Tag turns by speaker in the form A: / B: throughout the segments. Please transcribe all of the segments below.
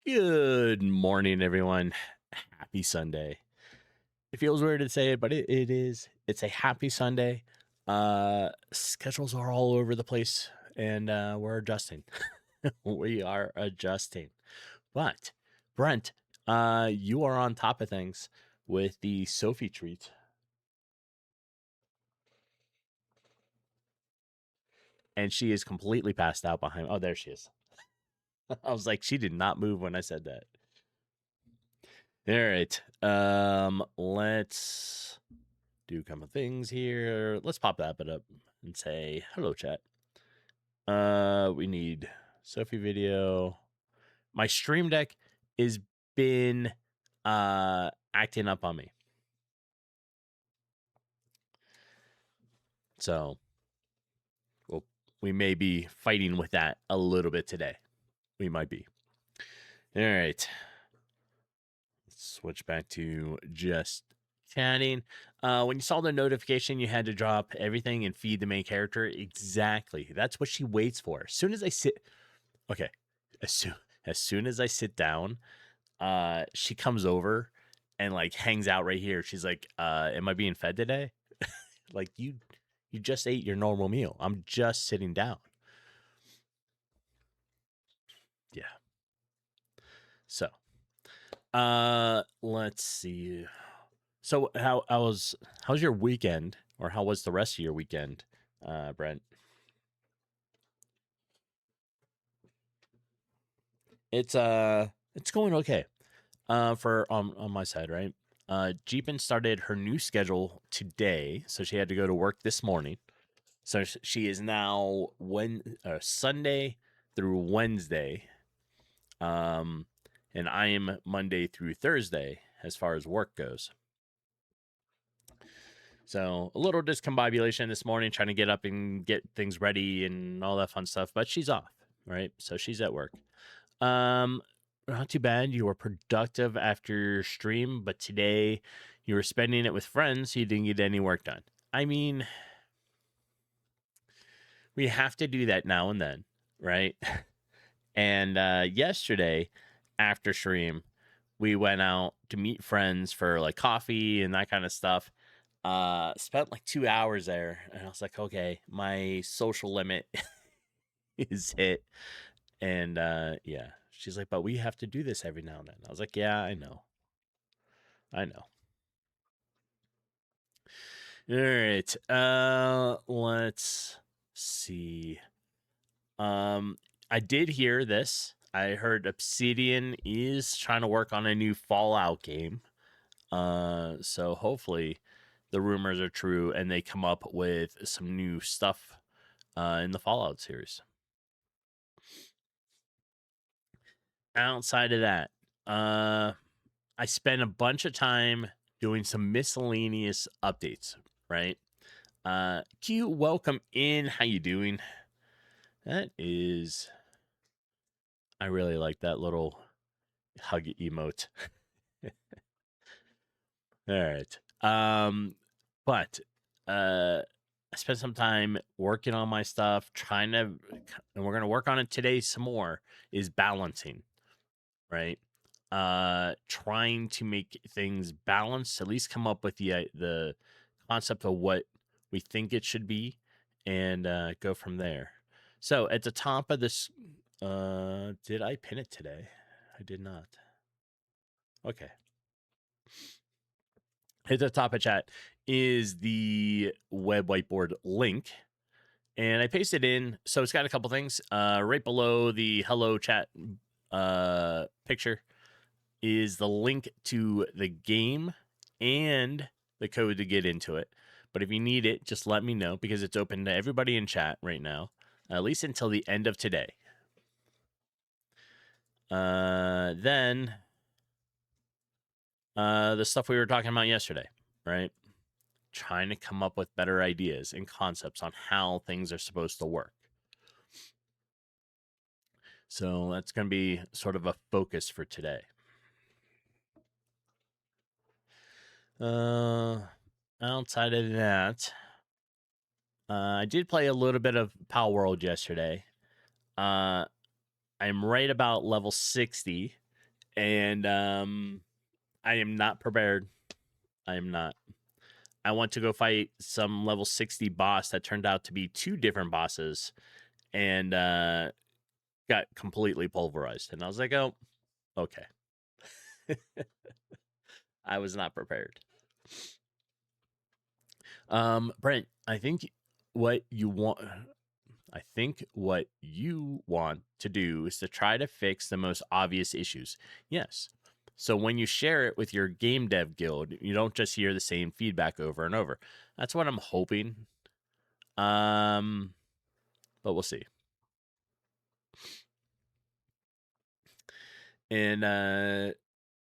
A: Good morning, everyone. Happy Sunday. It feels weird to say it, but it is. It's a happy Sunday. Schedules are all over the place, and we're adjusting. We are adjusting. But Brent, you are on top of things with the Sophie treat. And she is completely passed out behind. Oh, there she is. I was like, she did not move when I said that. All right. Let's do a couple things here. Let's pop that bit up and say hello, chat. We need Sophie video. My stream deck has been acting up on me. So well, we may be fighting with that a little bit today. We might be. All right. Let's switch back to just chatting. When you saw the notification, you had to drop everything and feed the main character. Exactly. That's what she waits for. As soon as I sit, okay. As soon as I sit down, she comes over and like hangs out right here. She's like, "Am I being fed today?" Like you just ate your normal meal. I'm just sitting down. Yeah. So, let's see. So how's your weekend, or how was the rest of your weekend, Brent? It's going okay. For on my side, right? Jeepin started her new schedule today, so she had to go to work this morning. So she is now Sunday through Wednesday, and I am Monday through Thursday as far as work goes. So a little discombobulation this morning, trying to get up and get things ready and all that fun stuff. But she's off, right? So she's at work. Not too bad. You were productive after your stream, but today you were spending it with friends, so you didn't get any work done. I mean, we have to do that now and then, right? And yesterday, after stream, we went out to meet friends for like coffee and that kind of stuff. Spent like 2 hours there, and I was like, okay, my social limit is hit. And yeah, she's like, but we have to do this every now and then. I was like, yeah, I know. All right. Let's see. I did hear this. I heard Obsidian is trying to work on a new Fallout game. So hopefully the rumors are true and they come up with some new stuff in the Fallout series. Outside of that, I spent a bunch of time doing some miscellaneous updates, right? Q, welcome in. How you doing? That is, I really like that little hug emote. All right. But I spent some time working on my stuff, and we're gonna work on it today some more, is balancing, right? Trying to make things balanced, at least come up with the concept of what we think it should be, and go from there. So at the top of this, did I pin it today? I did not. Okay. At the top of chat is the web whiteboard link, and I pasted in. So it's got a couple things. Right below the hello chat picture is the link to the game and the code to get into it. But if you need it, just let me know, because it's open to everybody in chat right now, at least until the end of today. Then the stuff we were talking about yesterday, right? Trying to come up with better ideas and concepts on how things are supposed to work. So that's going to be sort of a focus for today. Outside of that, I did play a little bit of Pal World yesterday. I'm right about level 60. And I am not prepared. I am not. I want to go fight some level 60 boss that turned out to be 2 different bosses and got completely pulverized. And I was like, oh, okay. I was not prepared. Brent, I think what you want to do is to try to fix the most obvious issues. Yes. So when you share it with your game dev guild, you don't just hear the same feedback over and over. That's what I'm hoping. But we'll see. And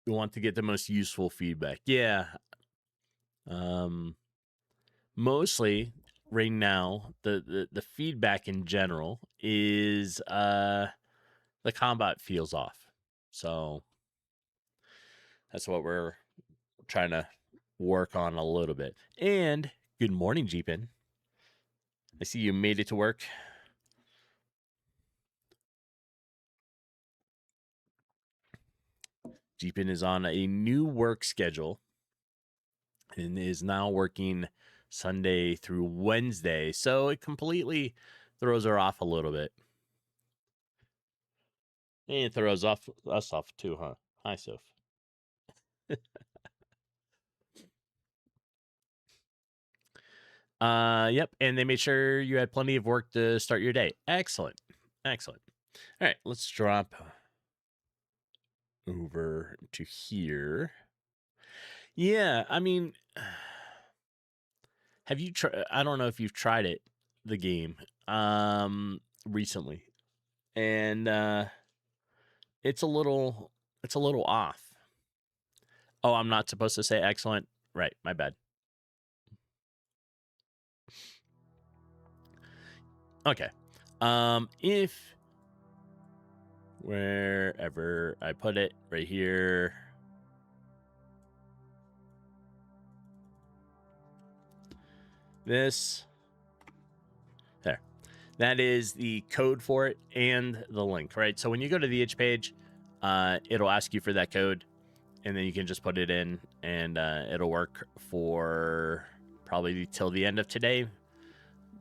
A: you want to get the most useful feedback. Yeah. Mostly right now, the feedback in general is the combat feels off. So that's what we're trying to work on a little bit. And good morning, Jeepin. I see you made it to work. Jeepin is on a new work schedule and is now working Sunday through Wednesday. So it completely throws her off a little bit. And it throws us off too, huh? Hi, Soph. Yep, and they made sure you had plenty of work to start your day. Excellent. Excellent. All right, let's drop over to here. Yeah, I mean, have you tried? I don't know if you've tried it, the game, recently, and it's a little off. Oh, I'm not supposed to say excellent. Right, my bad. Okay. If wherever I put it, right here. This. There. That is the code for it and the link, right? So when you go to the itch page, it'll ask you for that code, and then you can just put it in, and it'll work for probably till the end of today,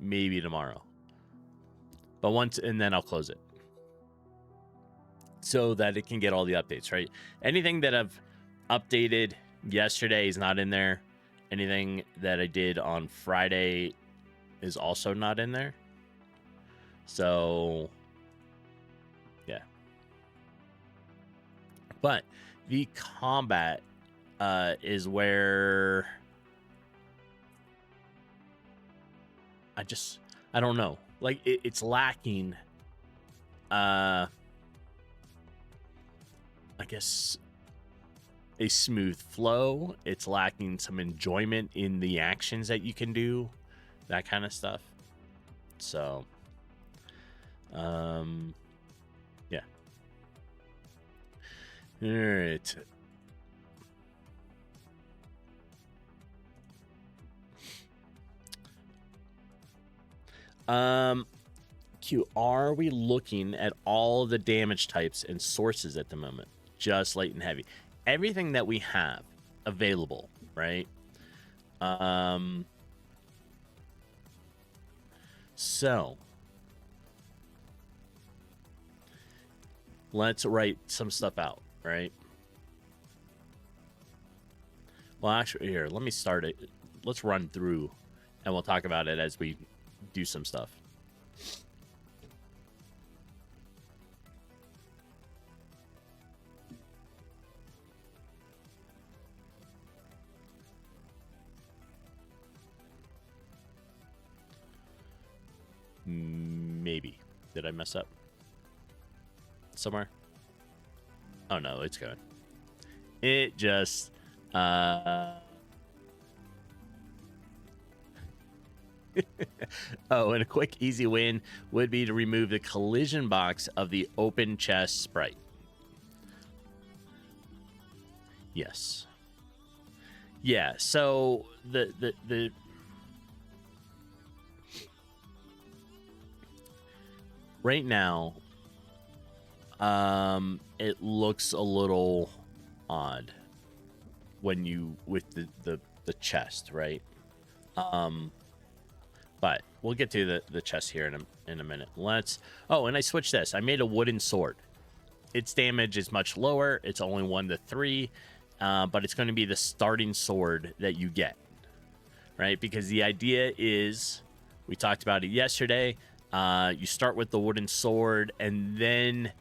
A: maybe tomorrow. But and then I'll close it so that it can get all the updates, right? Anything that I've updated yesterday is not in there. Anything that I did on Friday is also not in there. So, yeah. But the combat is where I don't know. Like, it's lacking, I guess, a smooth flow. It's lacking some enjoyment in the actions that you can do, that kind of stuff. So, yeah. All right. Q, are we looking at all the damage types and sources at the moment? Just light and heavy. Everything that we have available, right? So let's write some stuff out, right? Well, actually, here, let me start it. Let's run through, and we'll talk about it as we do some stuff. Maybe. Did I mess up somewhere? Oh, no, it's good. It just... Oh, and a quick, easy win would be to remove the collision box of the open chest sprite. Yes. Yeah, so the right now, it looks a little odd when you with the chest, right? But we'll get to the chest here in a minute. Let's. Oh, and I switched this. I made a wooden sword. Its damage is much lower. It's only 1 to 3, but it's going to be the starting sword that you get, right? Because the idea is, we talked about it yesterday. You start with the wooden sword, and then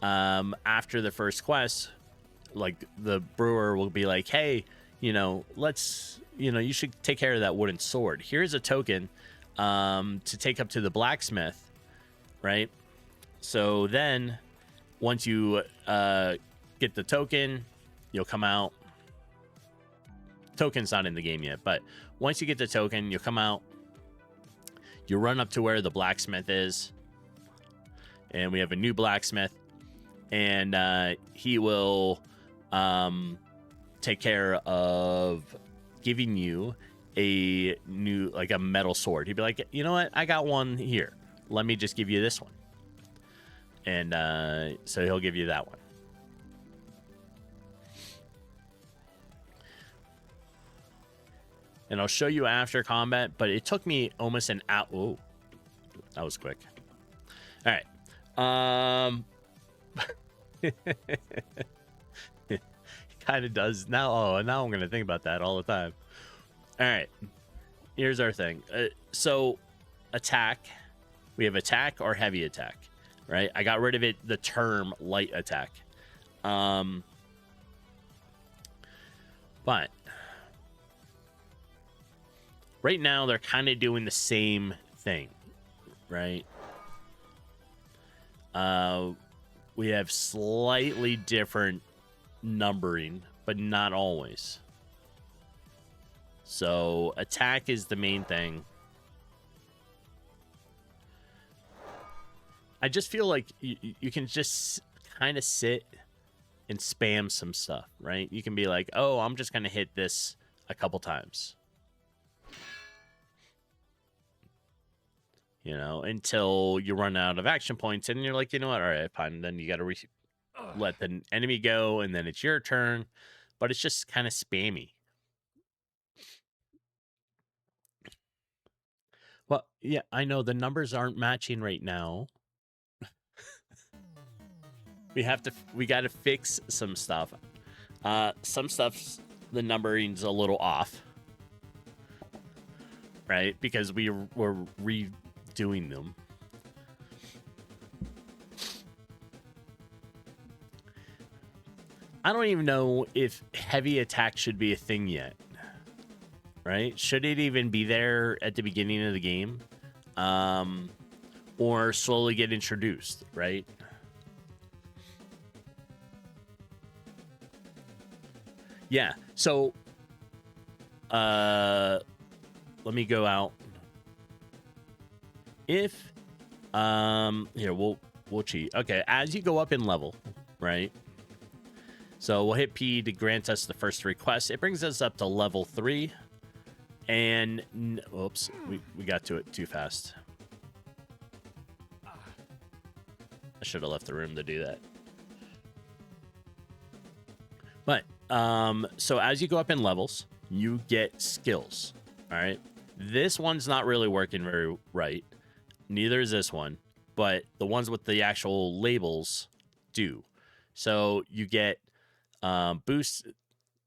A: after the first quest, like the brewer will be like, hey, let's, you should take care of that wooden sword. Here's a token to take up to the blacksmith, right? So then once you get the token, you'll come out. Token's not in the game yet, but once you get the token, you'll come out. You run up to where the blacksmith is, and we have a new blacksmith, and he will take care of giving you a new, like a metal sword. He'd be like, you know what? I got one here. Let me just give you this one. And so he'll give you that one. And I'll show you after combat, but it took me almost an hour. Oh, that was quick. All right. It kind of does now. Oh, now I'm going to think about that all the time. All right. Here's our thing. So attack. We have attack or heavy attack, right? I got rid of it, the term light attack. But right now, they're kind of doing the same thing, right? We have slightly different numbering, but not always. So attack is the main thing. I just feel like you can just kind of sit and spam some stuff, right? You can be like, oh, I'm just going to hit this a couple times. Until you run out of action points, and you're like, you know what? All right, fine. Then you got to let the enemy go, and then it's your turn. But it's just kind of spammy. Well, yeah, I know the numbers aren't matching right now. We got to fix some stuff. Some stuff's the numbering's a little off, right? Because we were redoing them. I don't even know if heavy attack should be a thing yet, right? Should it even be there at the beginning of the game, or slowly get introduced, right? Yeah. So, let me go out. If, here, we'll cheat. Okay, as you go up in level, right? So we'll hit P to grant us the first request. It brings us up to level 3. And, oops, we got to it too fast. I should have left the room to do that. But, so as you go up in levels, you get skills, all right? This one's not really working very right. Neither is this one, but the ones with the actual labels do. So you get boost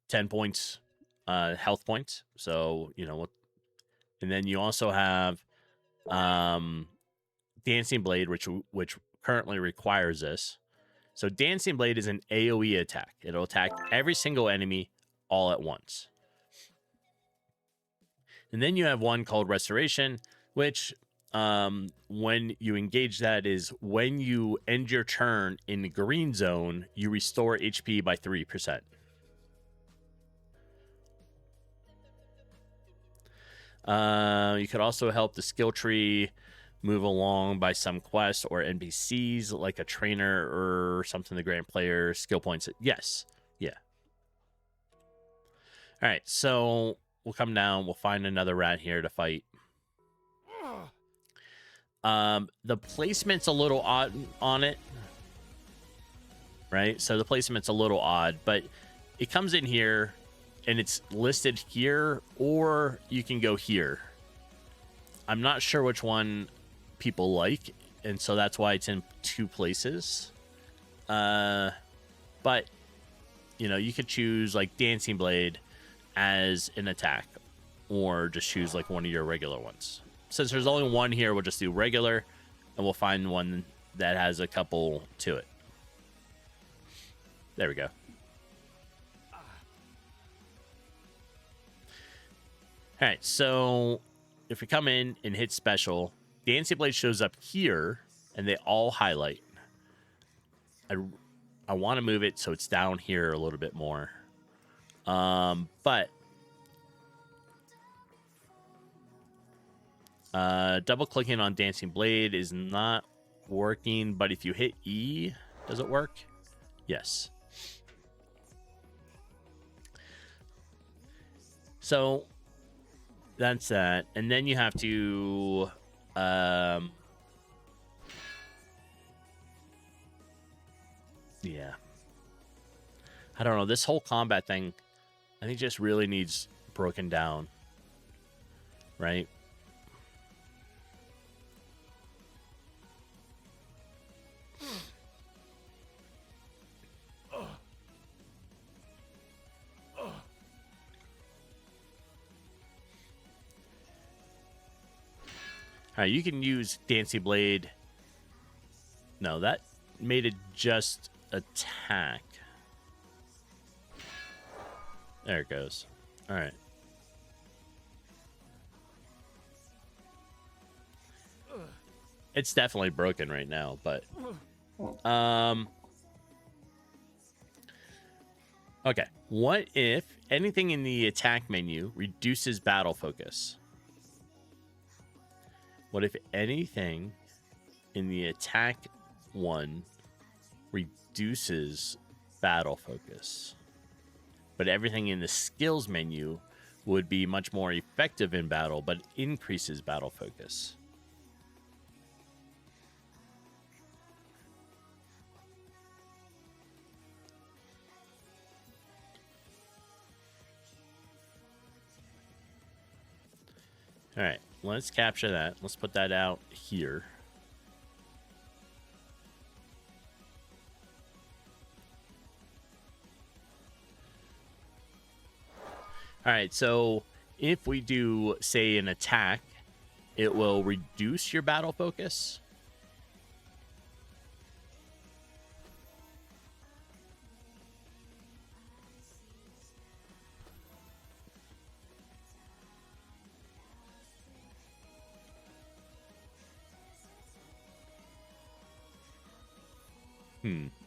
A: 10 points, health points. So, and then you also have Dancing Blade, which currently requires this. So Dancing Blade is an AoE attack. It'll attack every single enemy all at once. And then you have one called Restoration, which when you engage that is when you end your turn in the green zone, you restore HP by 3%. You could also help the skill tree move along by some quests or NPCs, like a trainer or something to grant player skill points. Yes. Yeah. All right, so we'll come down. We'll find another rat here to fight. The placement's a little odd on it. right? So the placement's a little odd, but it comes in here and it's listed here, or you can go here. I'm not sure which one people like, and so that's why it's in 2 places. But you know, you could choose like Dancing Blade as an attack, or just choose like one of your regular ones. Since there's only one here, we'll just do regular, and we'll find one that has a couple to it. There we go. All right, so if we come in and hit special, Dancing Blade shows up here, and they all highlight. I want to move it so it's down here a little bit more. But double clicking on Dancing Blade is not working, but if you hit E, does it work? Yes. So that's that. And then you have to yeah. I don't know. This whole combat thing, I think, just really needs broken down. Right? All right, you can use Dancing Blade. No, that made it just attack. There it goes. All right. It's definitely broken right now, but okay. What if anything in the attack menu reduces battle focus? What if anything in the attack one reduces battle focus, but everything in the skills menu would be much more effective in battle, but increases battle focus? All right, let's capture that. Let's put that out here. All right, so if we do, say, an attack, it will reduce your battle focus.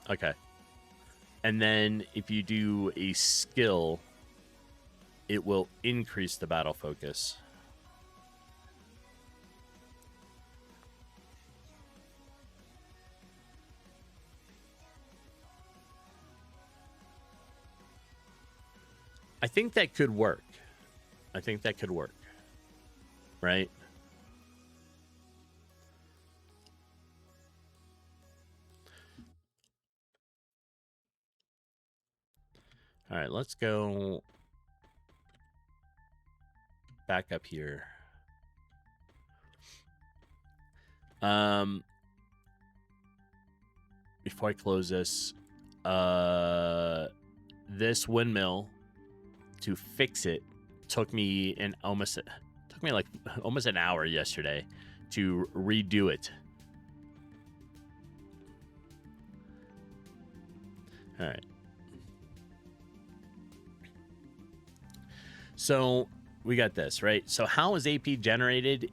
A: Okay. And then if you do a skill, it will increase the battle focus. I think that could work. I think that could work. Right? All right, let's go back up here. Before I close this, this windmill, to fix it, took me like almost an hour yesterday to redo it. All right. So we got this, right? So how is AP generated?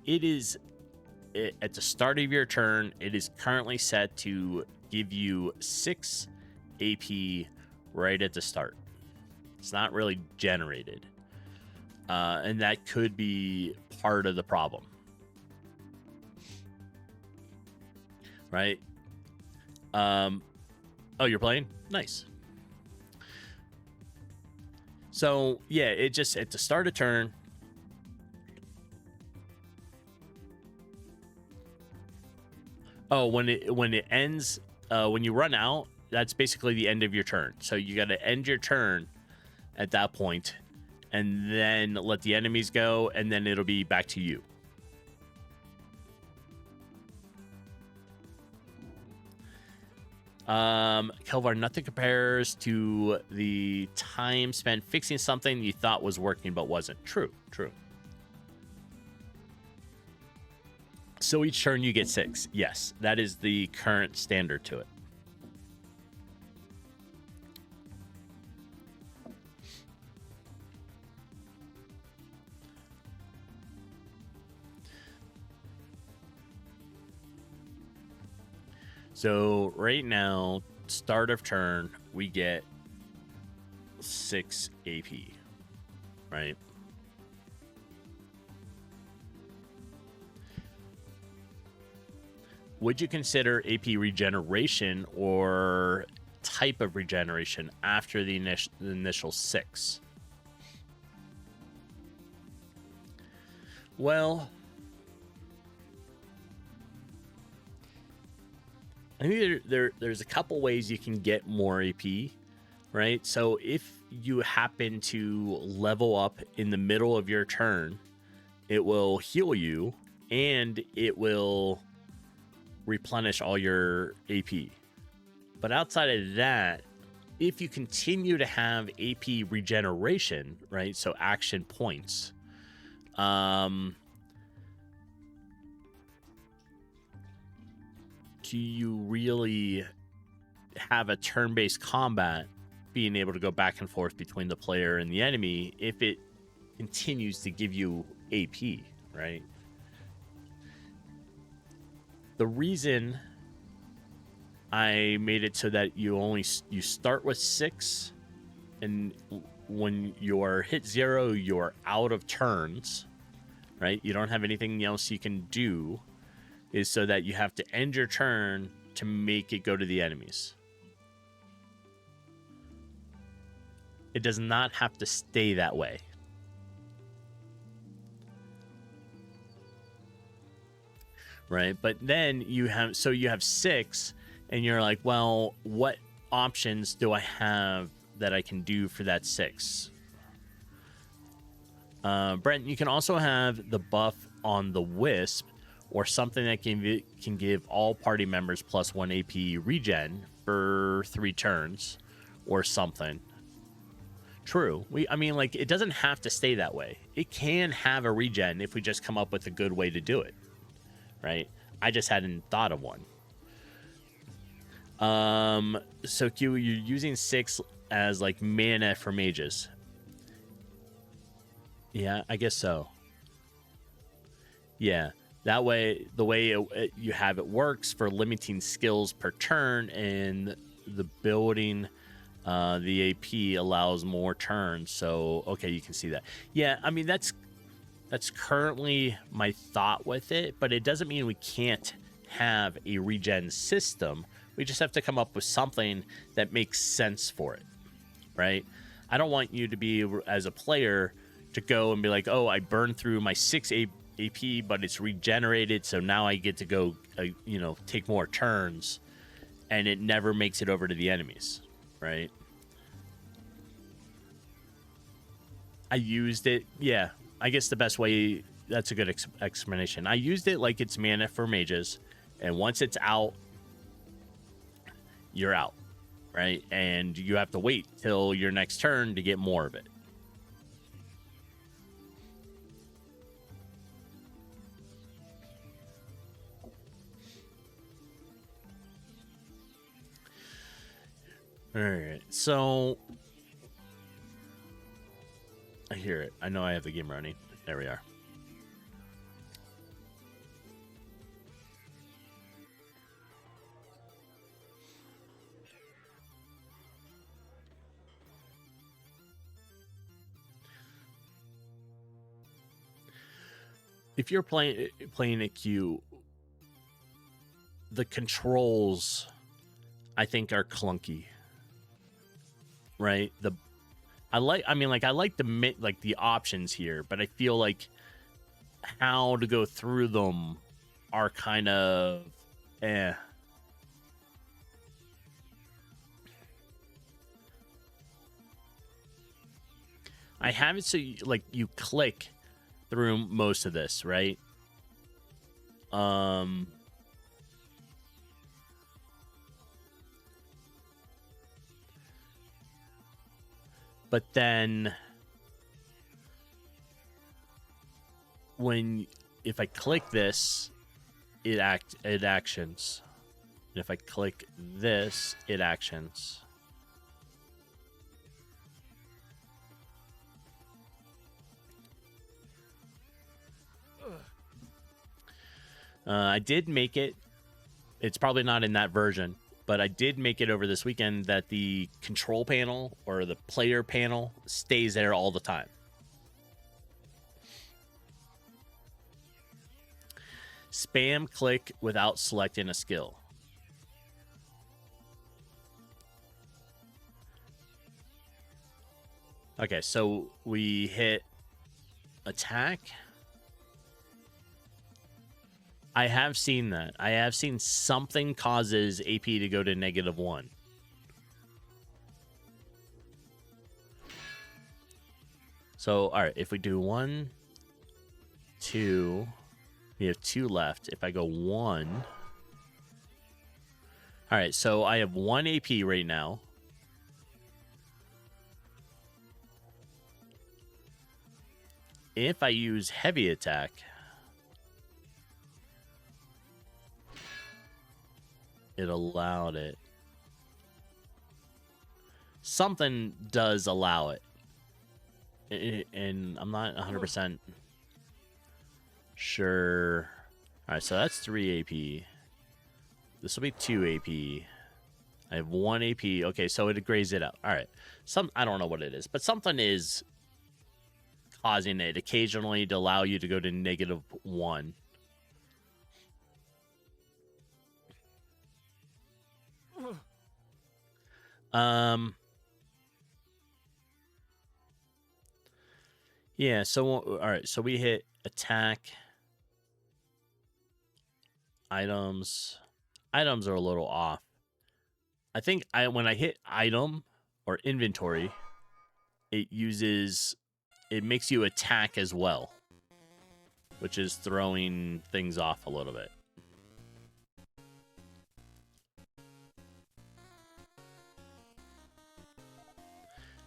A: At the start of your turn, it is currently set to give you 6 AP right at the start. It's not really generated. And that could be part of the problem. Right? Oh, you're playing? Nice. So, yeah, it just, at the start of turn, when it ends, when you run out, that's basically the end of your turn. So you got to end your turn at that point, and then let the enemies go, and then it'll be back to you. Kelvar, nothing compares to the time spent fixing something you thought was working but wasn't. True. So each turn you get 6. Yes, that is the current standard to it. So right now, start of turn, we get 6 AP, right? Would you consider AP regeneration or type of regeneration after the initial 6? Well, I think there's a couple ways you can get more AP, right? So if you happen to level up in the middle of your turn, it will heal you and it will replenish all your AP. But outside of that, if you continue to have AP regeneration, right? So action points, do you really have a turn-based combat being able to go back and forth between the player and the enemy if it continues to give you AP, right? The reason I made it so that you start with 6, and when you're hit 0, you're out of turns, right? You don't have anything else you can do, is so that you have to end your turn to make it go to the enemies. It does not have to stay that way. Right? But then you have 6, and you're like, well, what options do I have that I can do for that 6? Brent, you can also have the buff on the Wisp, or something that can give all party members plus 1 AP regen for 3 turns, or something. True. I mean, like, it doesn't have to stay that way. It can have a regen if we just come up with a good way to do it, right? I just hadn't thought of one. So Q, you're using 6 as like mana for mages. Yeah, I guess so. Yeah. That way, the way you have it works for limiting skills per turn, and the building, the AP allows more turns. So, okay, you can see that. Yeah, I mean, that's currently my thought with it, but it doesn't mean we can't have a regen system. We just have to come up with something that makes sense for it, right? I don't want you to be, as a player, to go and be like, oh, I burned through my 6 AP, but it's regenerated, so now I get to go, take more turns, and it never makes it over to the enemies, right? I used it, yeah. I guess the best way, that's a good explanation. I used it like it's mana for mages, and once it's out, you're out, right? And you have to wait till your next turn to get more of it. All right, so I hear it. I know I have the game running. There we are. If you're playing a queue, the controls, I think, are clunky, right? I like the options here, but I feel like how to go through them are kind of I have it so like you click through most of this, right? But then if I click this, it actions. And if I click this, it actions. I did make it. It's probably not in that version, but I did make it over this weekend that the control panel or the player panel stays there all the time. Spam click without selecting a skill. Okay, so we hit attack. I have seen that. I have seen something causes AP to go to -1. So, all right, if we do 1, 2, we have 2 left. If I go 1, all right, so I have 1 AP right now. If I use heavy attack, it allowed it. Something does allow it. And I'm not 100% sure. All right, so that's 3 AP. This will be 2 AP. I have 1 AP. Okay, so it grays it out. All right. I don't know what it is, but something is causing it occasionally to allow you to go to -1. Yeah, so all right, so we hit attack. Items are a little off. I think when I hit item or inventory, it makes you attack as well, which is throwing things off a little bit.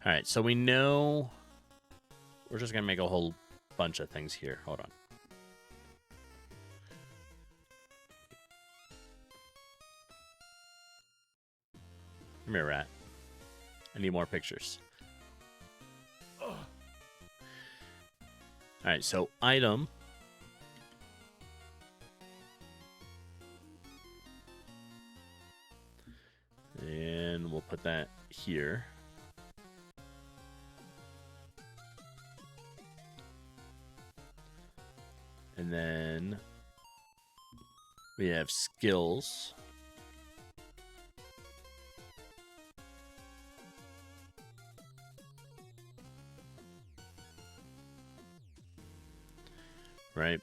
A: All right, so we know we're just going to make a whole bunch of things here. Hold on. Come here, rat. I need more pictures. All right, so item. And we'll put that here. And then we have skills. Right.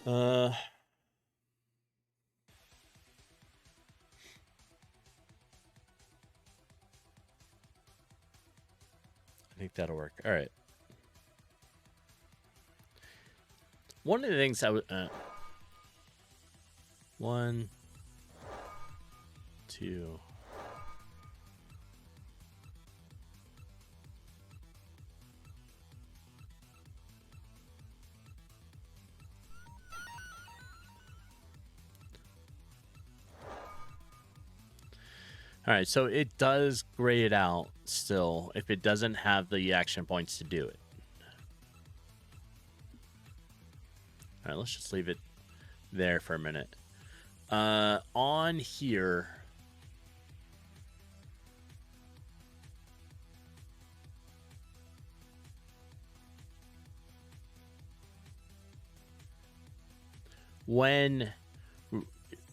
A: I think that'll work. All right. One of the things I would 1, 2. All right, so it does gray it out still if it doesn't have the action points to do it. All right, let's just leave it there for a minute. On here, when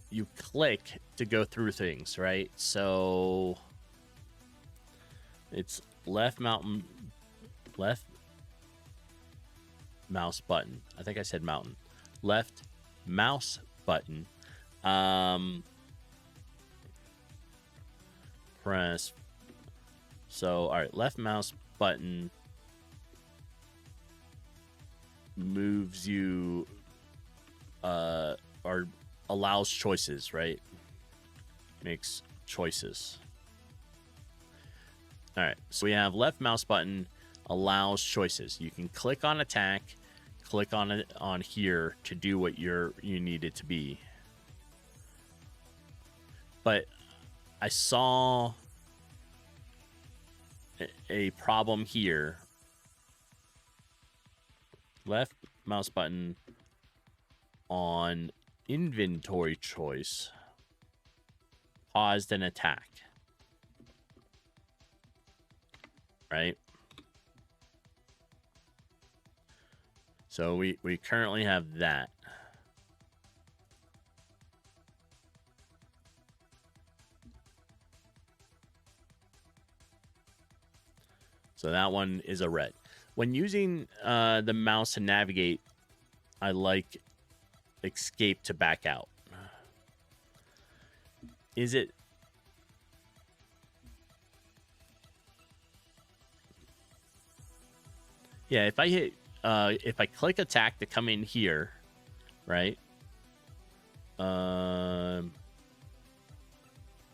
A: you click to go through things, right? So it's left mouse button. I think I said mountain. Left mouse button. Press. So, all right, left mouse button moves you or allows choices, right? Makes choices. All right, so we have left mouse button allows choices. You can click on attack, click on it on here to do what you need it to be. But I saw a problem here. Left mouse button on inventory choice paused an attack. Right? So we currently have that. So that one is a red. When using the mouse to navigate, I like escape to back out. Is it? Yeah, if I hit, if I click attack to come in here, right? Oh,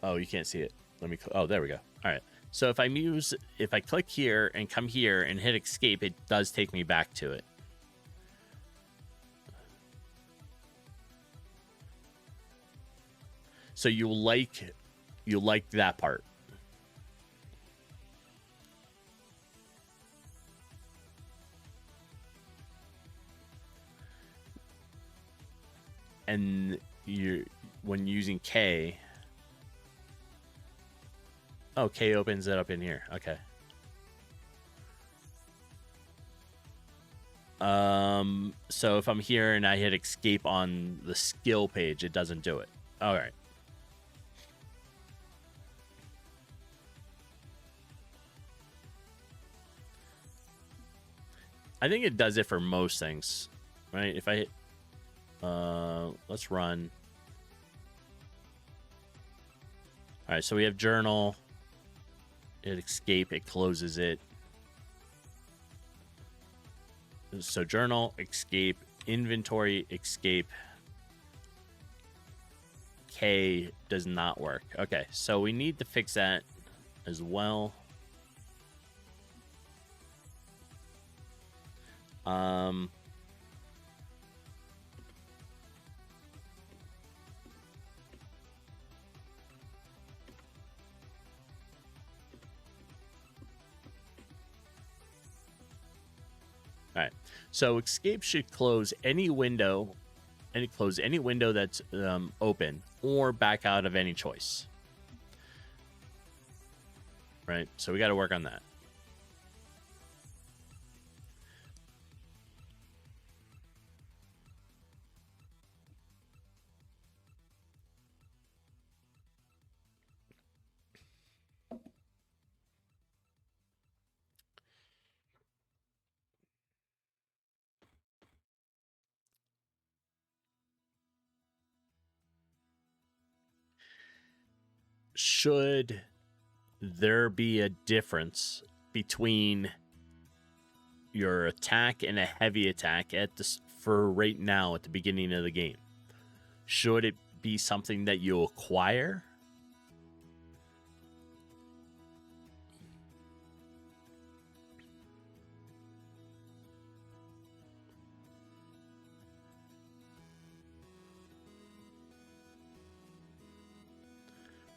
A: you can't see it. Let me. Oh, there we go. All right. So if I click here and come here and hit escape, it does take me back to it. So you like that part. And when using K. Oh, K opens it up in here. Okay. So if I'm here and I hit escape on the skill page, it doesn't do it. All right. I think it does it for most things, right? If I hit, let's run. All right, so we have journal. Hit escape, it closes it. So journal, escape, inventory, escape. K does not work. Okay, so we need to fix that as well. All right, so escape should close any window, close any window that's open, or back out of any choice. Right, so we got to work on that. Should there be a difference between your attack and a heavy attack at this for right now at the beginning of the game? Should it be something that you acquire?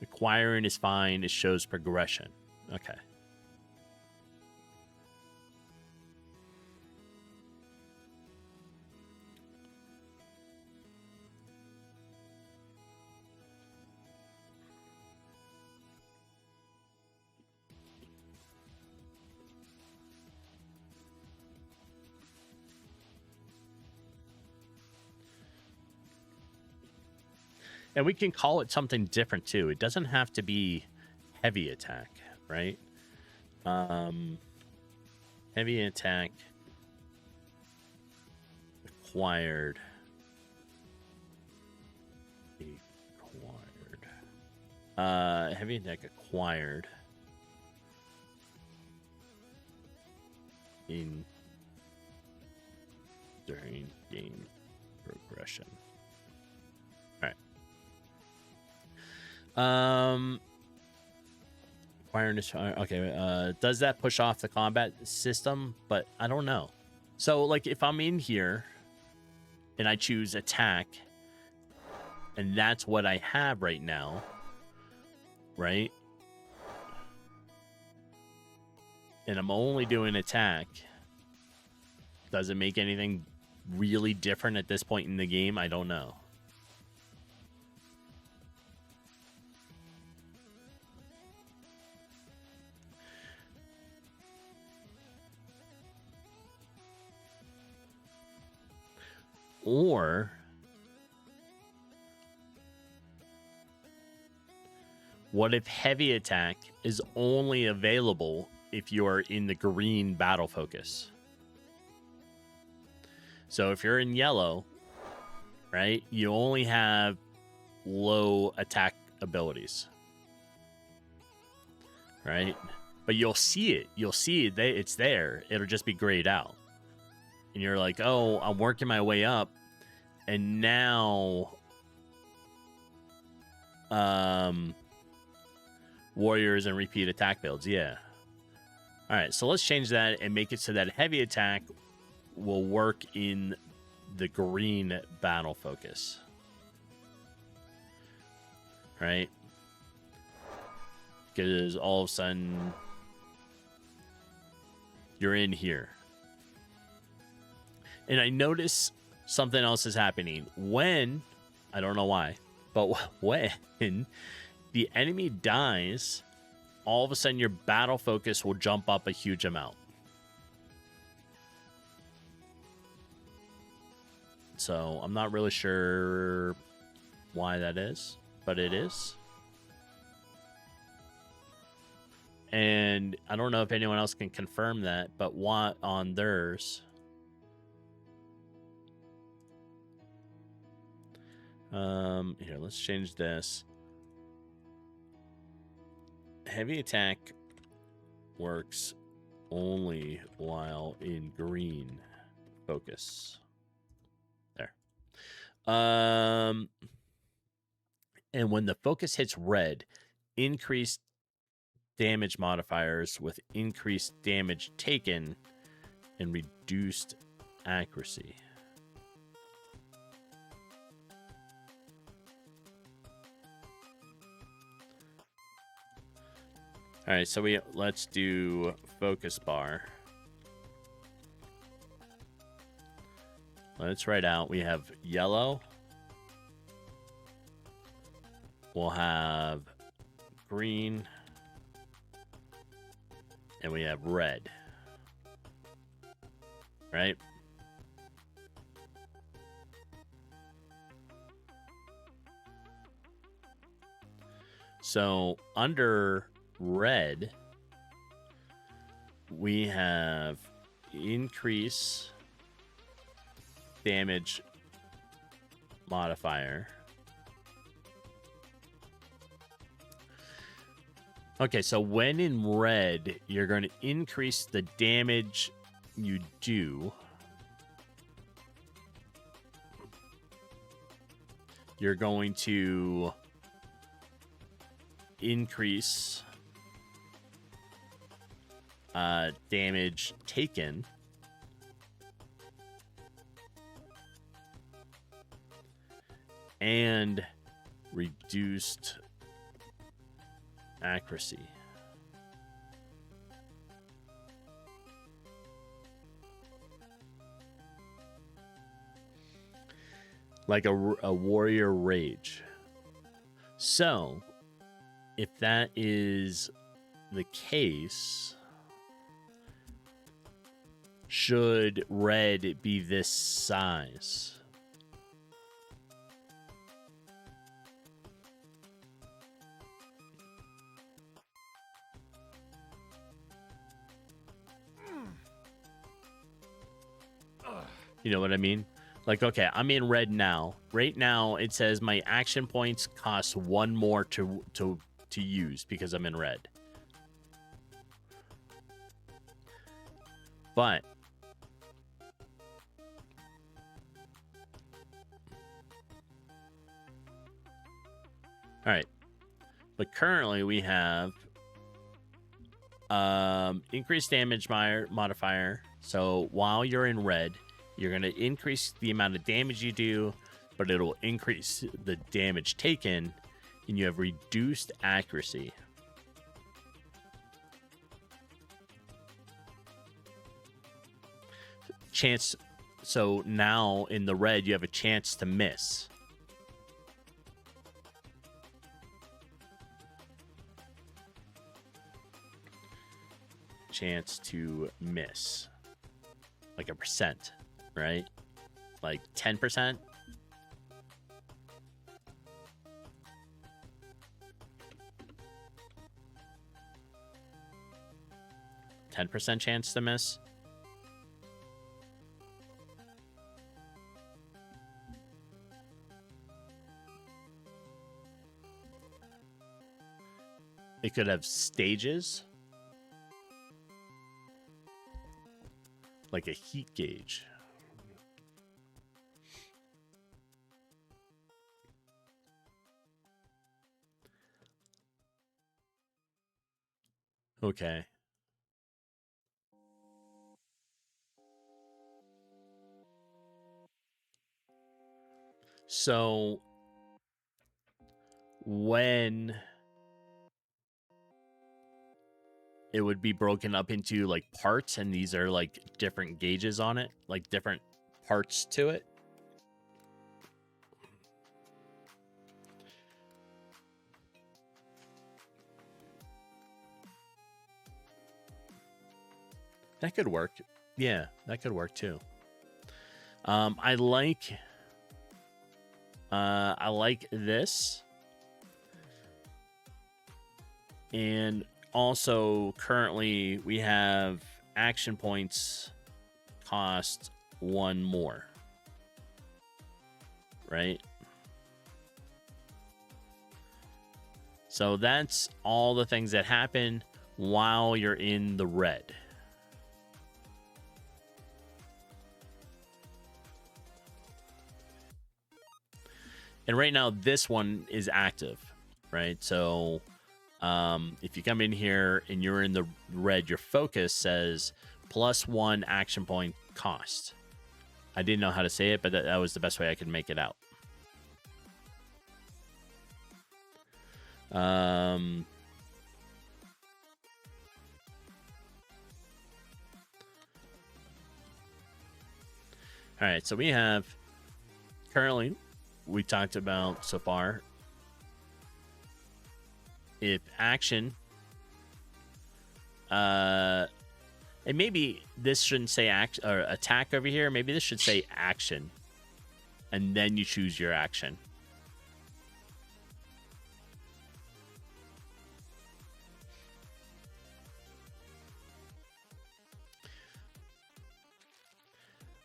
A: Acquiring is fine. It shows progression. Okay. And we can call it something different too. It doesn't have to be heavy attack, right? Heavy attack acquired. Heavy attack acquired. in during game progression. All right. Okay. Does that push off the combat system? But I don't know. So, like, if I'm in here and I choose attack, and that's what I have right now, right? And I'm only doing attack. Does it make anything really different at this point in the game? I don't know. Or what if heavy attack is only available if you're in the green battle focus? So if you're in yellow, right, you only have low attack abilities, right? But you'll see it. You'll see it. It's there. It'll just be grayed out. And you're like, oh, I'm working my way up. And now warriors and repeat attack builds. Yeah. All right, so let's change that and make it so that heavy attack will work in the green battle focus. Right? Because all of a sudden you're in here. And I notice something else is happening. When, I don't know why, but when the enemy dies, all of a sudden your battle focus will jump up a huge amount. So I'm not really sure why that is, but it is. And I don't know if anyone else can confirm that, but what on theirs? Here, let's change this. Heavy attack works only while in green focus. There. And when the focus hits red, increased damage modifiers with increased damage taken and reduced accuracy. All right, so let's do focus bar. Let's write out. We have yellow. We'll have green. And we have red. Right? So under red, we have increase damage modifier. Okay, so when in red, you're going to increase the damage you do. You're going to increase damage taken. And reduced accuracy. Like a warrior rage. So, if that is the case, should red be this size? You know what I mean? Like, okay, I'm in red now. Right now, it says my action points cost one more to use because I'm in red. But all right. But currently we have increased damage modifier. So while you're in red, you're going to increase the amount of damage you do, but it'll increase the damage taken, and you have reduced accuracy. Chance. So now in the red, you have a chance to miss. Chance to miss. Like a percent, right? Like 10%. %10 chance to miss. It could have stages. Like a heat gauge. Okay. So when it would be broken up into like parts, and these are like different gauges on it, like different parts to it. That could work. Yeah, that could work too. I like this. And also currently we have action points cost 1 more. Right? So that's all the things that happen while you're in the red. And right now, this one is active, right? So if you come in here and you're in the red, your focus says +1 action point cost. I didn't know how to say it, but that was the best way I could make it out. All right, so we have currently, we talked about so far, if action, and maybe this shouldn't say act or attack over here. Maybe this should say action, and then you choose your action.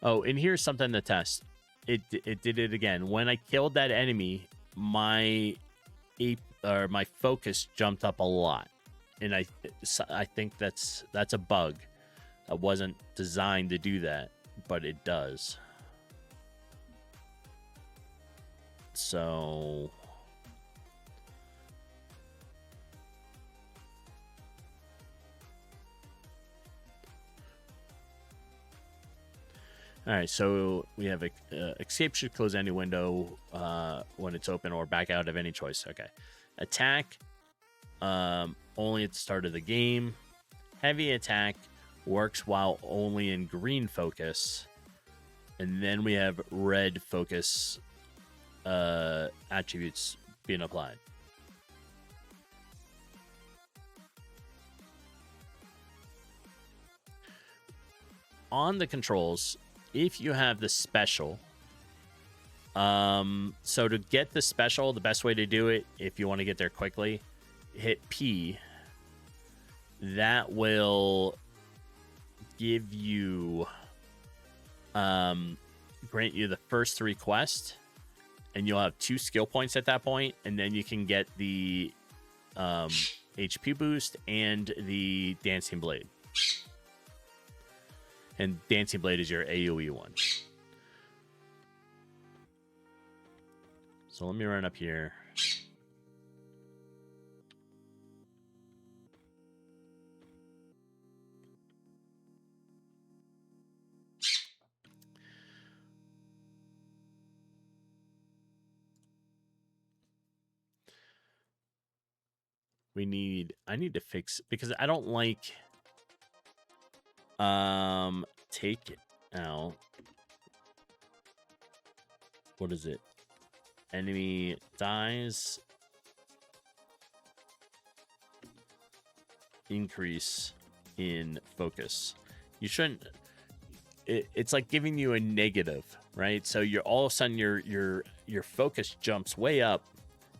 A: Oh, and here's something to test. It did it again. When I killed that enemy, my focus jumped up a lot, and I think that's a bug. I wasn't designed to do that, but it does. So all right, so we have escape should close any window when it's open, or back out of any choice. Okay. Attack only at the start of the game. Heavy attack works while only in green focus. And then we have red focus attributes being applied. On the controls, if you have the special, so to get the special, the best way to do it, if you want to get there quickly, hit P. That will give you, grant you the first 3 quests, and you'll have 2 skill points at that point, and then you can get the HP boost and the dancing blade. And Dancing Blade is your AoE one. So let me run up here. I need to fix, because I don't like take it out. What is it? Enemy dies. Increase in focus. You shouldn't. It's like giving you a negative, right? So you're all of a sudden your focus jumps way up.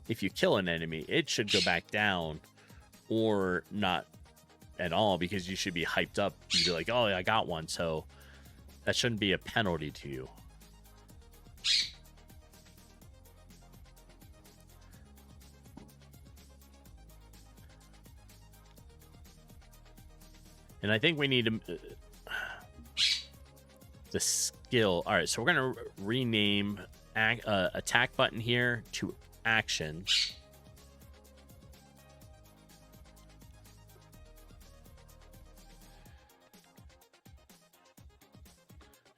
A: If you kill an enemy, it should go back down, or not at all, because you should be hyped up. You'd be like, oh, I got one. So that shouldn't be a penalty to you. And I think we need to the skill. All right, so we're gonna rename attack button here to action.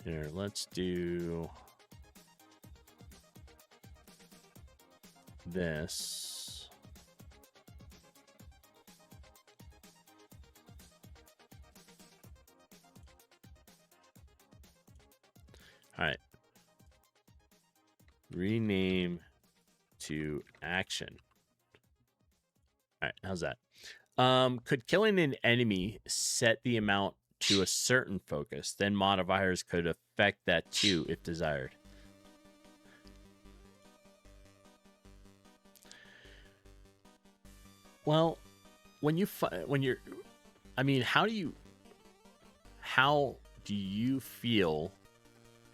A: Here, let's do this. All right. Rename to action. All right, how's that? Could killing an enemy set the amount to a certain focus? Then modifiers could affect that too, if desired. Well, when you're, I mean, how do you feel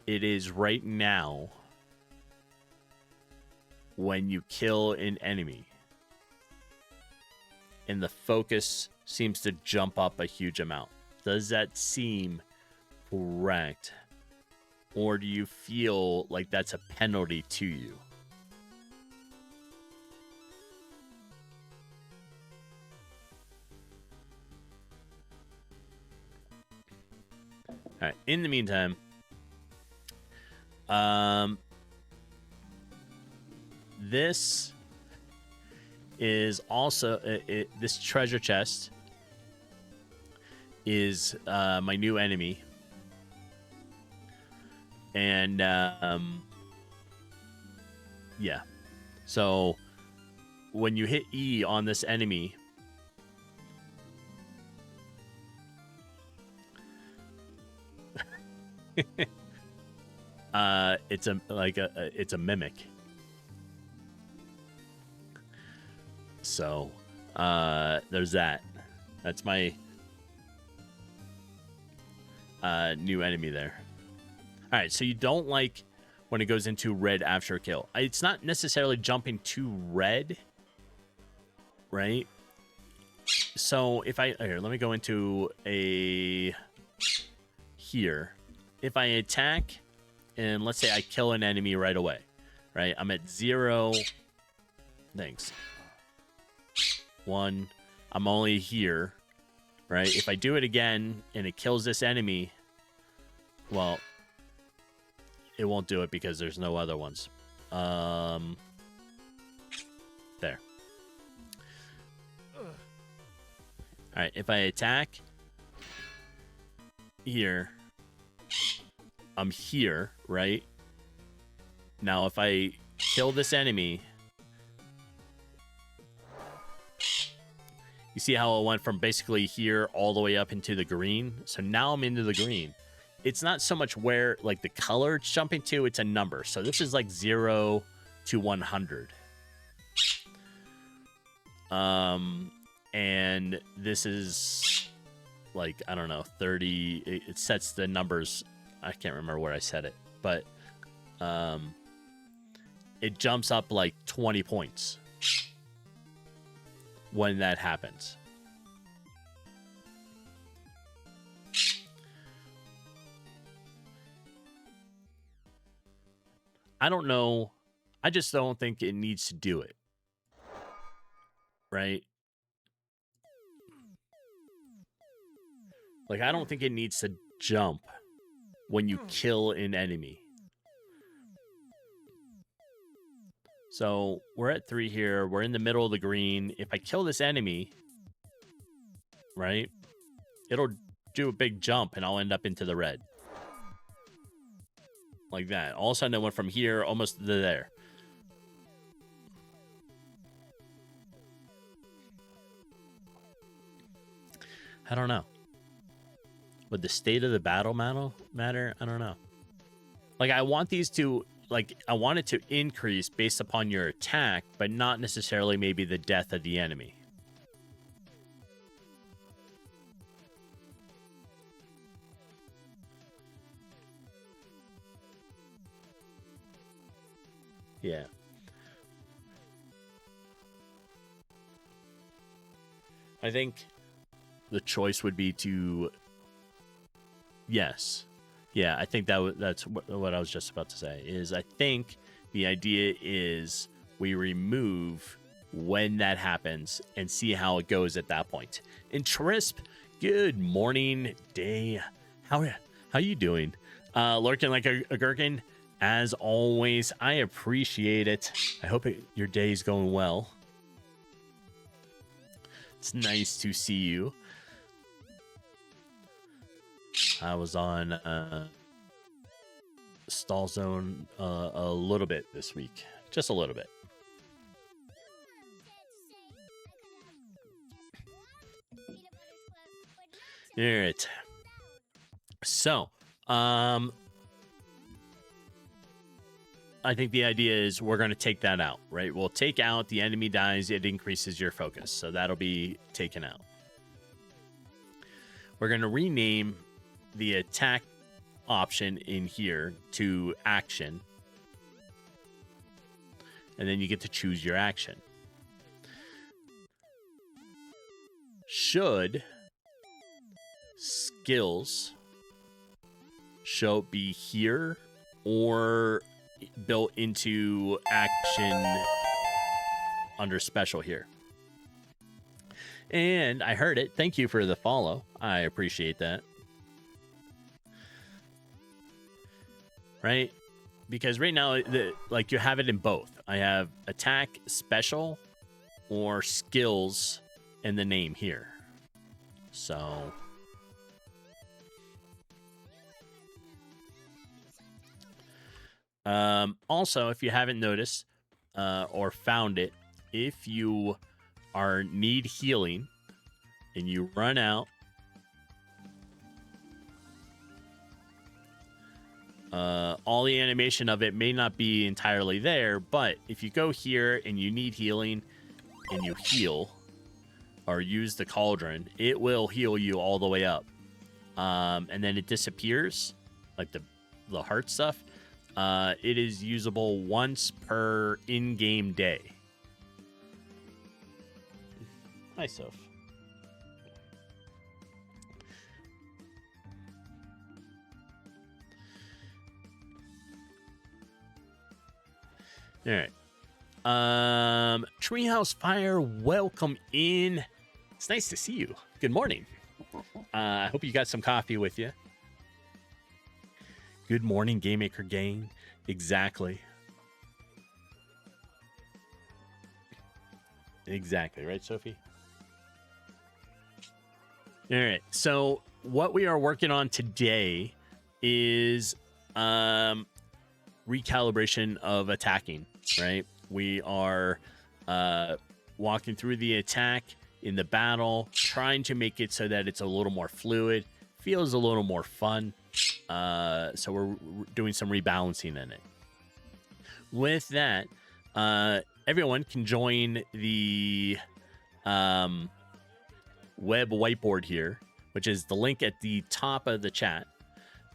A: it is right now when you kill an enemy and the focus seems to jump up a huge amount? Does that seem correct? Or do you feel like that's a penalty to you? All right, in the meantime, this is also this treasure chest is my new enemy, and yeah, so when you hit E on this enemy, it's a mimic. So there's that. That's my new enemy there. All right, so you don't like when it goes into red after a kill. It's not necessarily jumping to red, right? So if here, let me go into here. If I attack, and let's say I kill an enemy right away, right? I'm at 0. Thanks. 1. I'm only here, right? If I do it again and it kills this enemy, well, it won't do it because there's no other ones. There. All right, if I attack here, I'm here, right? Now, if I kill this enemy, you see how it went from basically here all the way up into the green? So now I'm into the green. It's not so much where, like, the color it's jumping to, it's a number. So this is like 0 to 100. And this is like, I don't know, 30. It sets the numbers. I can't remember where I set it, but it jumps up like 20 points when that happens. I don't know. I just don't think it needs to do it. Right? Like, I don't think it needs to jump when you kill an enemy. So we're at 3 here. We're in the middle of the green. If I kill this enemy, right, it'll do a big jump and I'll end up into the red. Like that. All of a sudden I went from here almost to there. I don't know. Would the state of the battle matter? I don't know. Like, I want these to, like, I want it to increase based upon your attack, but not necessarily maybe the death of the enemy. Yeah. I think the choice would be to... Yes. Yeah, I think that's what I was just about to say. Is I think the idea is we remove when that happens and see how it goes at that point. And Trisp, good morning, day. How you doing? Lurking like a gherkin, as always. I appreciate it. I hope your day is going well. It's nice to see you. I was on Stall Zone a little bit this week. Just a little bit. All right. So, I think the idea is we're going to take that out, right? We'll take out the enemy dies. It increases your focus. So that'll be taken out. We're going to rename the attack option in here to action. And then you get to choose your action. Should skills be here or built into action under special here? And I heard it. Thank you for the follow. I appreciate that. Right? Because right now, like, you have it in both. I have attack, special, or skills in the name here. So... also, if you haven't noticed or found it, if you need healing and you run out, all the animation of it may not be entirely there, but if you go here and you need healing and you heal or use the cauldron, it will heal you all the way up. And then it disappears, like the heart stuff. It is usable once per in-game day. Hi, Soph. All right. Treehouse Fire, welcome in. It's nice to see you. Good morning. I hope you got some coffee with you. Good morning, GameMaker gang. Exactly. Exactly, right, Sophie? All right. So what we are working on today is recalibration of attacking, right? We are walking through the attack in the battle, trying to make it so that it's a little more fluid, feels a little more fun. So we're doing some rebalancing in it. With that, everyone can join the web whiteboard here, which is the link at the top of the chat.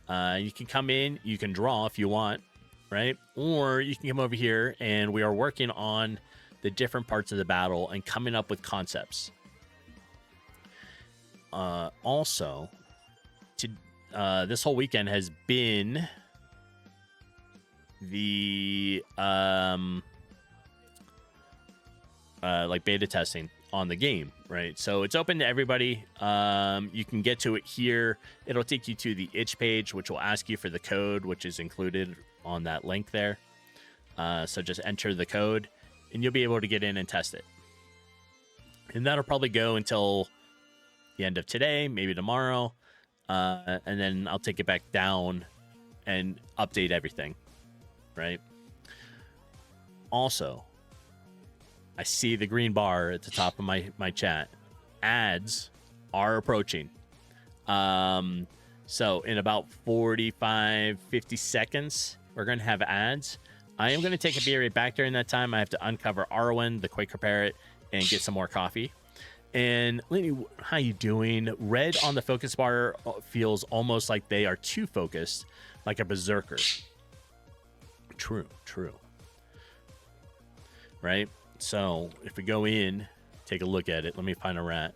A: You can come in, you can draw if you want, right? Or you can come over here, and we are working on the different parts of the battle and coming up with concepts. Also, this whole weekend has been the like beta testing on the game, right? So it's open to everybody. You can get to it here. It'll take you to the itch page, which will ask you for the code, which is included on that link there. So just enter the code and you'll be able to get in and test it. And that'll probably go until the end of today, maybe tomorrow. And then I'll take it back down and update everything, right? Also, I see the green bar at the top of my chat. Ads are approaching. So in about 45, 50 seconds, we're going to have ads. I am going to take a beer back during that time. I have to uncover Arwen, the Quaker Parrot, and get some more coffee. And Lenny, how you doing? Red on the focus bar feels almost like they are too focused, like a berserker. True. Right? So if we go in, take a look at it. Let me find a rat.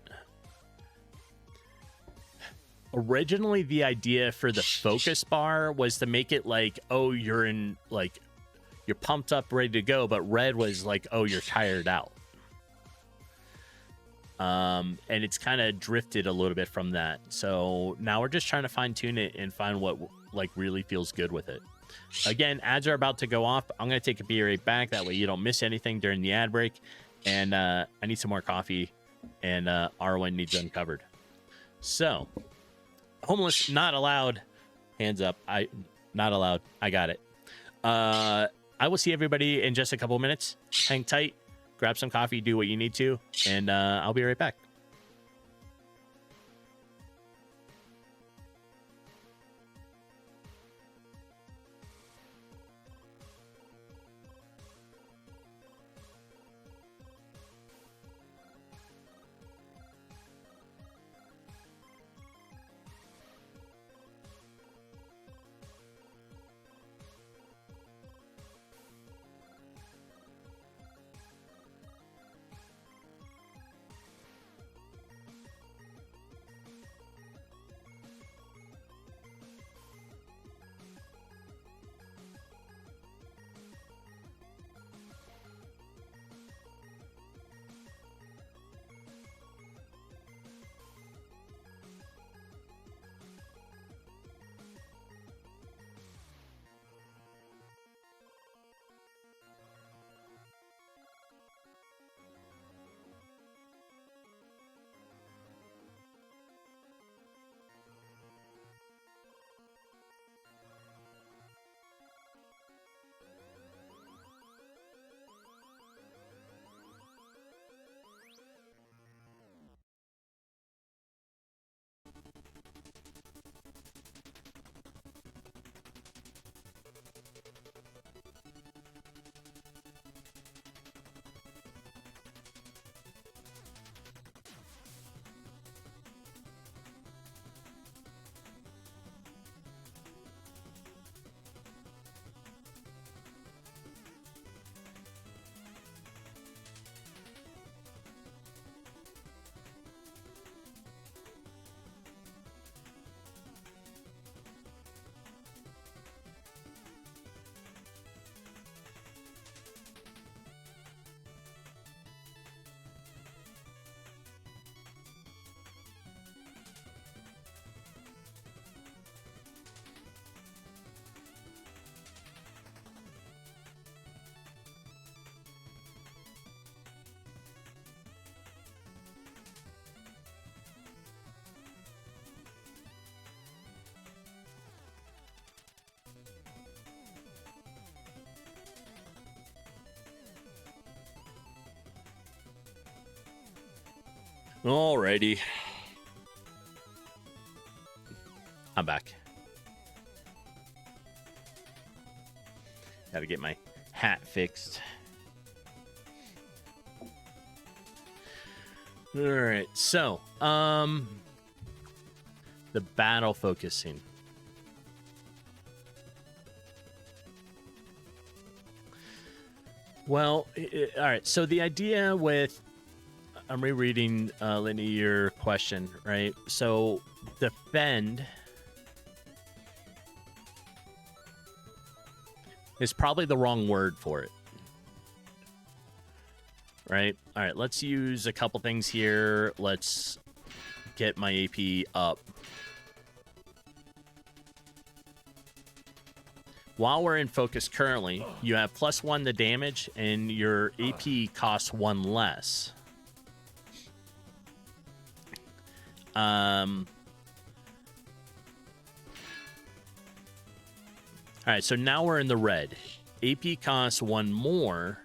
A: Originally, the idea for the focus bar was to make it like, oh, you're in, like, you're pumped up, ready to go. But red was like, oh, you're tired out. And it's kind of drifted a little bit from that. So now we're just trying to fine tune it and find what like really feels good with it. Again, ads are about to go off. I'm going to take a beer right back. That way you don't miss anything during the ad break. And I need some more coffee. And Arwen needs uncovered. So, homeless, not allowed. Hands up. Not allowed. I got it. I will see everybody in just a couple minutes. Hang tight. Grab some coffee. Do what you need to. And I'll be right back. Alrighty. I'm back. Gotta get my hat fixed. Alright, so, the battle focusing. Well, alright, so the idea with... I'm rereading, Lenny, your question, right? So, defend is probably the wrong word for it. Right? All right, let's use a couple things here. Let's get my AP up. While we're in focus currently, you have +1 the damage, and your AP costs 1 less. All right, so now we're in the red. AP costs 1 more,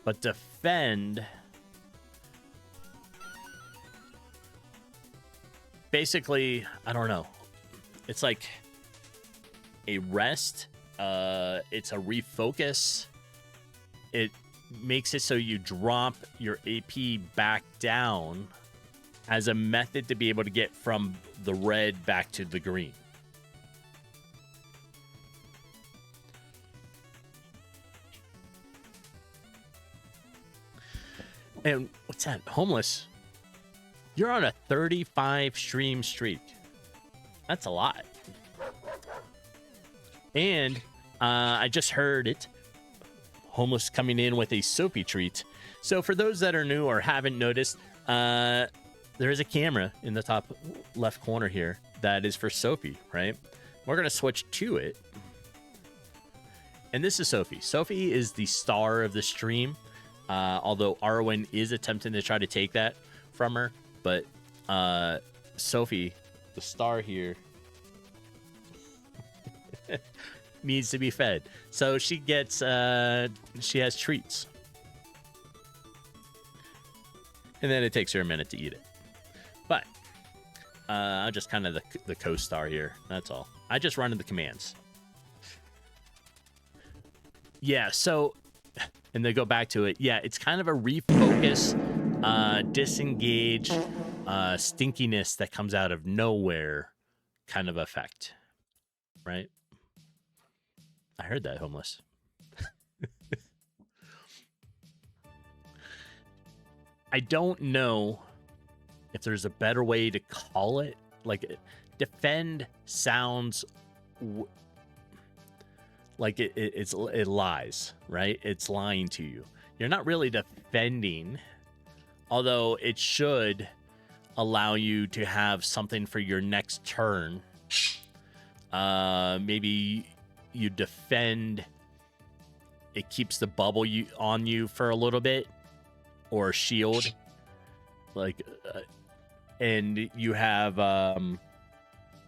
A: but defend... Basically, I don't know. It's like a rest. It's a refocus. It makes it so you drop your AP back down as a method to be able to get from the red back to the green. And what's that? Homeless. You're on a 35 stream streak. That's a lot. And I just heard it. Homeless coming in with a Sophie treat. So for those that are new or haven't noticed, there is a camera in the top left corner here that is for Sophie, right? We're going to switch to it. And this is Sophie. Sophie is the star of the stream. Although Arwen is attempting to try to take that from her. But Sophie, the star here, needs to be fed. So she gets, she has treats. And then it takes her a minute to eat it. But I'm just kind of the co-star here. That's all. I just run the commands. Yeah, so... And they go back to it. Yeah, it's kind of a refocus, disengage, stinkiness that comes out of nowhere kind of effect. Right? I heard that, Homeless. I don't know if there's a better way to call it. Like, defend sounds... like it lies, right? It's lying to you. You're not really defending, although it should allow you to have something for your next turn. Maybe you defend, it keeps the bubble on you for a little bit, or shield, like, and you have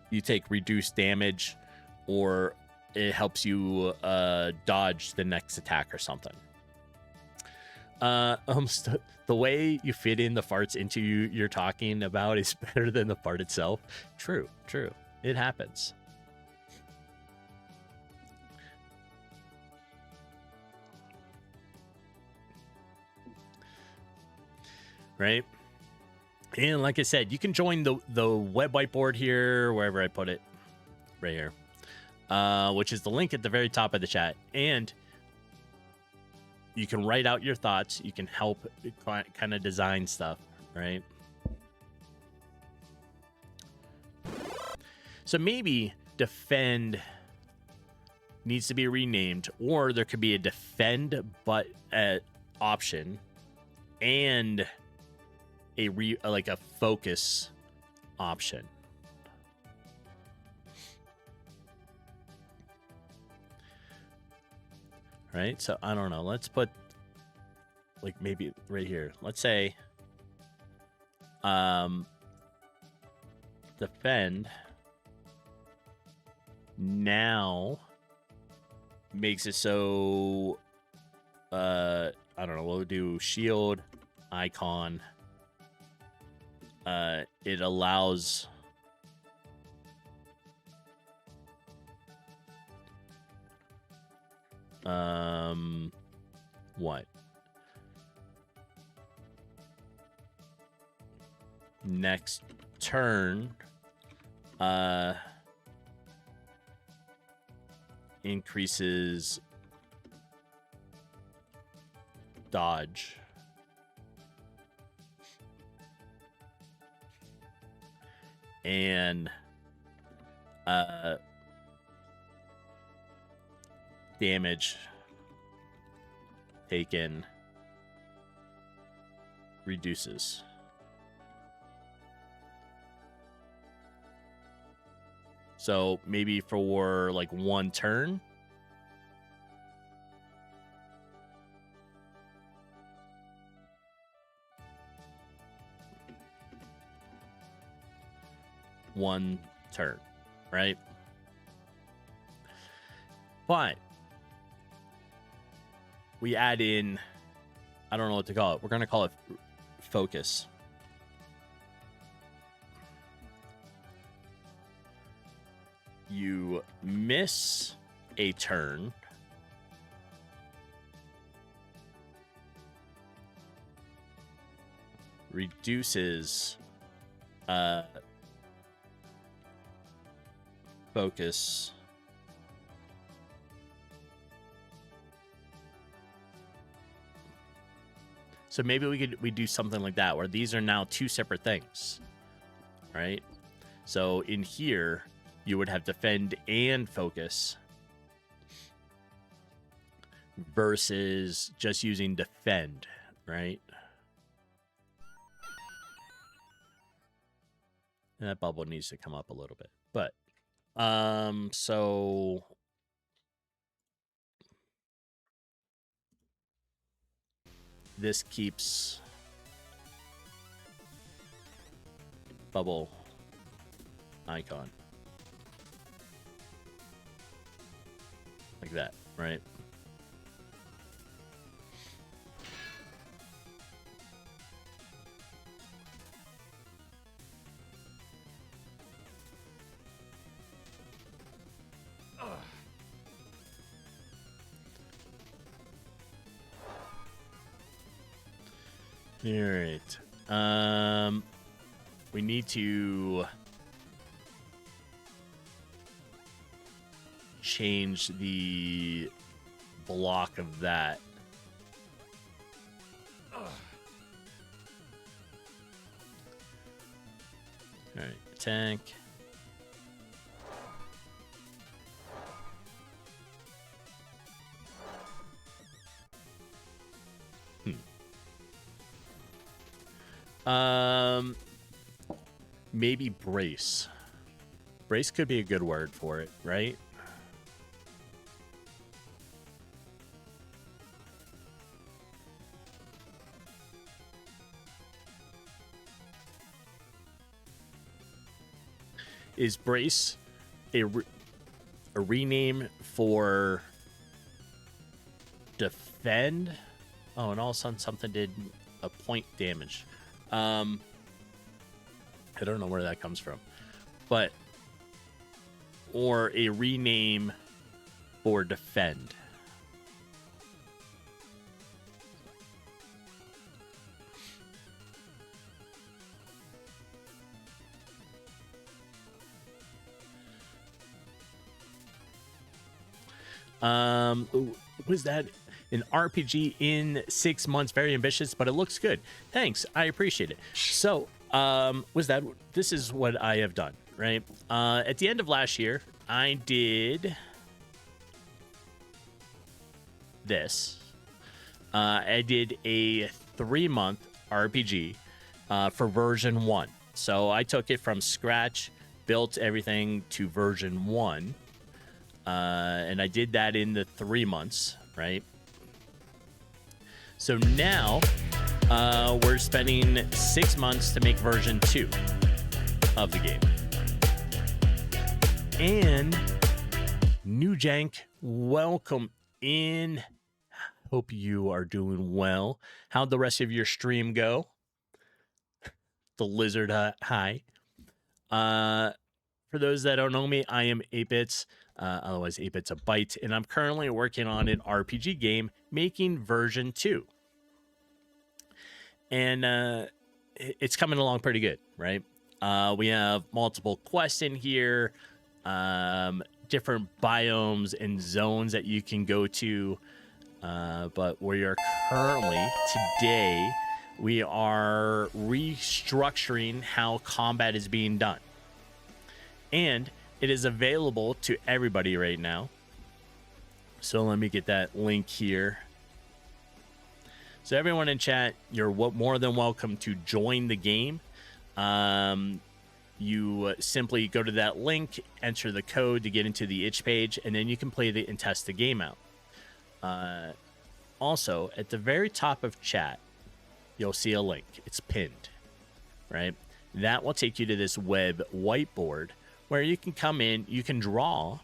A: you take reduced damage, or it helps you dodge the next attack or something. The way you fit in the farts into you're talking about is better than the fart itself. True. It happens. Right? And like I said, you can join the web whiteboard here, wherever I put it. Right here. Which is the link at the very top of the chat. And you can write out your thoughts. You can help kind of design stuff, right? So maybe defend needs to be renamed, or there could be a defend but option and like a focus option. Right? So I don't know. Let's put like maybe right here. Let's say defend now makes it so I don't know, we'll do shield icon. It allows what? Next turn, increases dodge. And damage taken reduces. So maybe for like 1 turn. One turn, right? But we add in, I don't know what to call it. We're going to call it focus. You miss a turn. Reduces focus. So maybe we do something like that, where these are now 2 separate things, right? So in here, you would have defend and focus versus just using defend, right? And that bubble needs to come up a little bit, but so this keeps bubble icon like that, right? All right. We need to change the block of that. All right, attack. Maybe brace. Brace could be a good word for it, right? Is brace a rename for defend? Oh, and all of a sudden something did a point damage. I don't know where that comes from, but or a rename for defend. Was that an RPG in 6 months? Very ambitious, but it looks good. Thanks, I appreciate it. So, this is what I have done, right? At the end of last year, I did this. I did a 3-month RPG for version 1. So I took it from scratch, built everything to version 1. And I did that in the 3 months, right? So now we're spending 6 months to make version 2 of the game. And New Jank, welcome in. Hope you are doing well. How'd the rest of your stream go? The lizard, hi. For those that don't know me, I am 8bits, otherwise 8BitsaByte, and I'm currently working on an RPG game, making version 2. And it's coming along pretty good, right? We have multiple quests in here, different biomes and zones that you can go to. But we are currently, today, we are restructuring how combat is being done. And it is available to everybody right now. So let me get that link here. So everyone in chat, you're more than welcome to join the game. You simply go to that link, enter the code to get into the itch page, and then you can play and test the game out. Also, at the very top of chat, you'll see a link. It's pinned, right? That will take you to this web whiteboard where you can come in, you can draw,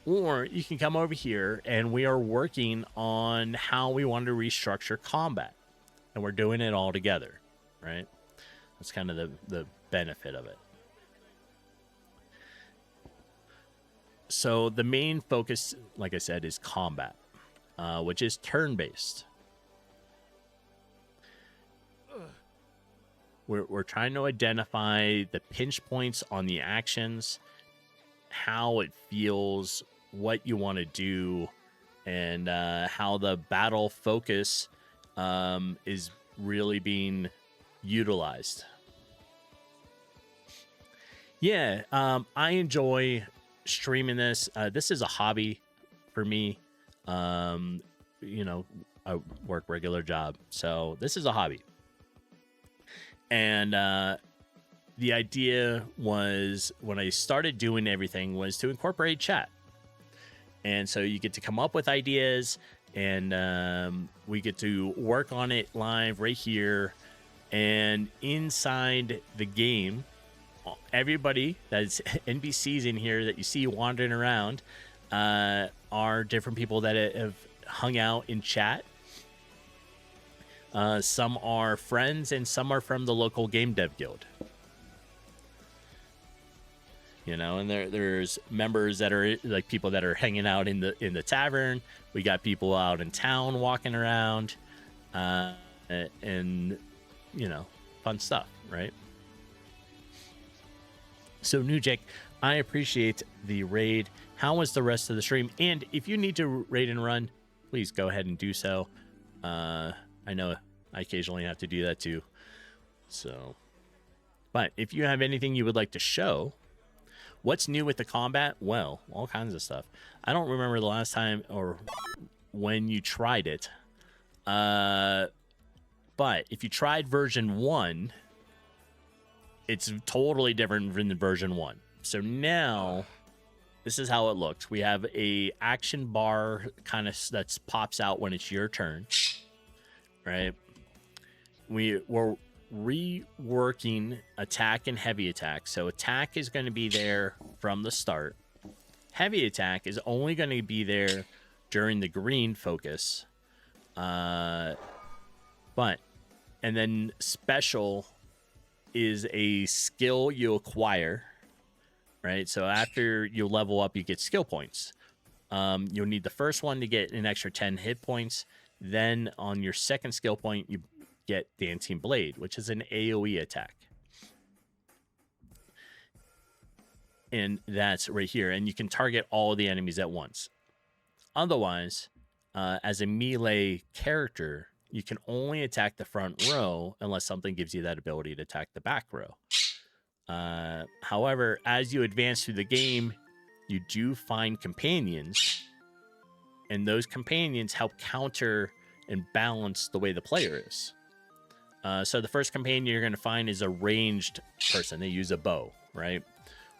A: or you can come over here, and we are working on how we want to restructure combat. And we're doing it all together, right? That's kind of the benefit of it. So the main focus, like I said, is combat, which is turn-based. We're trying to identify the pinch points on the actions, how it feels, what you want to do, and how the battle focus is really being utilized. Yeah, I enjoy streaming this. This is a hobby for me. You know, I work regular job, so this is a hobby. And the idea was, when I started doing everything, was to incorporate chat. And so you get to come up with ideas, and we get to work on it live right here. And inside the game, everybody that's NPCs in here that you see wandering around are different people that have hung out in chat. Some are friends, and some are from the local game dev guild. You know, and there's members that are like people that are hanging out in the tavern. We got people out in town walking around, and you know, fun stuff, right? So Nujek, I appreciate the raid. How was the rest of the stream? And if you need to raid and run, please go ahead and do so. I know I occasionally have to do that too. So, but if you have anything you would like to show, what's new with the combat? Well, all kinds of stuff. I don't remember the last time or when you tried it. But if you tried version 1, it's totally different than version 1. So now this is how it looks. We have a action bar kind of that pops out when it's your turn, right? We're reworking attack and heavy attack. So attack is going to be there from the start. Heavy attack is only going to be there during the green focus. And then special is a skill you acquire, right? So after you level up, you get skill points. You'll need the first one to get an extra 10 hit points. Then on your second skill point, you get Dancing Blade, which is an AoE attack. And that's right here. And you can target all the enemies at once. Otherwise, as a melee character, you can only attack the front row unless something gives you that ability to attack the back row. However, as you advance through the game, you do find companions, and those companions help counter and balance the way the player is. So the first companion you're going to find is a ranged person. They use a bow, right?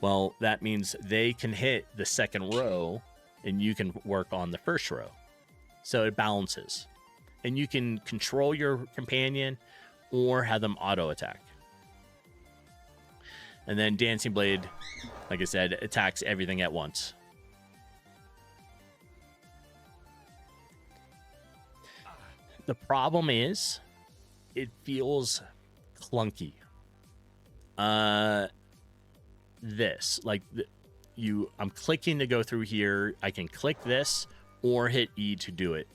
A: Well, that means they can hit the second row, and you can work on the first row. So it balances. And you can control your companion or have them auto attack. And then Dancing Blade, like I said, attacks everything at once. The problem is, it feels clunky. I'm clicking to go through here. I can click this or hit E to do it.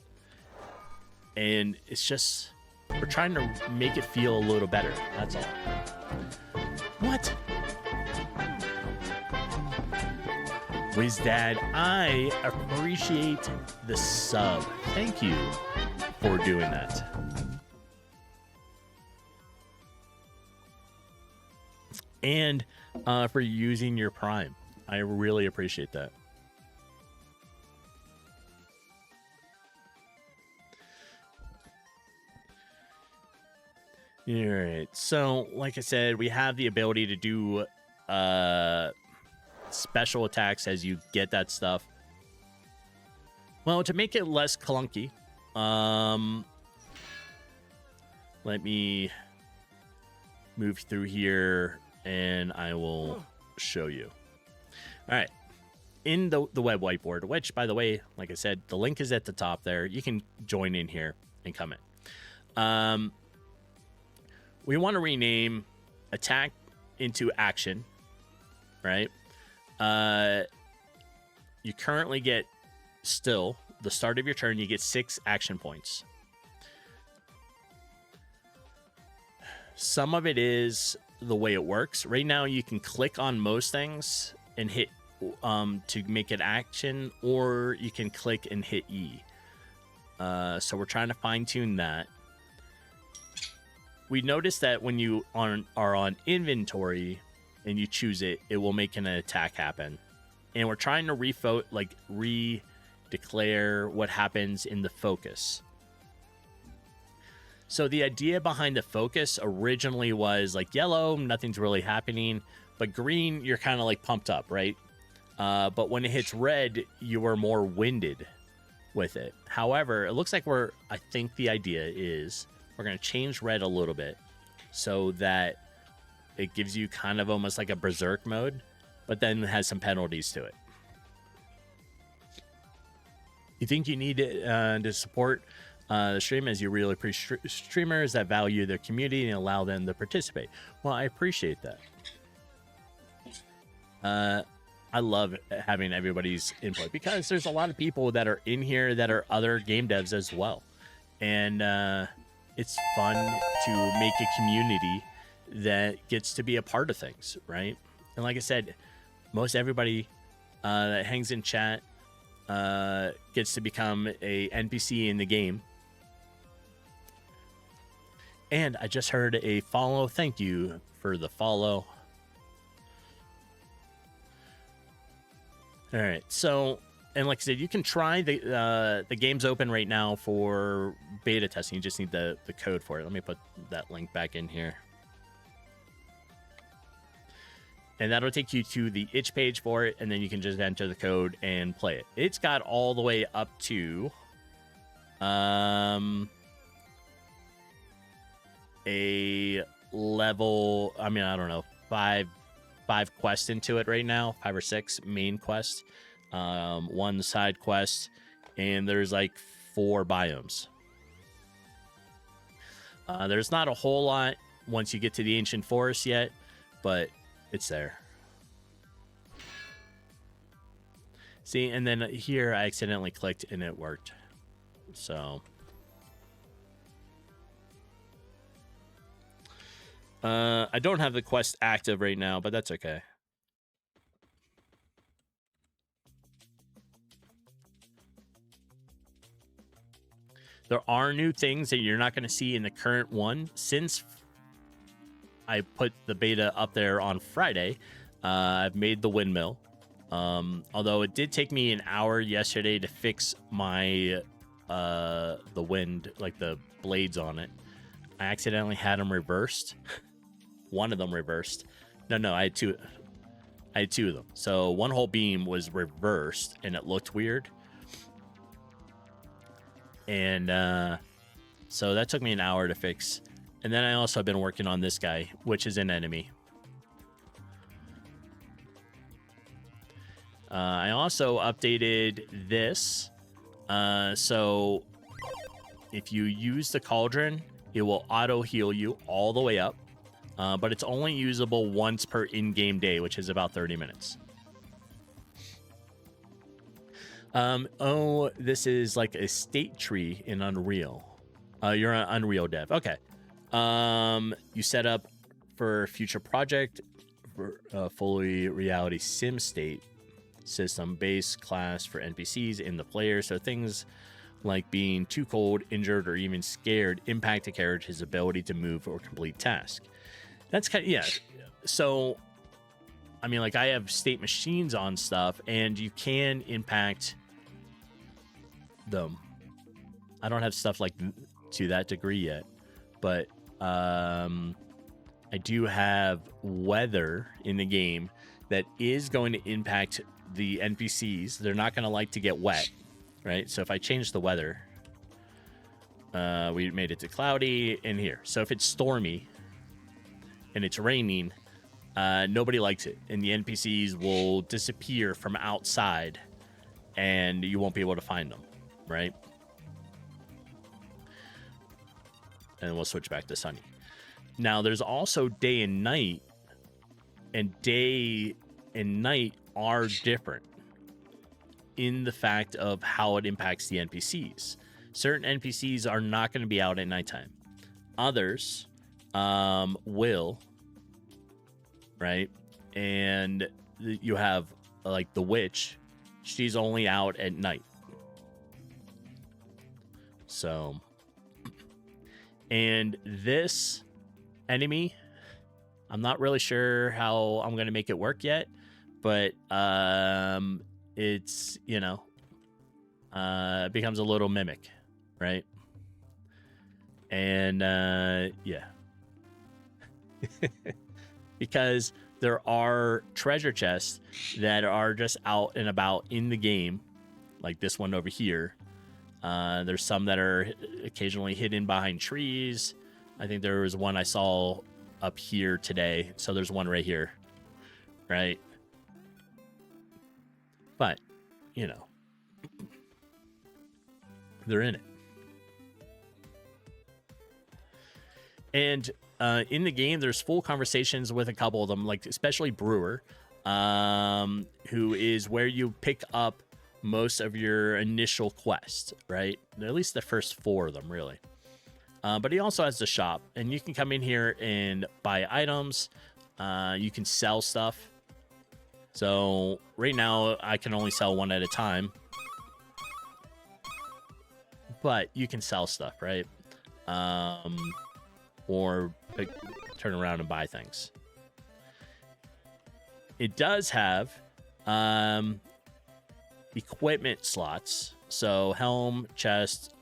A: And it's just, we're trying to make it feel a little better. That's all. What? WizDad, I appreciate the sub. Thank you for doing that. And for using your Prime. I really appreciate that. All right. So, like I said, we have the ability to do special attacks as you get that stuff. Well, to make it less clunky, let me move through here and I will show you. All right. In the web whiteboard, which, by the way, like I said, the link is at the top there. You can join in here and come in. We want to rename attack into action, right? You currently get still the start of your turn. You get 6 action points. Some of it is the way it works. Right now, you can click on most things and hit to make it action, or you can click and hit E. So we're trying to fine tune that. We noticed that when you are on inventory and you choose it, it will make an attack happen. And we're trying to re-declare what happens in the focus. So the idea behind the focus originally was like yellow, nothing's really happening, but green, you're kind of like pumped up, right? But when it hits red, you are more winded with it. However, it looks like I think the idea is we're going to change red a little bit so that it gives you kind of almost like a berserk mode, but then it has some penalties to it. You think you need it to support the stream, as you really appreciate streamers that value their community and allow them to participate. Well, I appreciate that. I love having everybody's input because there's a lot of people that are in here that are other game devs as well. And it's fun to make a community that gets to be a part of things, right? And like I said, most everybody that hangs in chat gets to become a NPC in the game. And I just heard a follow. Thank you for the follow. All right, so, and like I said, you can try the game's open right now for beta testing. You just need the code for it. Let me put that link back in here. And that'll take you to the itch page for it, and then you can just enter the code and play it. It's got all the way up to a level, I mean, I don't know, five quests into it right now, 5 or 6 main quests, 1 side quest, and there's like 4 biomes. There's not a whole lot once you get to the ancient forest yet, but it's there. See, and then here I accidentally clicked and it worked. So I don't have the quest active right now, but that's okay. There are new things that you're not going to see in the current one. Since I put the beta up there on Friday, I've made the windmill. Although it did take me an hour yesterday to fix my the wind, like the blades on it. I accidentally had them reversed. One of them reversed. No, I had two of them. So one whole beam was reversed and it looked weird. And so that took me an hour to fix. And then I also have been working on this guy, which is an enemy. I also updated this. So if you use the cauldron, it will auto heal you all the way up. But it's only usable once per in-game day, which is about 30 minutes. Oh, this is like a state tree in Unreal. You're an Unreal dev. Okay. You set up for future project for fully reality sim state system base class for NPCs in the player. So things like being too cold, injured, or even scared impact a character's ability to move or complete tasks. That's kind of, yeah. So, I mean, like I have state machines on stuff and you can impact them. I don't have stuff like to that degree yet, but I do have weather in the game that is going to impact the NPCs. They're not going to like to get wet, right? So if I change the weather, we made it to cloudy in here. So if it's stormy and it's raining, nobody likes it, and the NPCs will disappear from outside, and you won't be able to find them, right? And we'll switch back to sunny. Now, there's also day and night, and day and night are different in the fact of how it impacts the NPCs. Certain NPCs are not going to be out at nighttime. Others will, right? And you have, like, the witch. She's only out at night. So, and this enemy, I'm not really sure how I'm going to make it work yet, but it's, you know, it becomes a little mimic, right? And yeah. Because there are treasure chests that are just out and about in the game, like this one over here. There's some that are occasionally hidden behind trees. I think there was one I saw up here today. So there's one right here, right? But, you know, they're in it. And in the game, there's full conversations with a couple of them, like especially Brewer, who is where you pick up most of your initial quest, right? At least the first 4 of them, really. But he also has the shop, and you can come in here and buy items. You can sell stuff. So right now, I can only sell one at a time. But you can sell stuff, right? Or turn around and buy things. It does have equipment slots. So helm, chest,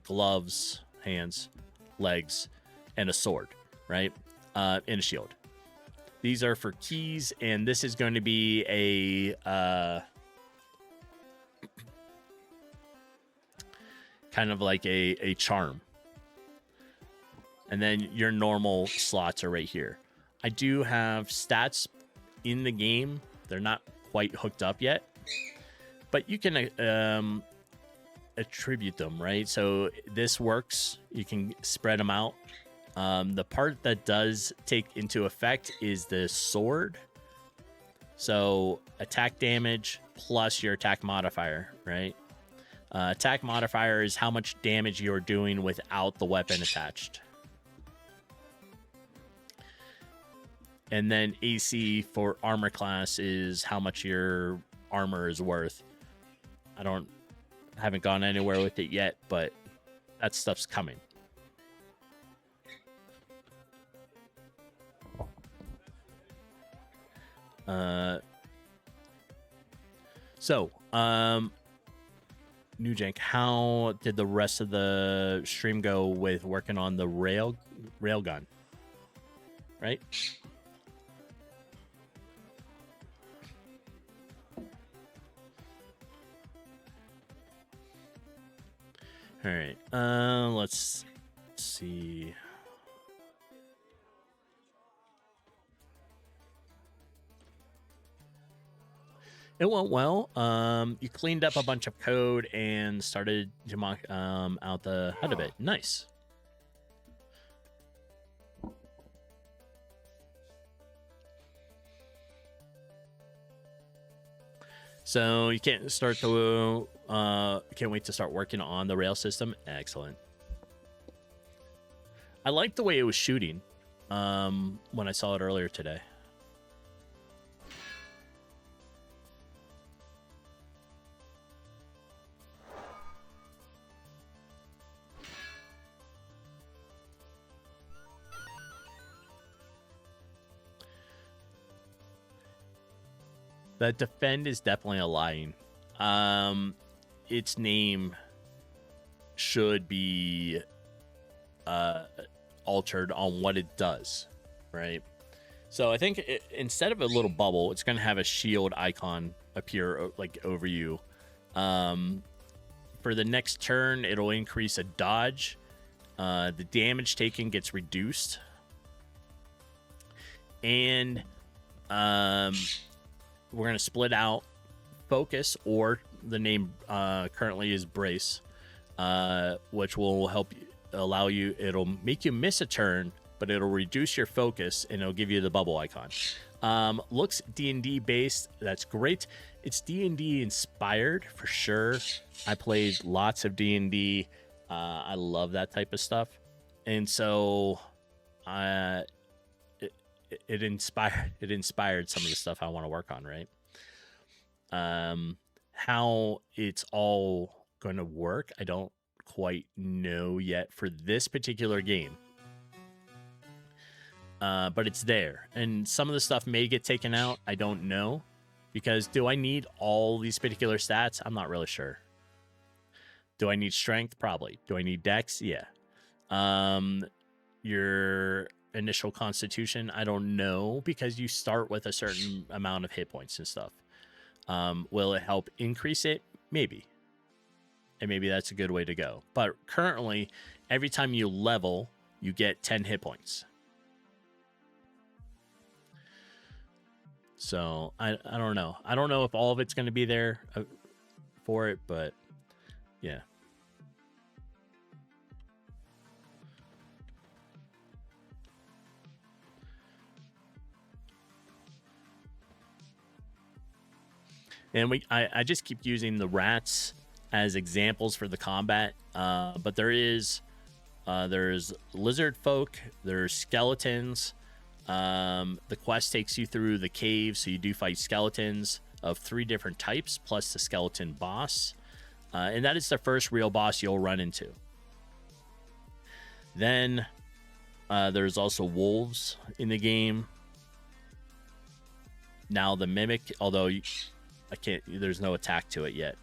A: gloves, hands, legs, and a sword, right? And a shield. These are for keys, and this is going to be a kind of like a charm. And then your normal slots are right here. I do have stats in the game. They're not quite hooked up yet, but you can attribute them, right? So this works. You can spread them out. The part that does take into effect is the sword. So attack damage plus your attack modifier, right? Attack modifier is how much damage you're doing without the weapon attached. And then AC for armor class is how much your armor is worth. I haven't gone anywhere with it yet, but that stuff's coming. New Jank, how did the rest of the stream go with working on the railgun? Right? All right. Let's see. It went well. You cleaned up a bunch of code and started to mock out the head of it. Nice. So you can't wait to start working on the rail system. Excellent. I liked the way it was shooting when I saw it earlier today. The defend is definitely a line. Its name should be altered on what it does, right? So I think instead of a little bubble, it's going to have a shield icon appear like over you. For the next turn, it'll increase a dodge. The damage taken gets reduced. And we're going to split out focus, or the name currently is brace, which will help allow you. It'll make you miss a turn, but it'll reduce your focus, and it'll give you the bubble icon. Looks D&D based. That's great. It's D&D inspired for sure. I played lots of D&D. I love that type of stuff, and so it inspired some of the stuff I want to work on, right? How it's all going to work, I don't quite know yet for this particular game. But it's there, and some of the stuff may get taken out. I don't know, because do I need all these particular stats? I'm not really sure. Do I need strength? Probably. Do I need dex? Yeah. Your initial constitution? I don't know, because you start with a certain amount of hit points and stuff. Will it help increase it? Maybe. And maybe that's a good way to go. But currently, every time you level, you get 10 hit points. So I don't know. I don't know if all of it's going to be there for it, but yeah. And I just keep using the rats as examples for the combat, but there's lizard folk, there's skeletons. The quest takes you through the cave, so you do fight skeletons of 3 different types, plus the skeleton boss. And that is the first real boss you'll run into. Then there's also wolves in the game. Now the mimic, although there's no attack to it yet.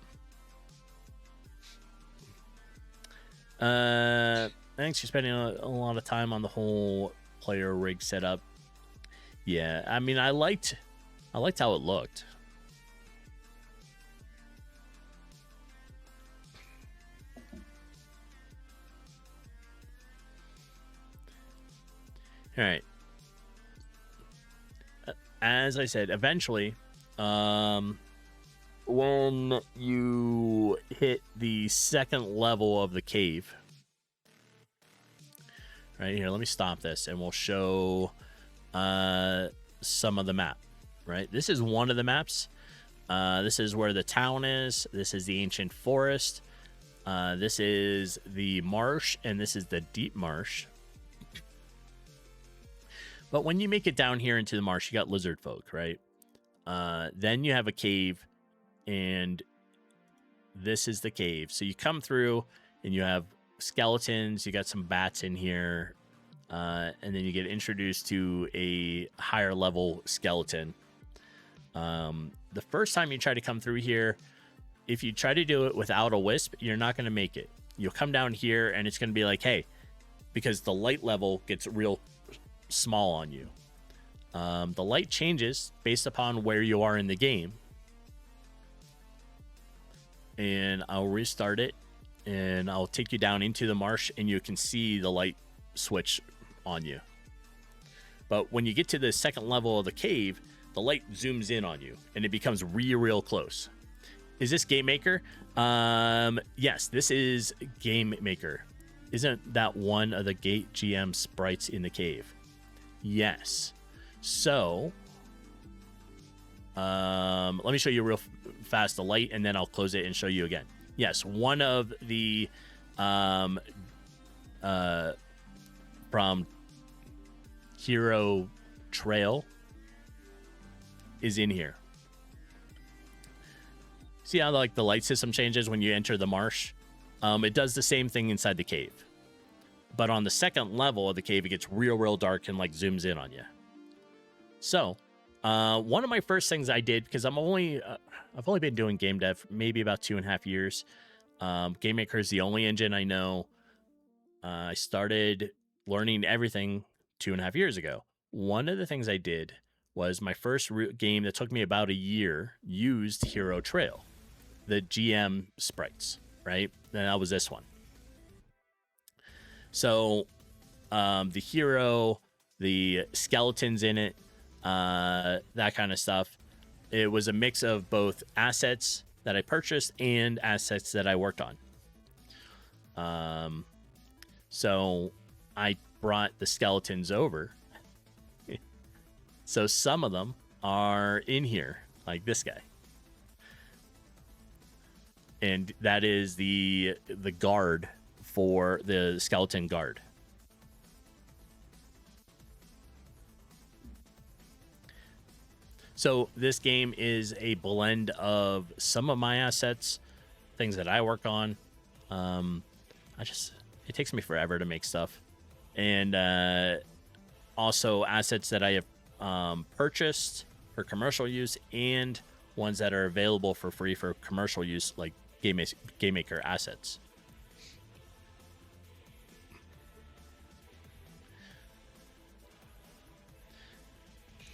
A: Thanks for spending a lot of time on the whole player rig setup. Yeah, I mean, I liked how it looked. All right. As I said, eventually, when you hit the second level of the cave, right here, let me stop this, and we'll show some of the map. Right, this is one of the maps. This is where the town is. This is the ancient forest. This is the marsh, and this is the deep marsh. But when you make it down here into the marsh, you got lizard folk, right? Then you have a cave, and this is the cave. So you come through, and you have skeletons. You got some bats in here, and then you get introduced to a higher level skeleton. The first time you try to come through here, if you try to do it without a wisp, you're not going to make it. You'll come down here, and it's going to be like, hey, because the light level gets real small on you. The light changes based upon where you are in the game, and I'll restart it, and I'll take you down into the marsh, and you can see the light switch on you. But when you get to the second level of the cave, the light zooms in on you, and it becomes real close. Is this GameMaker? Yes, this is GameMaker. Isn't that one of the Gate GM sprites in the cave? Yes. So, let me show you real fast the light, and then I'll close it and show you again. Yes, one of the from Hero Trail is in here. See how like the light system changes when you enter the marsh? It does the same thing inside the cave. But on the second level of the cave, it gets real dark and like zooms in on you. So, one of my first things I did, because I've only been doing game dev maybe about 2.5 years. GameMaker is the only engine I know. I started learning everything 2.5 years ago. One of the things I did was my first game that took me about a year used Hero Trail, the GM sprites, right? And that was this one. So the hero, the skeletons in it, that kind of stuff. It was a mix of both assets that I purchased and assets that I worked on. So I brought the skeletons over. So some of them are in here, like this guy. And that is the guard for the skeleton guard. So this game is a blend of some of my assets, things that I work on. It takes me forever to make stuff. And also assets that I have purchased for commercial use and ones that are available for free for commercial use, like GameMaker assets.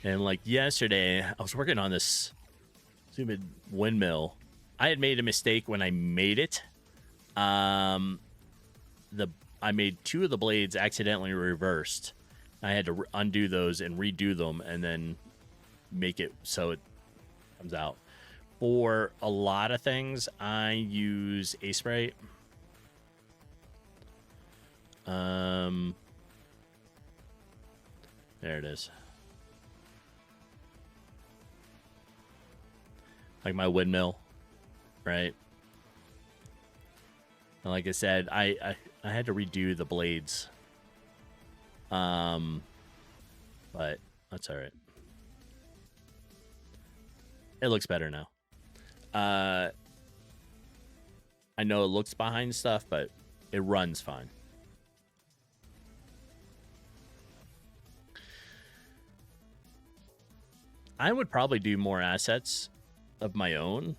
A: And like yesterday, I was working on this stupid windmill. I had made a mistake when I made it. I made 2 of the blades accidentally reversed. I had to undo those and redo them and then make it so it comes out. For a lot of things, I use EightBitsaByte. There it is. Like my windmill, right? And like I said, I had to redo the blades. But that's all right. It looks better now. I know it looks behind stuff, but it runs fine. I would probably do more assets of my own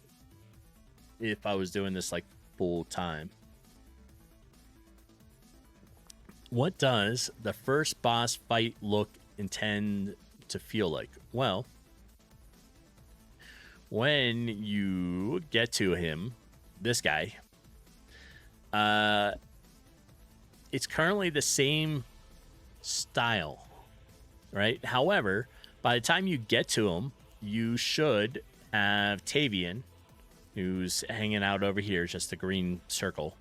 A: if I was doing this like full time. What does the first boss fight look intend to feel like? Well, when you get to him, this guy, it's currently the same style, right? However, by the time you get to him, you should have Tavian, who's hanging out over here, just a green circle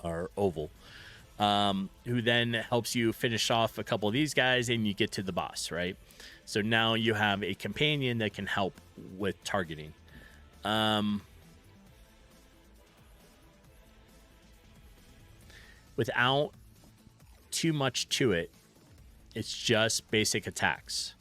A: or oval, who then helps you finish off a couple of these guys and you get to the boss, right? So now you have a companion that can help with targeting. Without too much to it, it's just basic attacks.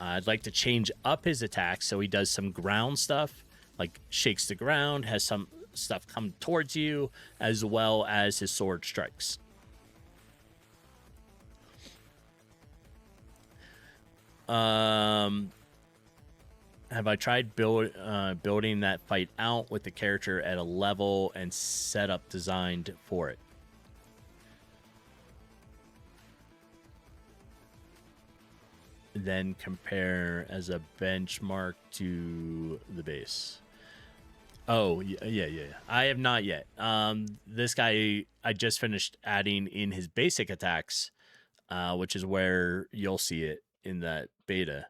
A: I'd like to change up his attacks so he does some ground stuff, like shakes the ground, has some stuff come towards you, as well as his sword strikes. Have I tried building that fight out with the character at a level and setup designed for it? Then compare as a benchmark to the base. Oh, yeah. I have not yet. This guy, I just finished adding in his basic attacks, which is where you'll see it in that beta.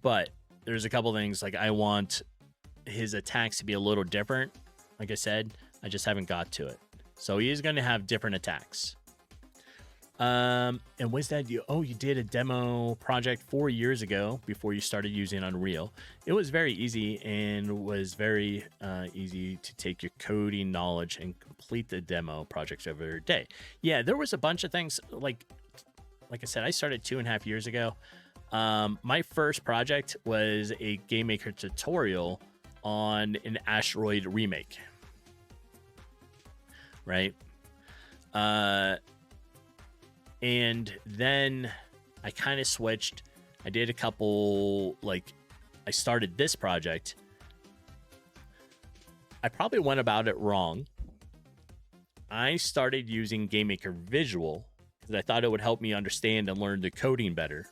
A: But there's a couple things, like I want his attacks to be a little different. Like I said, I just haven't got to it. So he is going to have different attacks. And was that you? Oh, you did a demo project 4 years ago before you started using Unreal. It was very easy and was very easy to take your coding knowledge and complete the demo projects every day. Yeah, there was a bunch of things like I said, I started 2.5 years ago. My first project was a GameMaker tutorial on an Asteroid remake. Right? And then I kind of switched. I did a couple, I started this project. I probably went about it wrong. I started using GameMaker Visual because I thought it would help me understand and learn the coding better.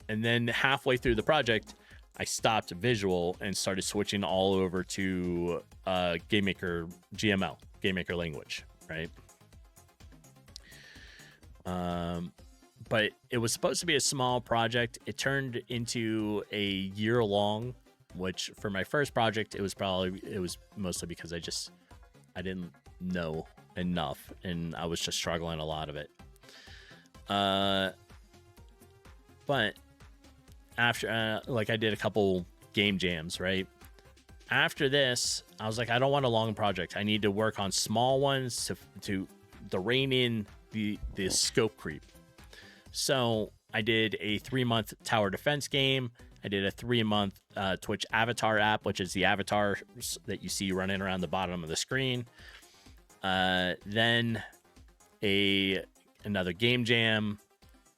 A: And then halfway through the project, I stopped Visual and started switching all over to GameMaker GML, GameMaker language, right? But it was supposed to be a small project. It turned into a year-long, which for my first project, it was mostly because I didn't know enough, and I was just struggling a lot of it. But after, like, I did a couple game jams, right? After this, I was like, I don't want a long project. I need to work on small ones to rein in the scope creep. So I did a 3-month tower defense game. I did a 3-month Twitch avatar app, which is the avatar that you see running around the bottom of the screen. Then another game jam.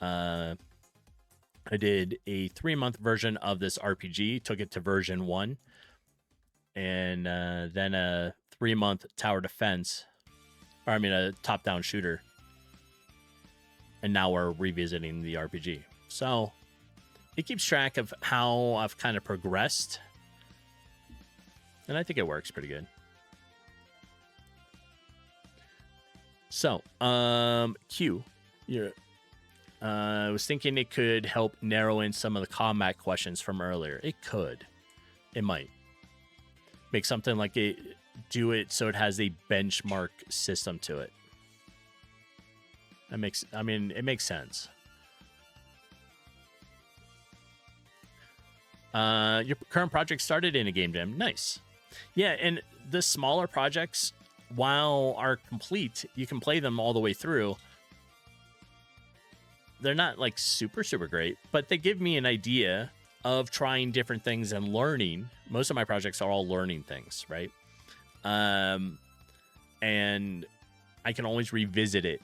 A: I did a 3-month version of this RPG, took it to version 1, and then a 3-month tower defense, a top-down shooter. And now we're revisiting the RPG. So it keeps track of how I've kind of progressed, and I think it works pretty good. So, Q, I was thinking it could help narrow in some of the combat questions from earlier. It could. It might. Make something like do it so it has a benchmark system to it. It makes sense. Your current project started in a game jam. Nice. Yeah, and the smaller projects, while are complete, you can play them all the way through. They're not like super, super great, but they give me an idea of trying different things and learning. Most of my projects are all learning things, right? And I can always revisit it,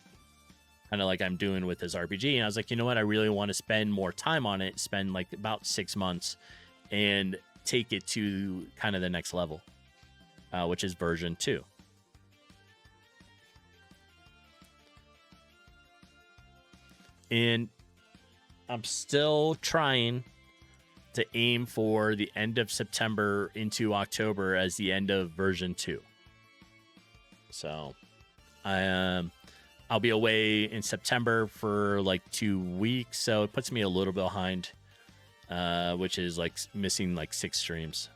A: kind of like I'm doing with this RPG. And I was like, you know what? I really want to spend more time on it, spend like about 6 months and take it to kind of the next level, which is version 2. And I'm still trying to aim for the end of September into October as the end of version 2. So I'll be away in September for like 2 weeks. So it puts me a little bit behind, which is like missing like 6 streams.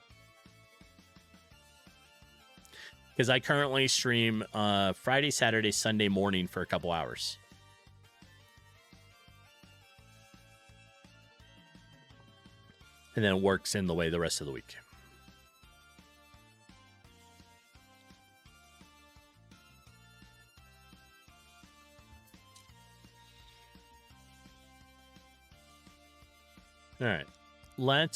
A: Because I currently stream Friday, Saturday, Sunday morning for a couple hours. And then it works in the way the rest of the week. All right. We're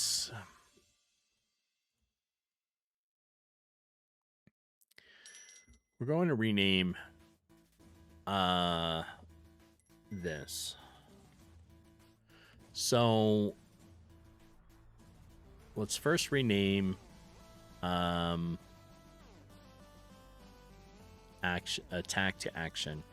A: going to rename this. So let's first rename attack to action.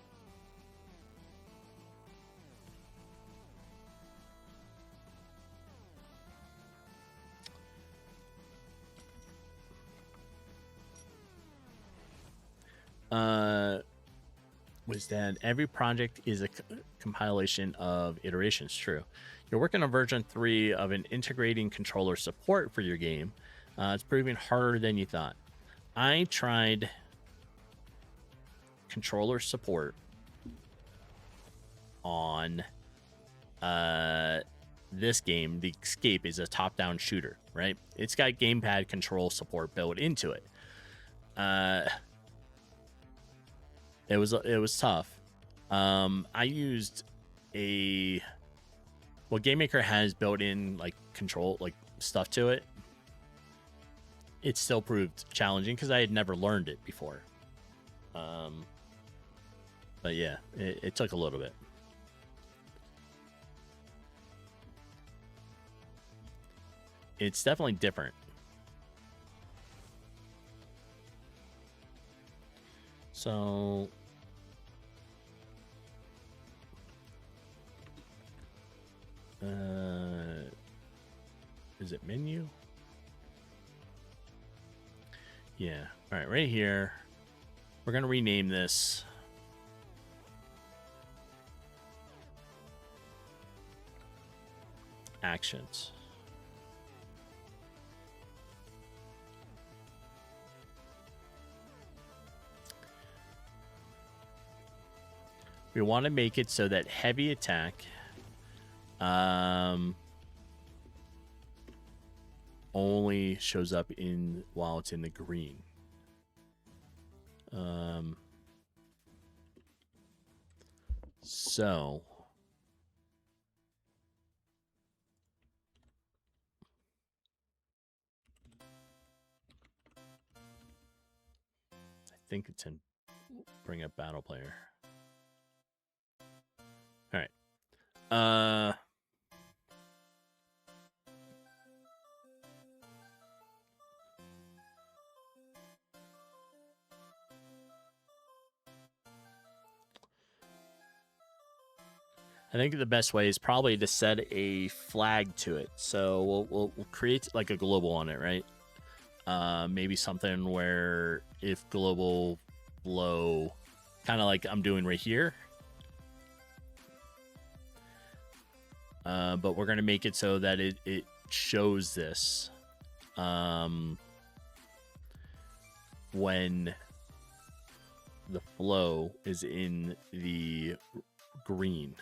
A: Was that every project is a compilation of iterations? True. You're working on version 3 of an integrating controller support for your game. It's proving harder than you thought. I tried controller support on this game. The Escape is a top-down shooter, right? It's got gamepad control support built into it. It was tough. I used GameMaker has built in like control like stuff to it. It still proved challenging because I had never learned it before. But yeah, it took a little bit. It's definitely different. So is it menu? Yeah. All right, right here. We're going to rename this actions. We want to make it so that heavy attack only shows up while it's in the green. So I think it's in bring up battle player. All right. I think the best way is probably to set a flag to it. So we'll create like a global on it, right? Maybe something where if global blow, kind of like I'm doing right here. But we're going to make it so that it shows this when the flow is in the green.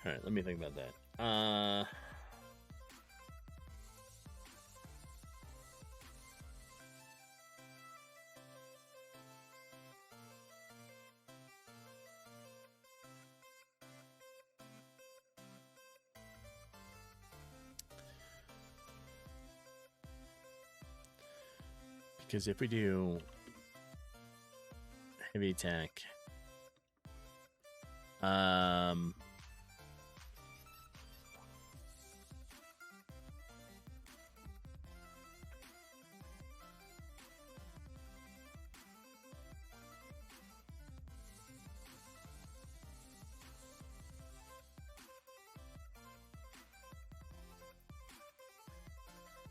A: All right, let me think about that. Because if we do heavy attack,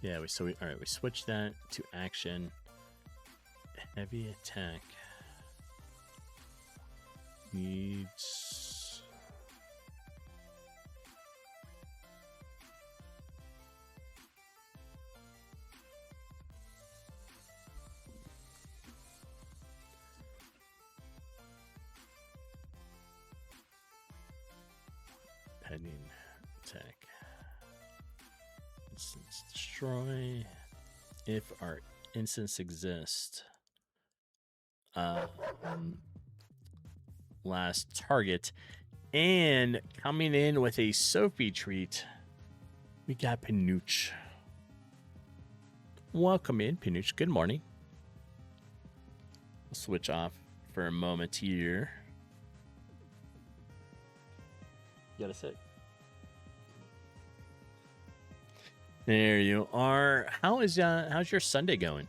A: yeah, we switch that to action. Heavy attack needs pending attack. Instance destroy if our instance exists. Last target, and coming in with a Sophie treat, we got Pinooch. Welcome in, Pinooch. Good morning. I'll switch off for a moment here. You gotta sit. There you are. How's your Sunday going?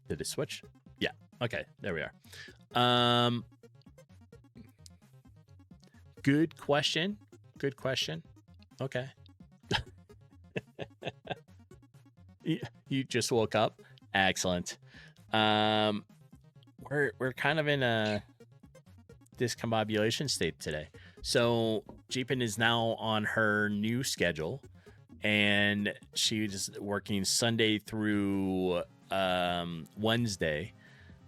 A: Did it switch? Yeah. Okay. There we are. Good question. Good question. Okay. You just woke up. Excellent. We're kind of in a discombobulation state today. So Jeepin is now on her new schedule, and she's working Sunday through Wednesday.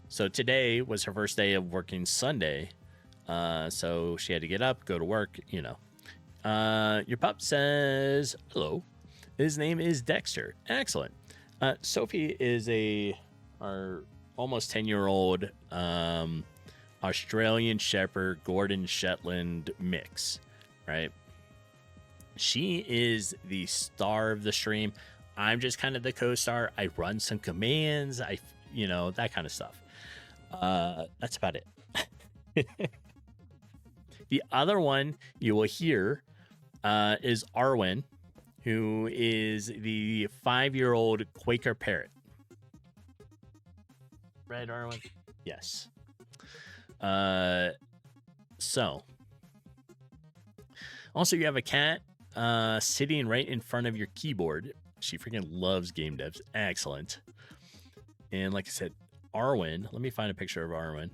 A: So today was her first day of working Sunday. So she had to get up, go to work, you know. Your pup says hello. His name is Dexter. Excellent. Sophie is our almost 10-year-old Australian Shepherd Gordon Shetland mix, right? She is the star of the stream. I'm just kind of the co-star. I run some commands. That kind of stuff. That's about it. The other one you will hear is Arwen, who is the 5-year-old Quaker parrot. Right, Arwen? Yes. So, also you have a cat sitting right in front of your keyboard. She freaking loves game devs. Excellent. And like I said, Arwen, let me find a picture of Arwen.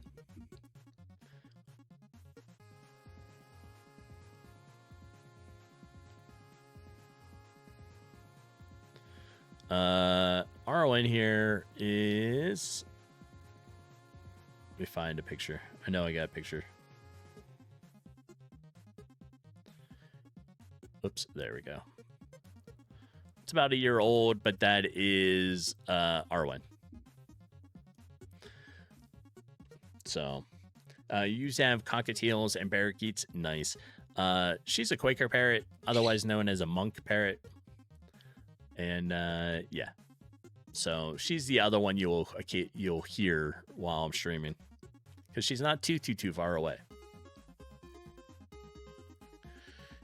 A: Arwen here is... Let me find a picture. I know I got a picture. Oops, there we go. It's about a year old, but that is Arwen. So, you used to have cockatiels and parakeets. Nice. She's a Quaker parrot, otherwise known as a monk parrot. And yeah, so she's the other one you'll hear while I'm streaming, because she's not too far away.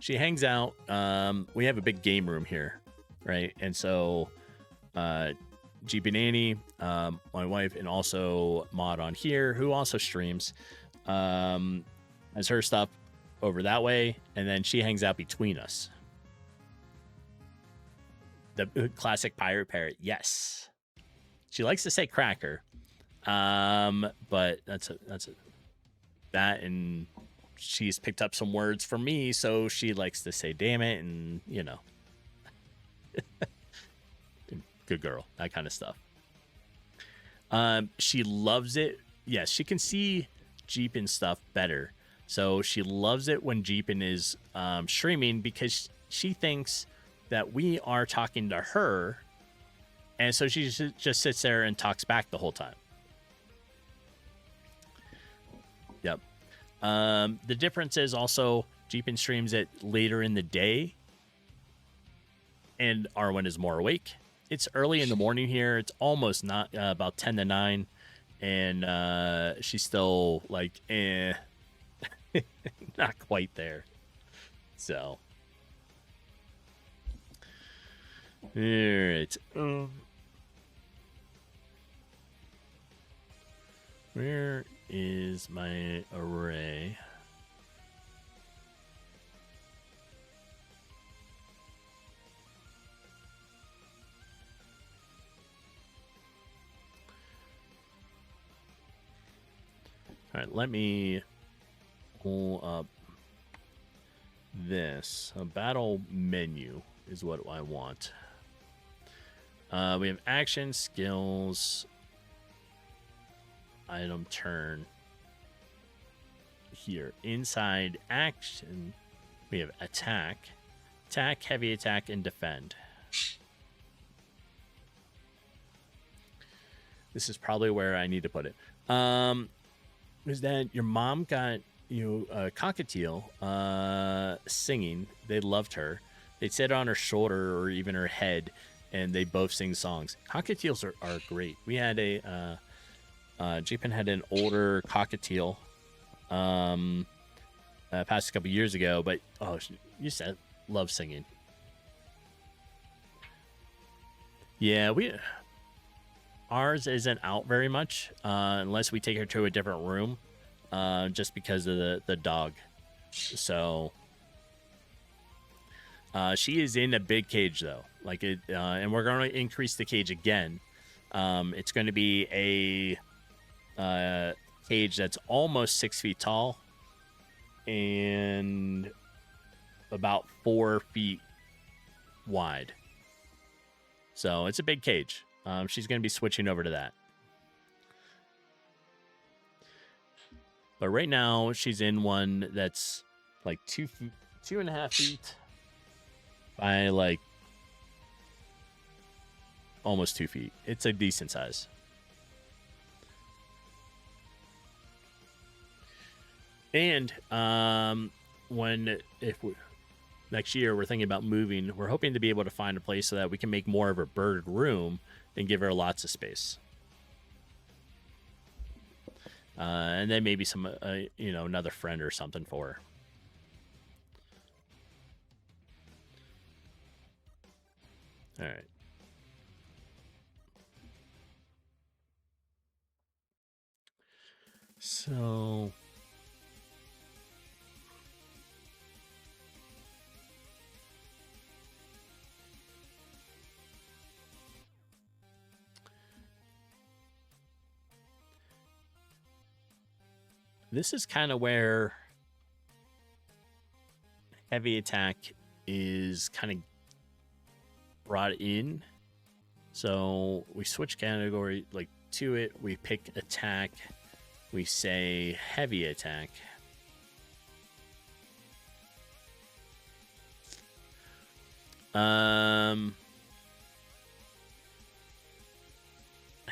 A: She hangs out. We have a big game room here, right? And so Jeep and Annie, my wife, and also Maud on here, who also streams, has her stuff over that way, and then she hangs out between us. The classic pirate parrot, yes. She likes to say cracker, but that's that, and she's picked up some words from me, so she likes to say damn it, and good girl, that kind of stuff. She loves it. Yes, she can see Jeepin stuff better, so she loves it when Jeepin is streaming, because she thinks that we are talking to her, and so she just sits there and talks back the whole time. Yep. The difference is also Jeepin streams it later in the day, and Arwen is more awake. It's early in the morning here. It's almost not about 10 to 9, and she's still like, not quite there. So. All right. Where is my array? All right, let me pull up this. A battle menu is what I want. We have action, skills, item, turn. Here, inside action, we have attack, heavy attack, and defend. This is probably where I need to put it. Is that your mom got you a cockatiel singing? They loved her. They'd sit on her shoulder or even her head, and they both sing songs. Cockatiels are great. We had Jeepin had an older cockatiel passed a couple years ago, but you said love singing. Yeah, ours isn't out very much unless we take her to a different room, just because of the dog. So she is in a big cage though, like it, and we're going to increase the cage again. It's going to be a cage that's almost 6 feet tall and about 4 feet wide. So it's a big cage. She's going to be switching over to that. But right now, she's in one that's like 2.5 feet by like almost 2 feet. It's a decent size. And next year we're thinking about moving, we're hoping to be able to find a place so that we can make more of a bird room and give her lots of space. And then maybe some, another friend or something for her. All right. So this is kind of where heavy attack is kind of brought in. So we switch category to it. We pick attack. We say heavy attack. I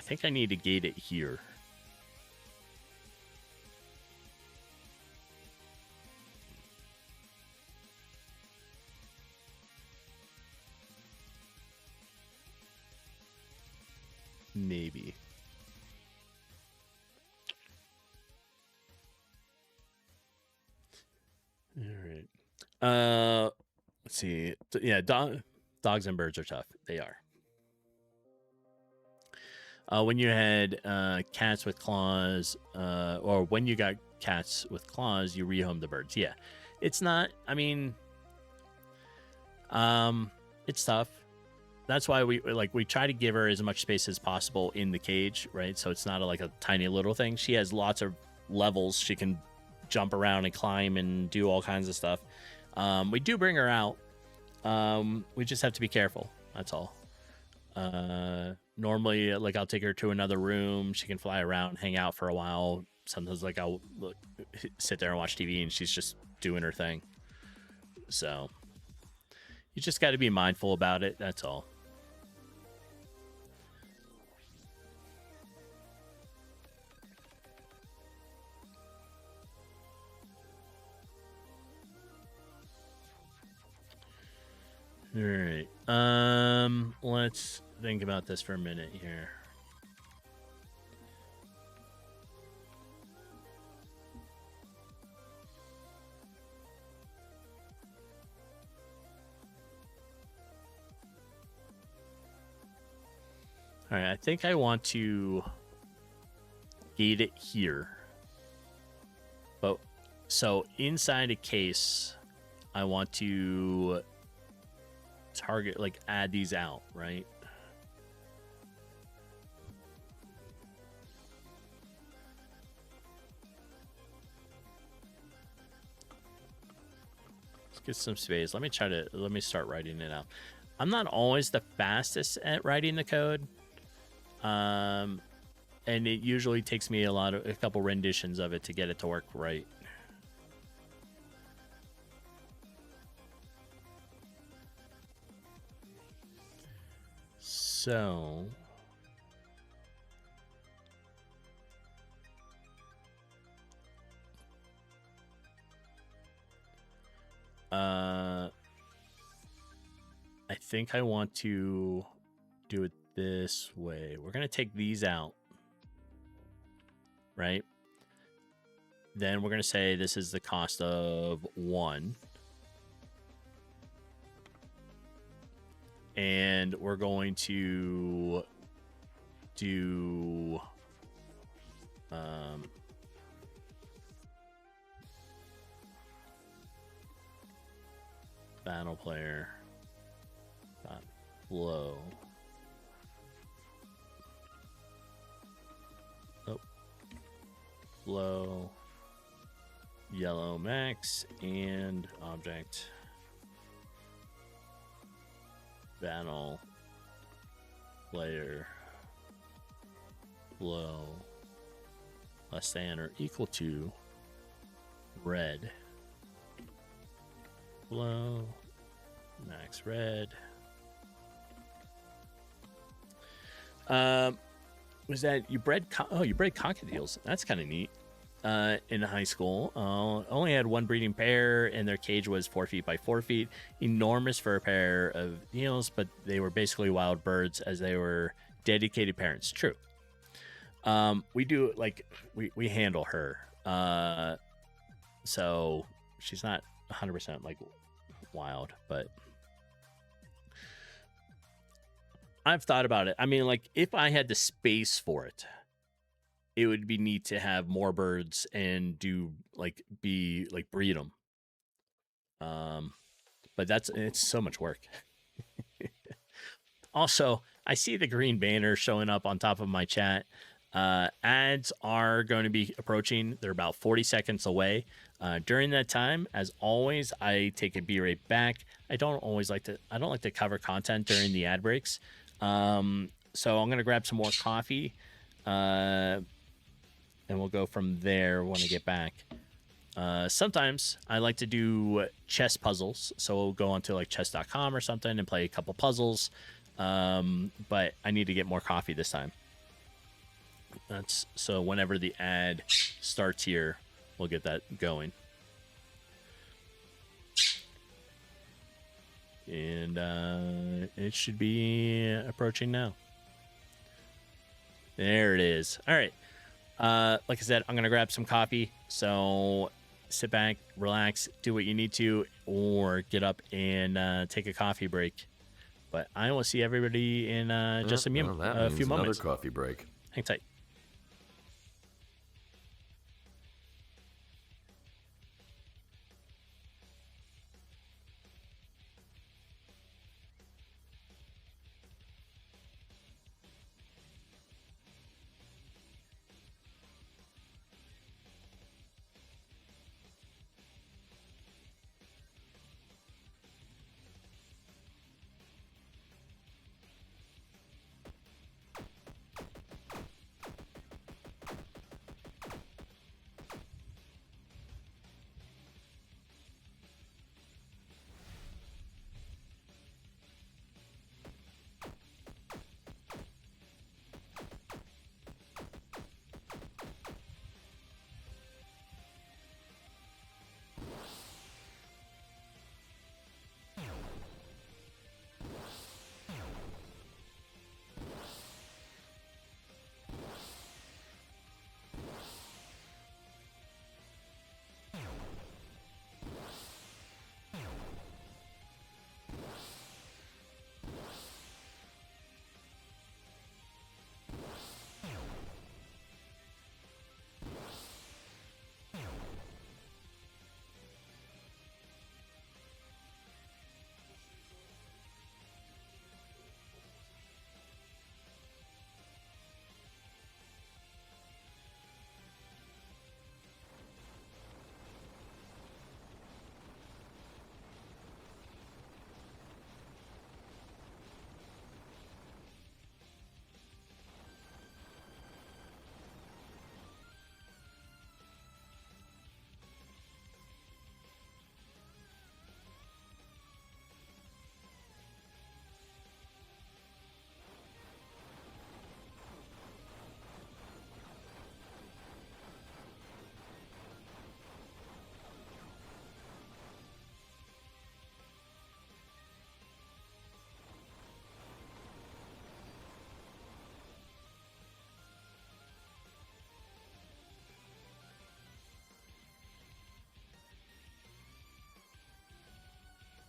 A: think I need to gate it here. Maybe. All right. Let's see. Yeah, dogs and birds are tough. They are. When you had cats with claws, or when you got cats with claws, you rehome the birds. Yeah, it's not. I mean, it's tough. That's why we try to give her as much space as possible in the cage, right? So it's not like a tiny little thing. She has lots of levels. She can jump around and climb and do all kinds of stuff. We do bring her out. We just have to be careful. That's all. Normally, I'll take her to another room. She can fly around, hang out for a while. Sometimes, I'll sit there and watch TV, and she's just doing her thing. So you just got to be mindful about it. That's all. All right. Let's think about this for a minute here. All right, I think I want to gate it here. But so inside a case, I want to target, add these out, right? Let's get some space. Let me start writing it out. I'm not always the fastest at writing the code. And it usually takes me a couple renditions of it to get it to work right. So I think I want to do it this way. We're going to take these out, right? Then we're going to say this is the cost of 1. And we're going to do battle player flow. Flow yellow max and object battle player flow less than or equal to red flow max red. Was that you bred? You bred cockatiels. That's kind of neat. In high school, only had one breeding pair, and their cage was 4 feet by 4 feet. Enormous for a pair of eels, but they were basically wild birds as they were dedicated parents. True. We do like we handle her. So she's not 100% like wild, but I've thought about it. I mean, like if I had the space for it, it would be neat to have more birds and do like breed them. But it's so much work. Also, I see the green banner showing up on top of my chat. Ads are going to be approaching. They're about 40 seconds away. During that time, as always, I take a be right back. I don't like to cover content during the ad breaks. So I'm going to grab some more coffee. And we'll go from there when I get back. Sometimes I like to do chess puzzles. So we'll go onto like chess.com or something and play a couple puzzles. But I need to get more coffee this time. So whenever the ad starts here, we'll get that going. And it should be approaching now. There it is. All right. Like I said, I'm going to grab some coffee. So sit back, relax, do what you need to, or get up and take a coffee break. But I will see everybody in just a few moments.
B: Another coffee break.
A: Hang tight.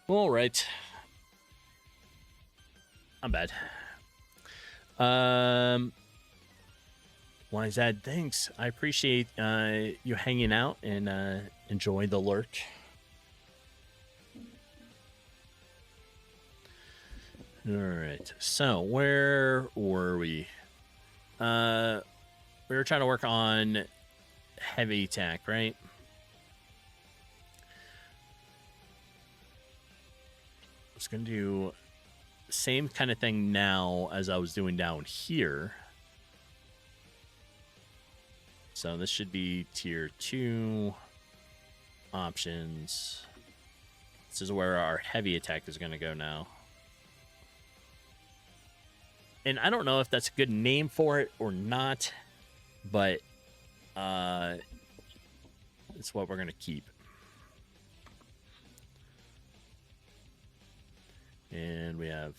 A: All right. I'm bad. Why is that? Thanks. I appreciate you hanging out and enjoy the lurk. All right. So where were we? We were trying to work on heavy attack, right? I was going to do the same kind of thing now as I was doing down here. So this should be tier 2 options. This is where our heavy attack is going to go now. And I don't know if that's a good name for it or not, but it's what we're going to keep. And we have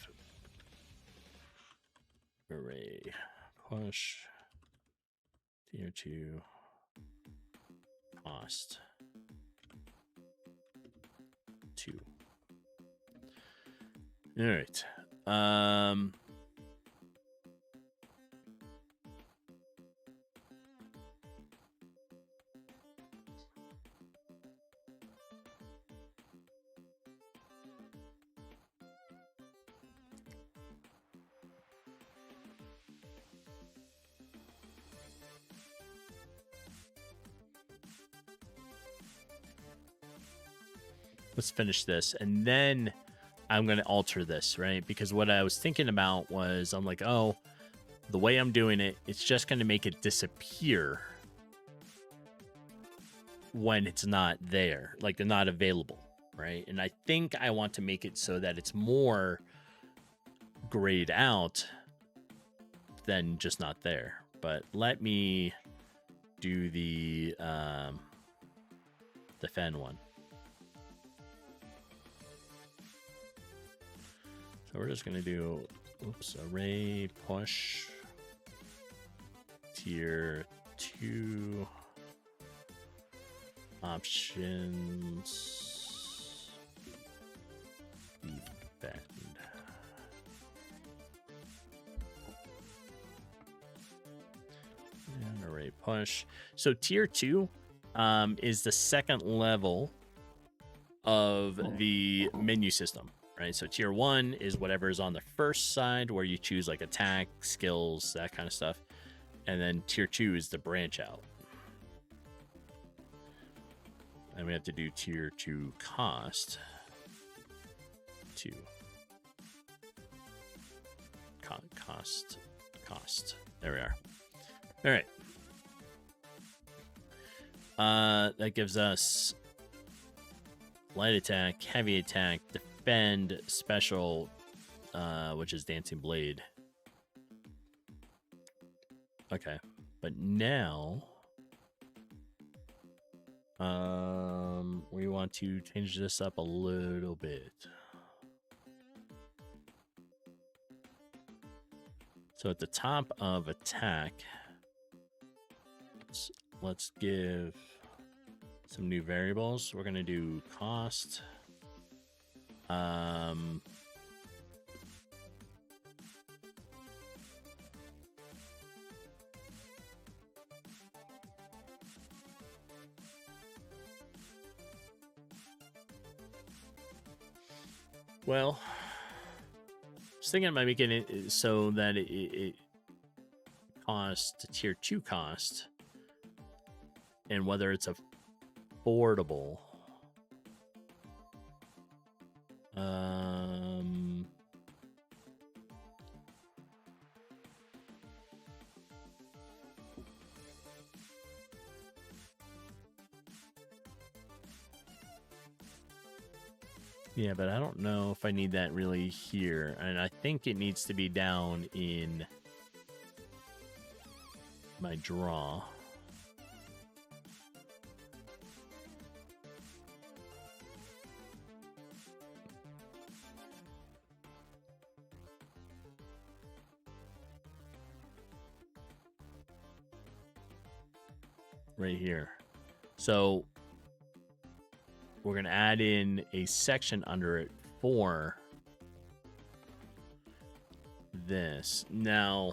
A: array push tier 2 cost 2. All right. Let's finish this, and then I'm going to alter this, right? Because what I was thinking about was, I'm like, oh, the way I'm doing it, it's just going to make it disappear when it's not there, like they're not available, right? And I think I want to make it so that it's more grayed out than just not there. But let me do the fen one. So we're just going to do, array push tier 2 options bend. And array push. So tier 2 is the second level of the menu system. Right, so tier 1 is whatever is on the first side where you choose like attack, skills, that kind of stuff. And then tier 2 is the branch out. And we have to do tier 2 cost 2. Cost. There we are. All right. That gives us light attack, heavy attack, defend, special, which is Dancing Blade. Okay, but now we want to change this up a little bit. So at the top of attack, let's give some new variables. We're gonna do cost. Well, I was thinking about making it so that it costs tier 2 cost, and whether it's affordable. Yeah, but I don't know if I need that really here. And I think it needs to be down in my draw. Right here. So we're going to add in a section under it for this. Now,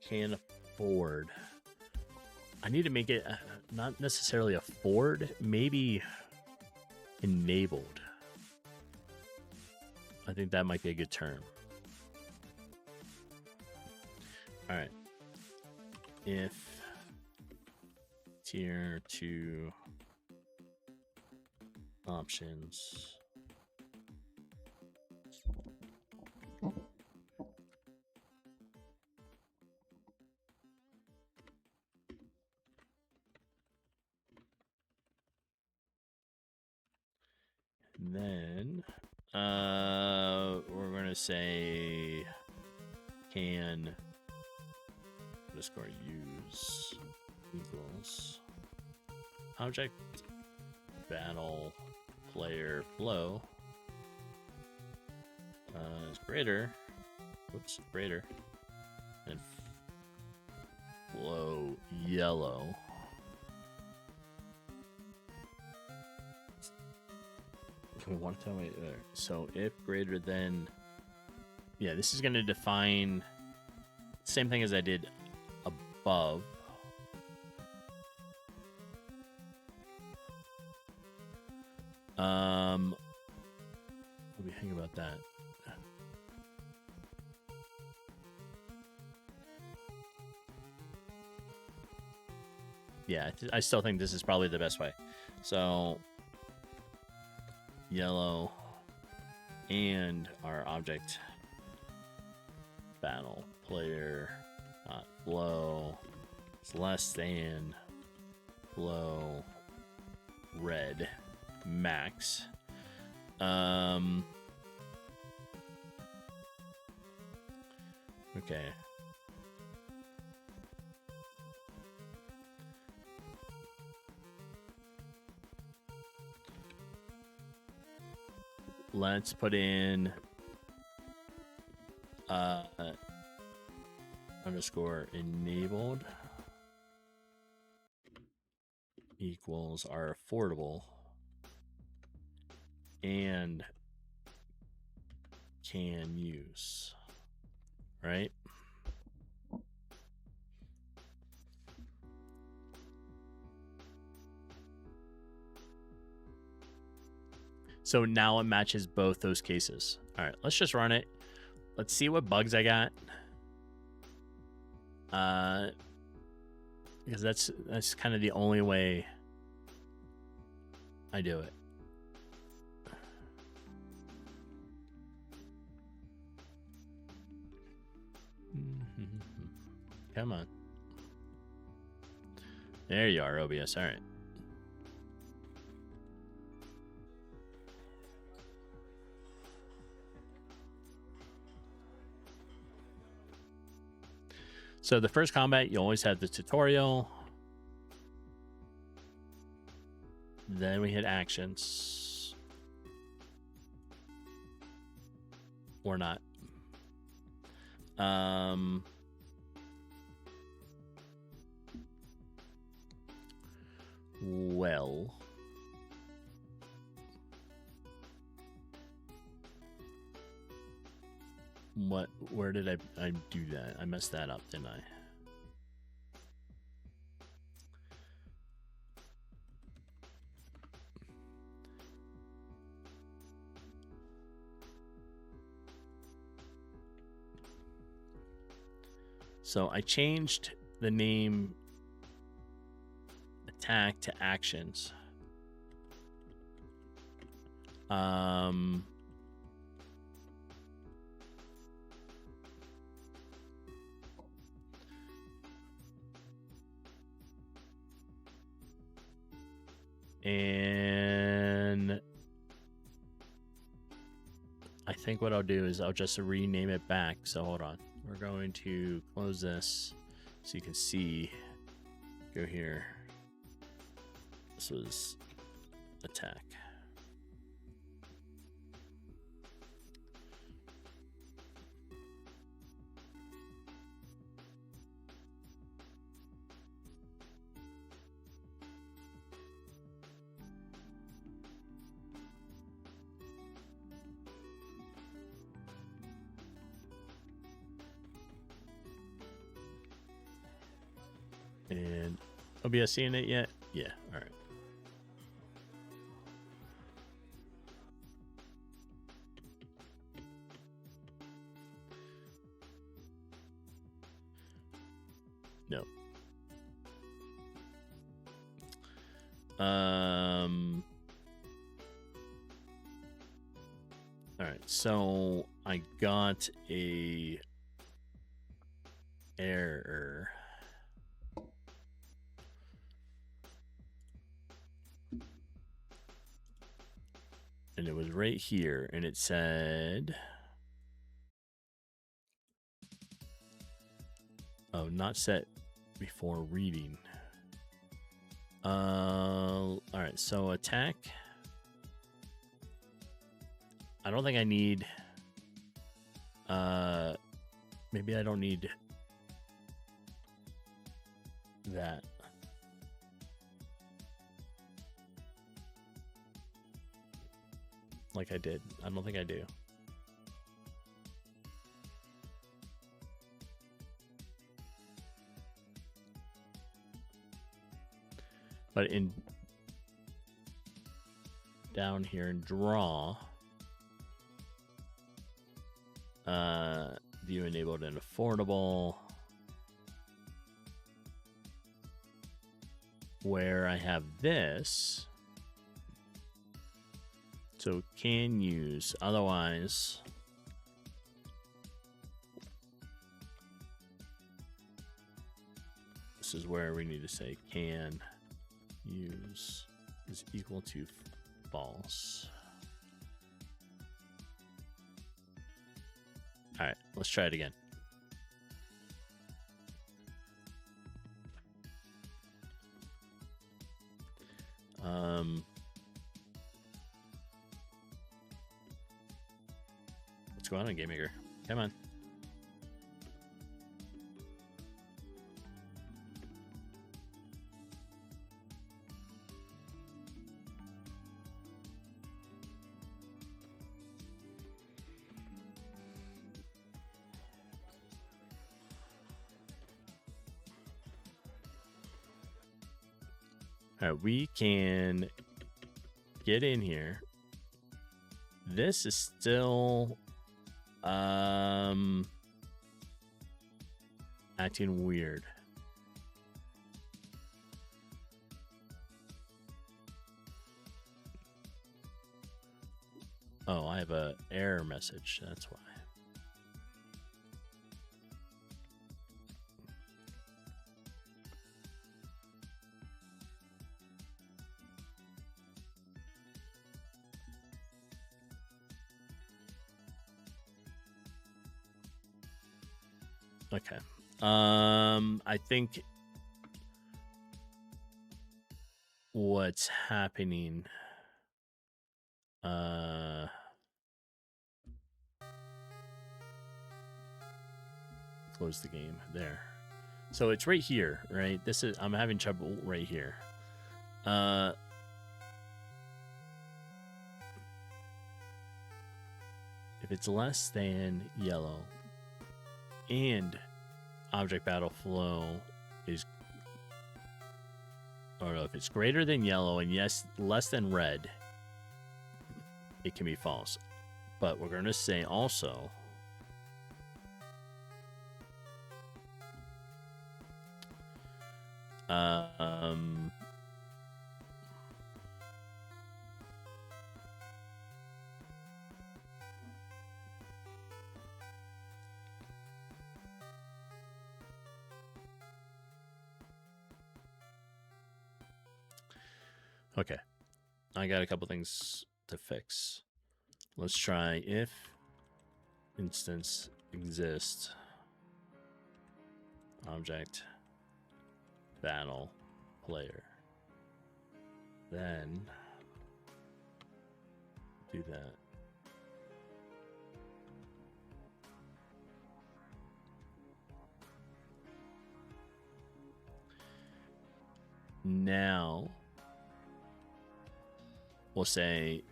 A: can afford. I need to make it not necessarily afford, maybe enabled. I think that might be a good term. All right. If tier 2 options and then we're going to say can underscore use equals object battle player flow is greater than flow yellow. We want to tell me there. So if greater than, yeah, this is going to define same thing as I did above. What do you think about that? Yeah, I still think this is probably the best way. So yellow and our object battle player flow is less than flow red max. Okay. Let's put in underscore enabled equals our affordable and can use, right? So now it matches both those cases. All right, let's just run it. Let's see what bugs I got. Because that's kind of the only way I do it. Come on. There you are, OBS. All right. So the first combat, you always have the tutorial. Then we hit actions. Or not. Well. Where did I do that? I messed that up, didn't I? So I changed the name attack to actions. And I think what I'll do is I'll just rename it back. So hold on. We're going to close this so you can see. Go here. This was attack. And OBS seeing it yet? Yeah, all right. No. All right, so I got a error. And it was right here, and it said Oh, not set before reading. All right, so attack. I don't think I need. Maybe I don't need that. Like I did. I don't think I do. But in down here in draw, view enabled and affordable, where I have this, so can use, otherwise this is where we need to say can use is equal to false. All right, let's try it again. What's going on, GameMaker? Come on. All right, we can get in here. This is still acting weird. Oh, I have a error message. That's why. Okay. I think what's happening close the game there. So it's right here, right? This is, I'm having trouble right here. If it's less than yellow and object battle flow is, or if it's greater than yellow and yes, less than red, it can be false. But we're going to say also okay, I got a couple things to fix. Let's try if instance exists object battle player, then do that. Now we'll say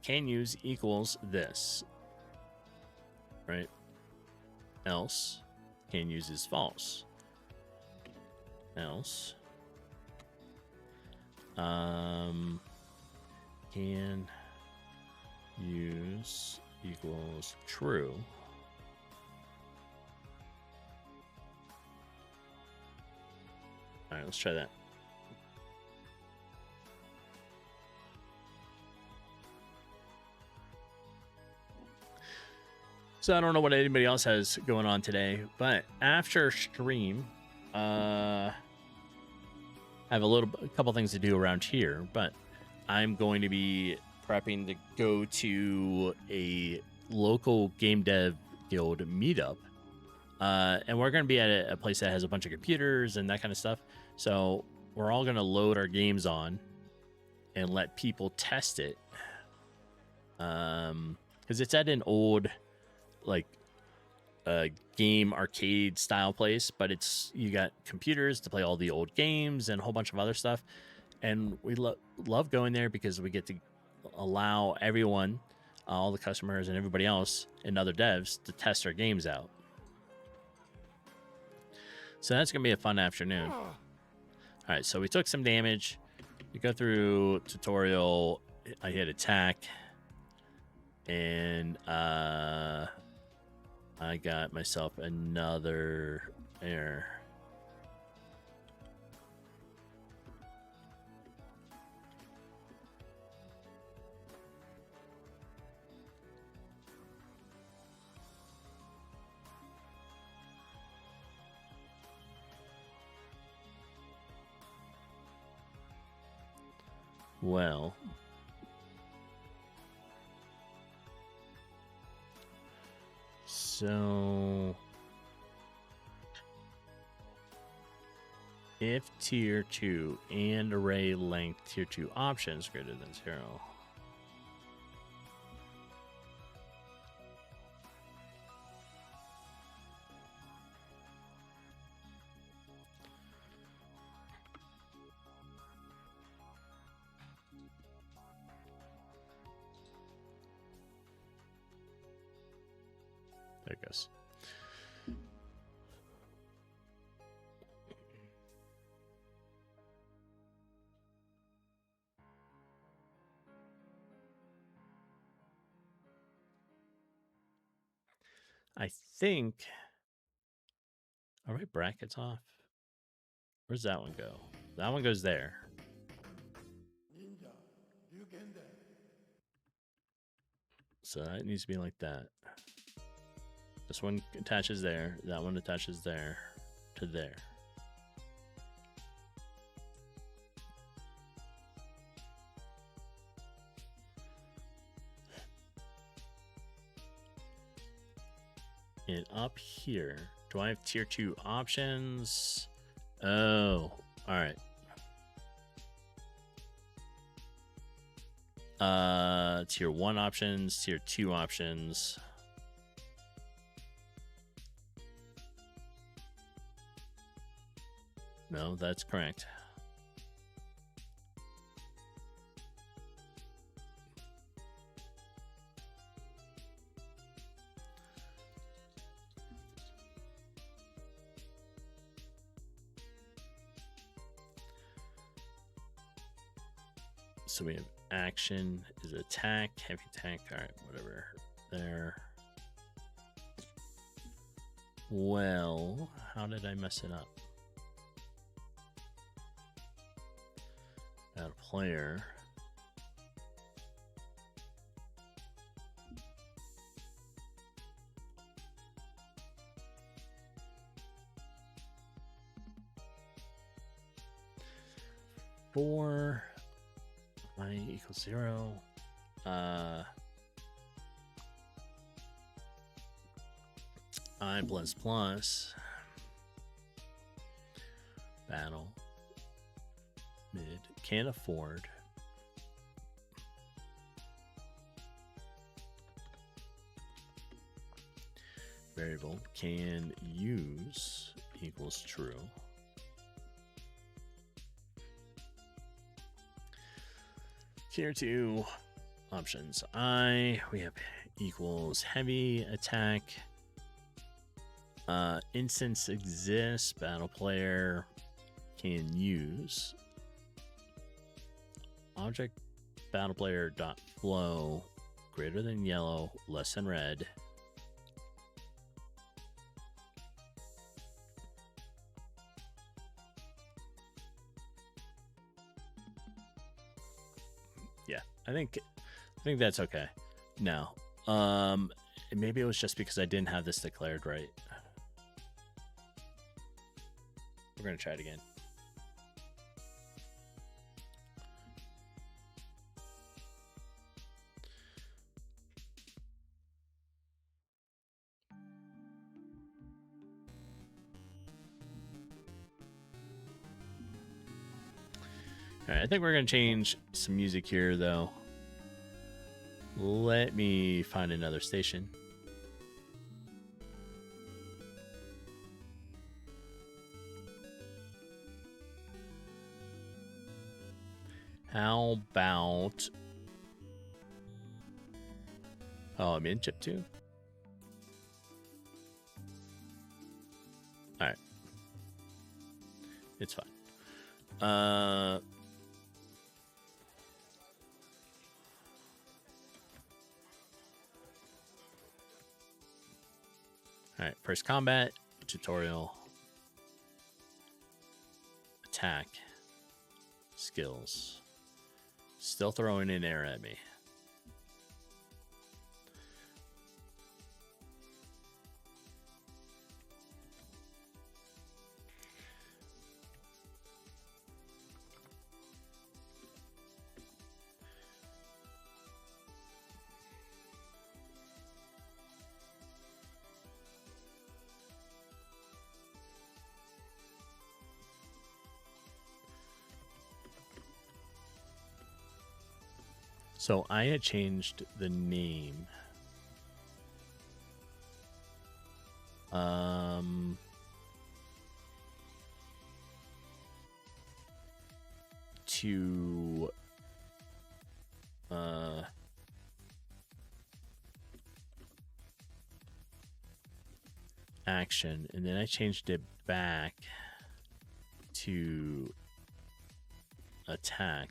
A: can use equals this, right? Else can use is false. Else can use equals true. All right, let's try that. So I don't know what anybody else has going on today, but after stream, I have a couple things to do around here, but I'm going to be prepping to go to a local game dev guild meetup And we're going to be at a place that has a bunch of computers and that kind of stuff. So we're all going to load our games on and let people test it. Because it's at an old, like, game arcade style place, but you got computers to play all the old games and a whole bunch of other stuff. And we love going there because we get to allow everyone, all the customers and everybody else and other devs to test their games out. So that's going to be a fun afternoon. All right, so we took some damage. We go through tutorial. I hit attack. And I got myself another error. Well, so if tier 2 and array length tier 2 options greater than 0. There it goes. I think. All right, brackets off. Where's that one go? That one goes there. So that needs to be like that. This one attaches there. That one attaches there to there. And up here, do I have tier 2 options? Oh, all right. Tier 1 options, tier 2 options. No, that's correct. So we have action is attack, heavy attack, all right, whatever, there. Well, how did I mess it up? Add a player. Four. I equals 0. I plus plus. Battle. Mid. Can't afford. Variable. Can use equals true. Tier 2 options. We have equals heavy attack. Instance exists. Battle player can use. Object battle player dot flow greater than yellow, less than red. Yeah, I think that's okay. Now, maybe it was just because I didn't have this declared right. We're gonna try it again. All right, I think we're going to change some music here, though. Let me find another station. How about... Oh, I'm in chip 2? Alright. It's fine. Alright, first combat, tutorial, attack, skills. Still throwing in air at me. So I had changed the name. To action, and then I changed it back to attack.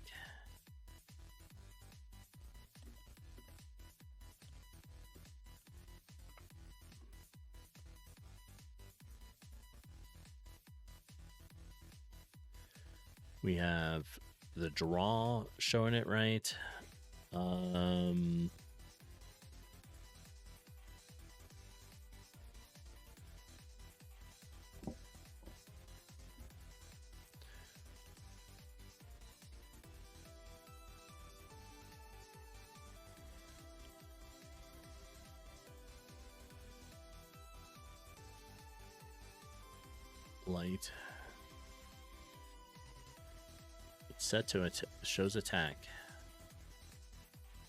A: We have the draw showing it right. Light. Set to it, shows attack.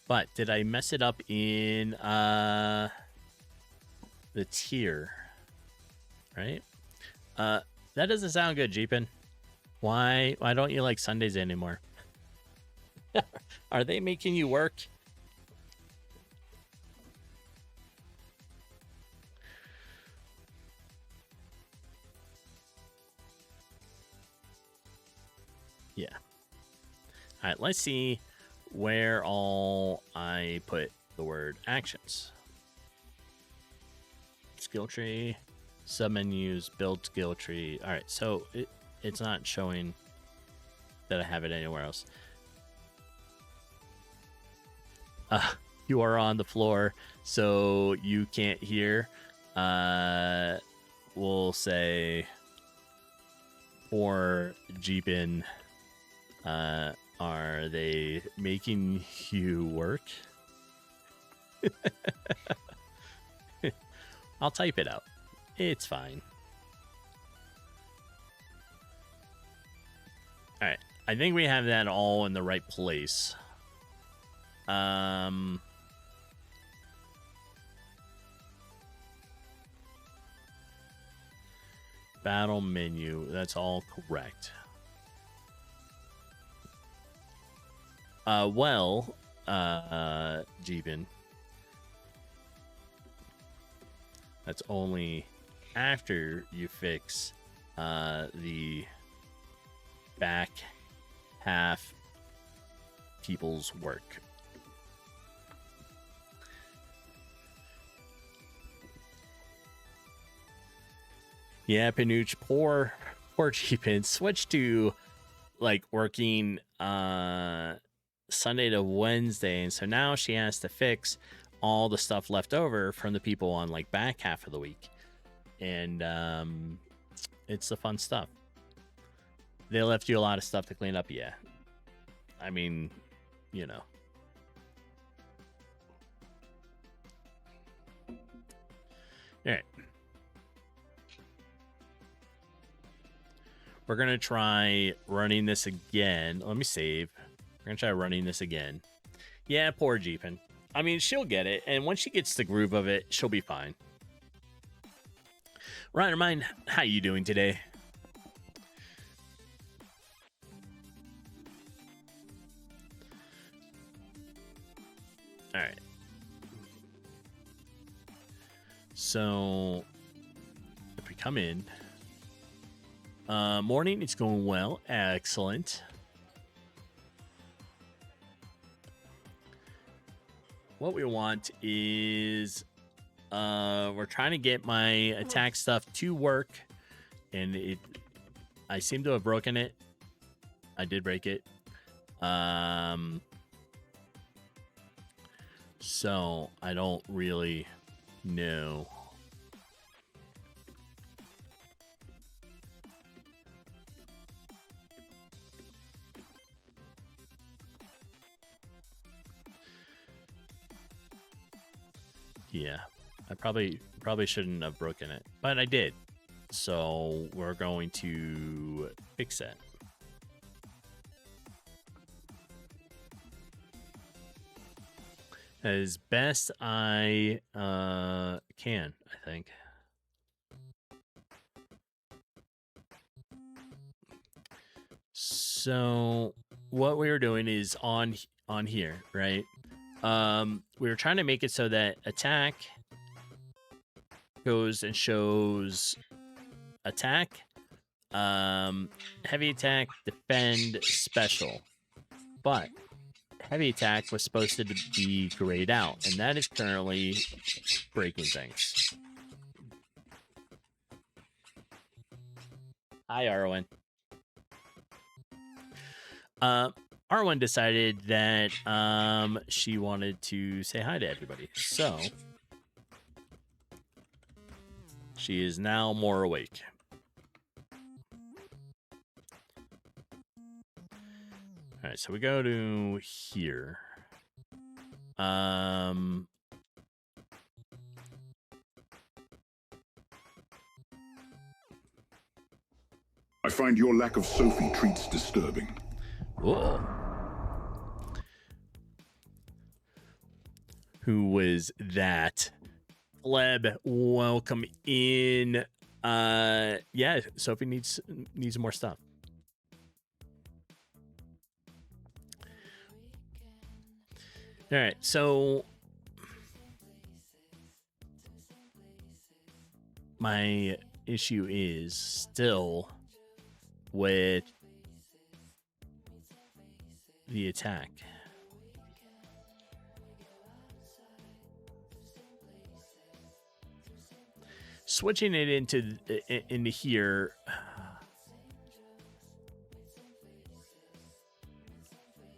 A: But did I mess it up in the tier? Right? That doesn't sound good, Jeepin. Why don't you like Sundays anymore? Are they making you work? Yeah. All right, let's see where all I put the word actions. Skill tree, submenus, build skill tree. All right, so it's not showing that I have it anywhere else. You are on the floor, so you can't hear. We'll say for Jeepin, are they making you work? I'll type it out. It's fine. All right. I think we have that all in the right place. Battle menu. That's all correct. Jeepin, that's only after you fix the back half people's work. Yeah, Panuch, poor Jeepin. Switch to like working Sunday to Wednesday, and so now she has to fix all the stuff left over from the people on like back half of the week, and it's the fun stuff. They left you a lot of stuff to clean up. Yeah, I mean, you know. All right, We're going to try running this again. Let me save. We're going to try running this again. Yeah, poor Jeepin. I mean, she'll get it. And once she gets the groove of it, she'll be fine. Ryan, mine, how you doing today? All right. So, if we come in, morning, it's going well. Excellent. What we want is, we're trying to get my attack stuff to work, and I seem to have broken it. I did break it. So I don't really know. Yeah, I probably shouldn't have broken it, but I did. So we're going to fix that. As best I can, I think. So what we were doing is on here, right? We were trying to make it so that attack goes and shows attack, heavy attack, defend, special, but heavy attack was supposed to be grayed out, and that is currently breaking things. Hi, Arwen. Arwen decided that she wanted to say hi to everybody, so she is now more awake. All right, so we go to here. I
B: find your lack of Sophie treats disturbing.
A: Whoa. Who was that? Leb, welcome in. Yeah, Sophie needs more stuff. All right, so my issue is still with the attack. Switching it into here.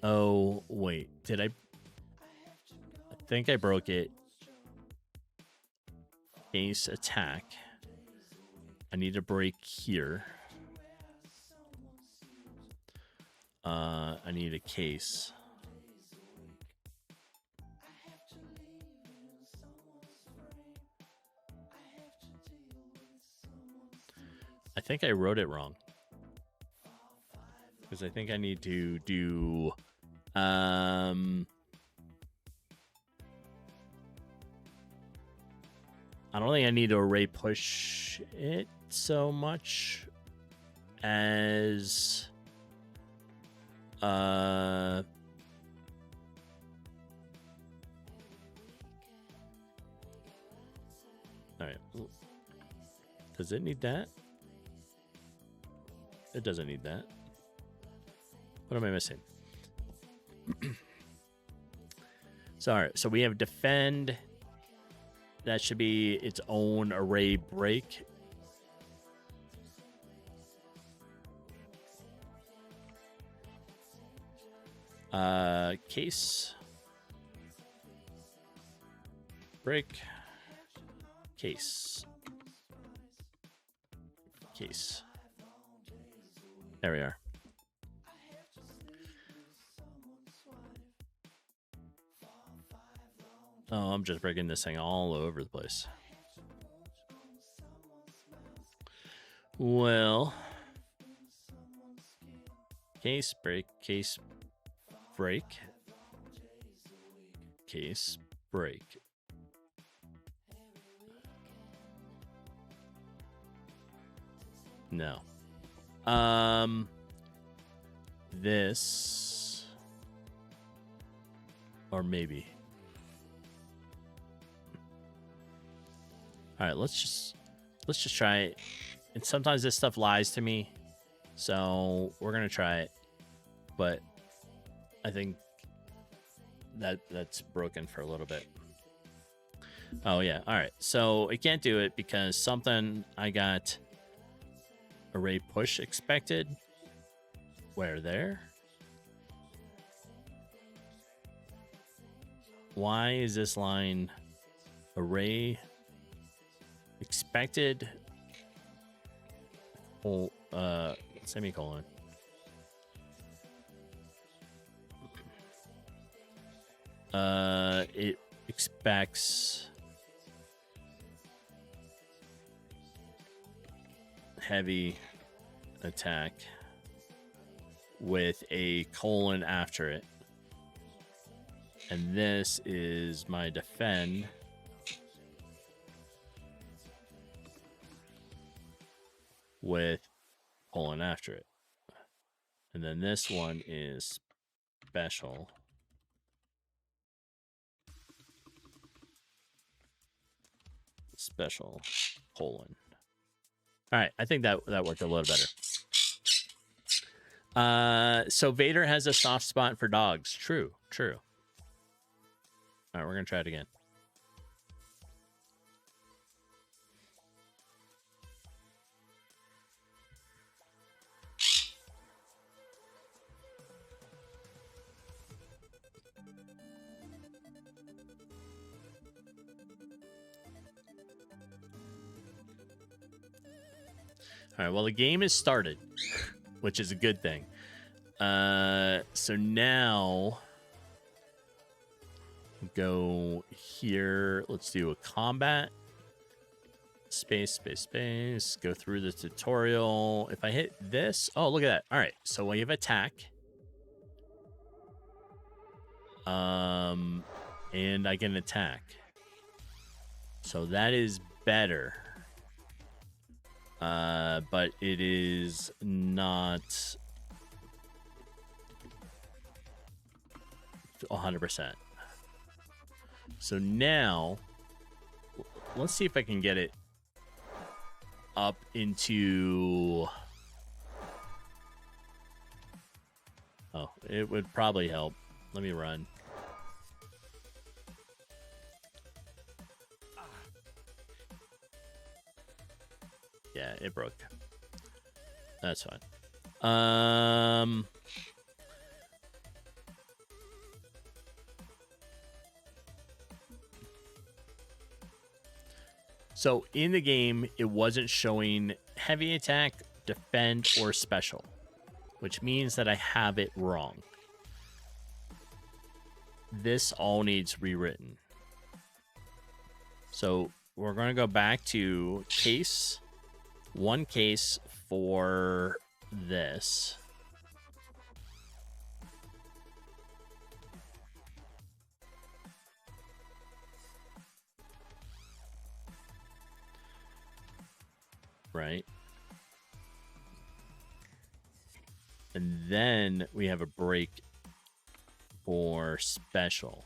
A: Oh, wait. Did I think I broke it. Base attack. I need to break here. I need a case. I think I wrote it wrong. Because I think I need to do I don't think I need to array push it so much as all right. Does it need that? It doesn't need that. What am I missing? So, all right. So we have defend. That should be its own array break. Case. Break. Case. Case. There we are. Oh, I'm just breaking this thing all over the place. Well, Case break, case break, case break. No. This or maybe. All right, let's just try it. And sometimes this stuff lies to me, so we're gonna try it. But I think that's broken for a little bit. Oh yeah, all right. So it can't do it because something I got array push expected. Where there? Why is this line array expected? Oh, semicolon. It expects heavy attack with a colon after it. And this is my defend. With colon after it. And then this one is special. Special colon. All right, I think that worked a little better. So Vader has a soft spot for dogs. True. All right, we're gonna try it again. All right, well, the game is started, which is a good thing. So now go here. Let's do a combat. Space. Go through the tutorial. If I hit this, oh, look at that. All right, so we have attack. And I can attack. So that is better. But it is not 100%. So now, let's see if I can get it up into... Oh, it would probably help. Let me run. Yeah, it broke. That's fine. So in the game, it wasn't showing heavy attack, defend, or special, which means that I have it wrong. This all needs rewritten. So we're going to go back to case. One case for this. Right. And then we have a break for special.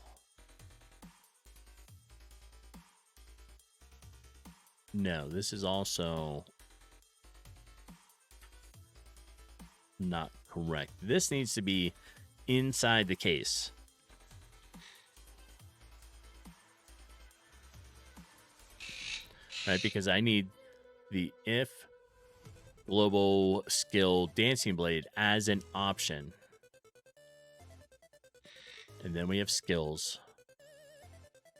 A: No, this is also not correct. This needs to be inside the case. Right, because I need the if global skill dancing blade as an option. And then we have skills.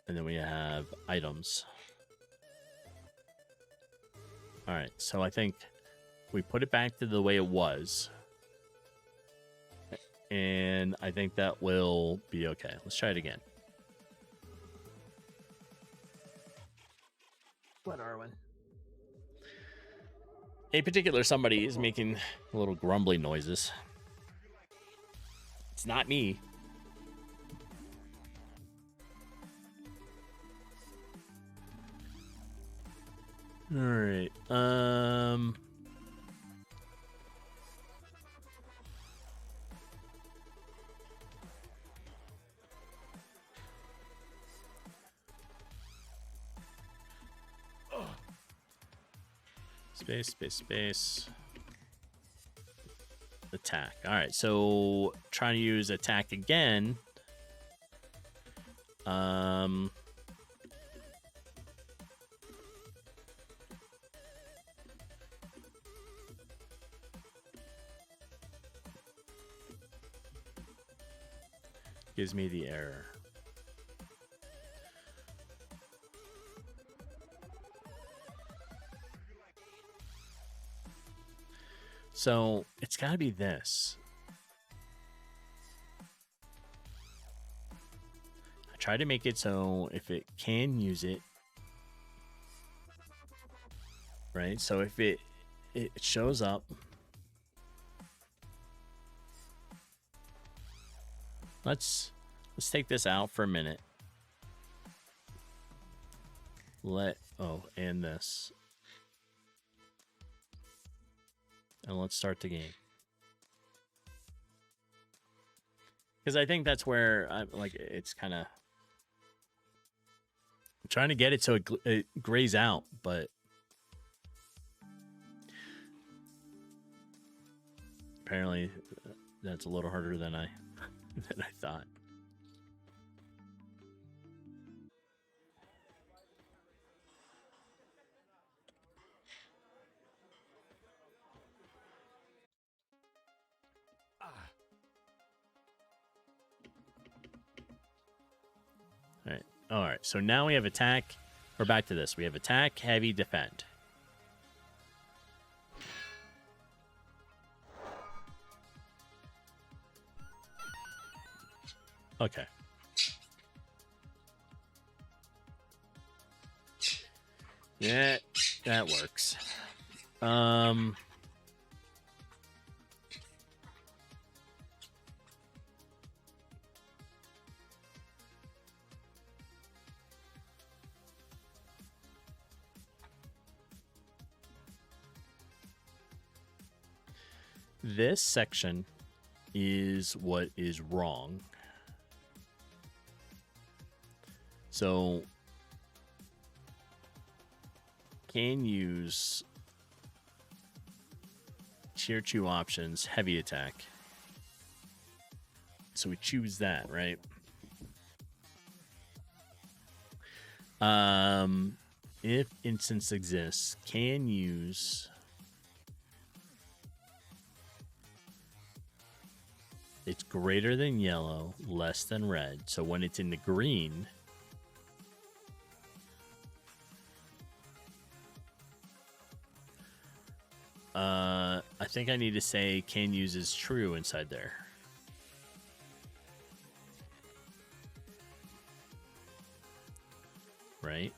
A: And then we have items. All right, so I think we put it back to the way it was. And I think that will be okay. Let's try it again. What are we? A particular somebody is making little grumbly noises. It's not me. All right. Space. Attack. All right. So trying to use attack again. Gives me the error. So it's got to be this. I try to make it so if it can use it, right? So if it shows up, let's take this out for a minute. And this. And let's start the game. Because I think that's where it's kind of trying to get it so it grays out, but apparently that's a little harder than I thought. All right. So now we have attack. We're back to this. We have attack, heavy, defend. Okay. Yeah, that works. This section is what is wrong. So can use tier 2 options, heavy attack. So we choose that, right? If instance exists, can use it's greater than yellow, less than red. So when it's in the green, I think I need to say can use is true inside there. Right?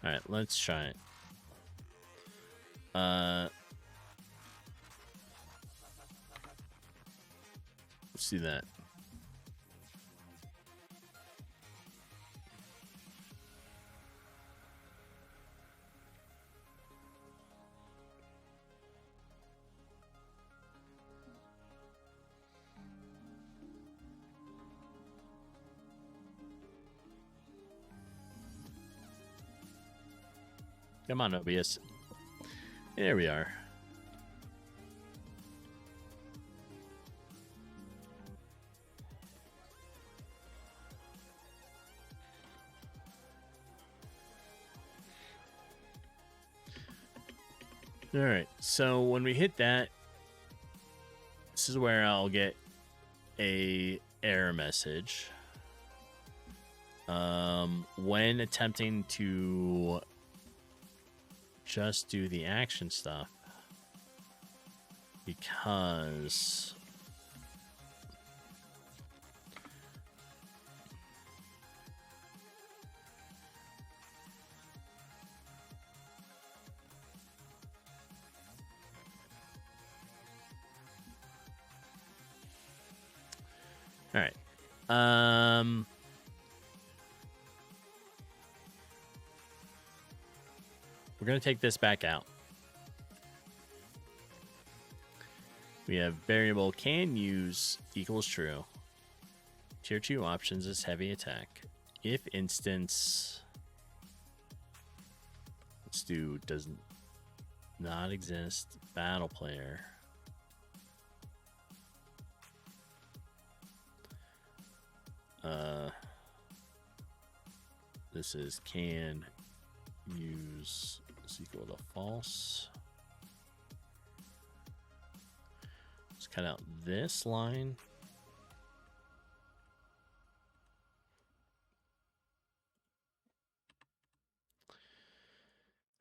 A: All right, let's try it. Let's see that. Come on, OBS. There we are. All right, so when we hit that, this is where I'll get a error message. When attempting to just do the action stuff, because All right. We're going to take this back out. We have variable can use equals true. Tier 2 options is heavy attack. If instance, let's do does not exist. Battle player. This is can use is equal to false. Let's cut out this line.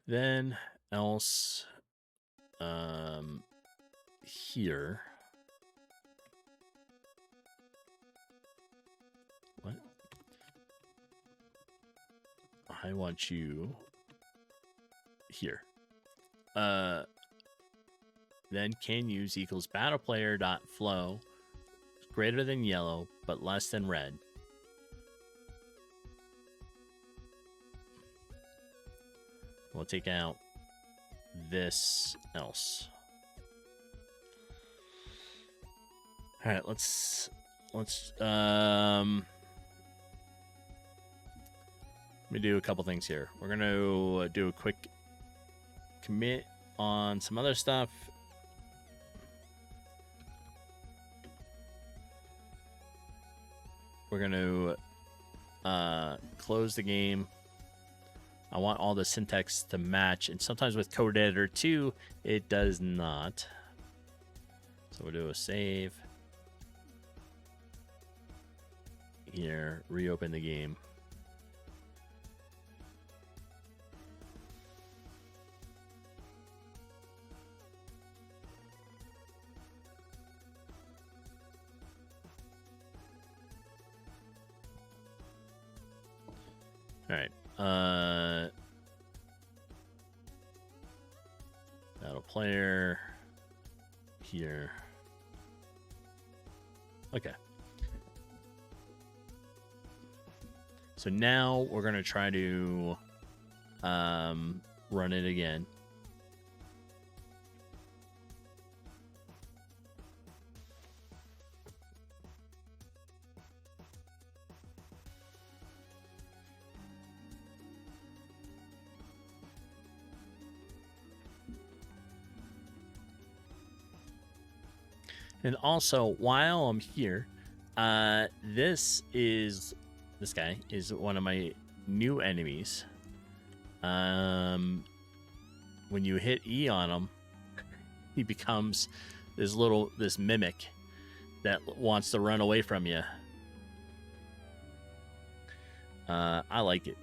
A: Then else here. What? I want you here. Then can use equals battle player dot flow greater than yellow but less than red. We'll take out this else. All right, let's let me do a couple things here. We're gonna do a quick commit on some other stuff. We're gonna close the game. I want all the syntax to match, and sometimes with Code Editor 2, it does not. So we'll do a save. Here, reopen the game. All right. Battle player here. Okay. So now we're going to try to run it again. And also, while I'm here, this guy is one of my new enemies. When you hit E on him, he becomes this mimic that wants to run away from you. I like it.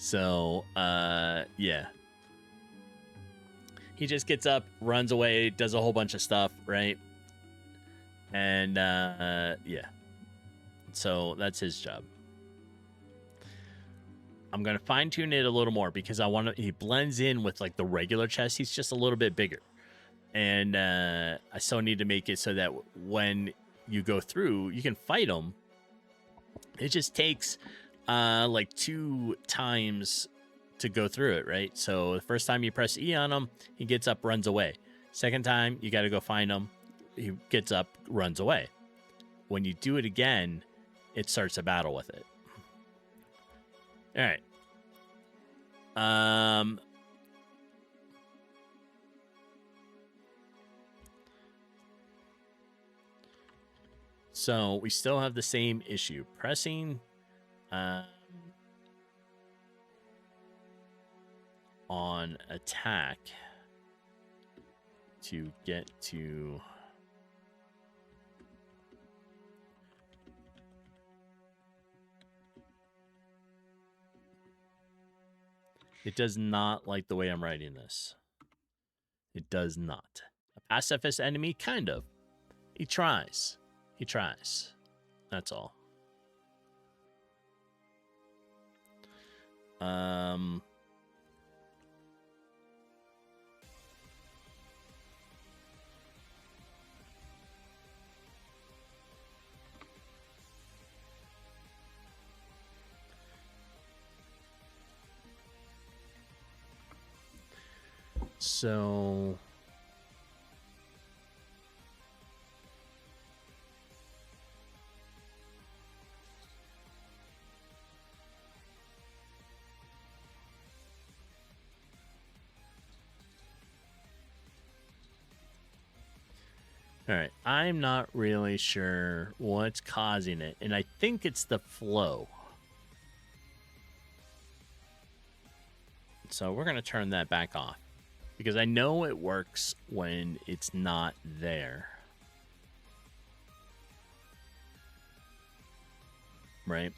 A: So, yeah. He just gets up, runs away, does a whole bunch of stuff, right? And, yeah. So, that's his job. I'm going to fine-tune it a little more because he blends in with, like, the regular chest. He's just a little bit bigger. And, I still need to make it so that when you go through, you can fight him. It just takes... like 2 times to go through it, right? So the first time you press E on him, he gets up, runs away. Second time, you got to go find him. He gets up, runs away. When you do it again, it starts a battle with it. All right. So we still have the same issue. Pressing on attack to get to it does not like the way I'm writing this. It does not. A pacifist enemy, kind of. He tries. He tries. That's all. So all right, I'm not really sure what's causing it, and I think it's the flow. So we're going to turn that back off because I know it works when it's not there. Right?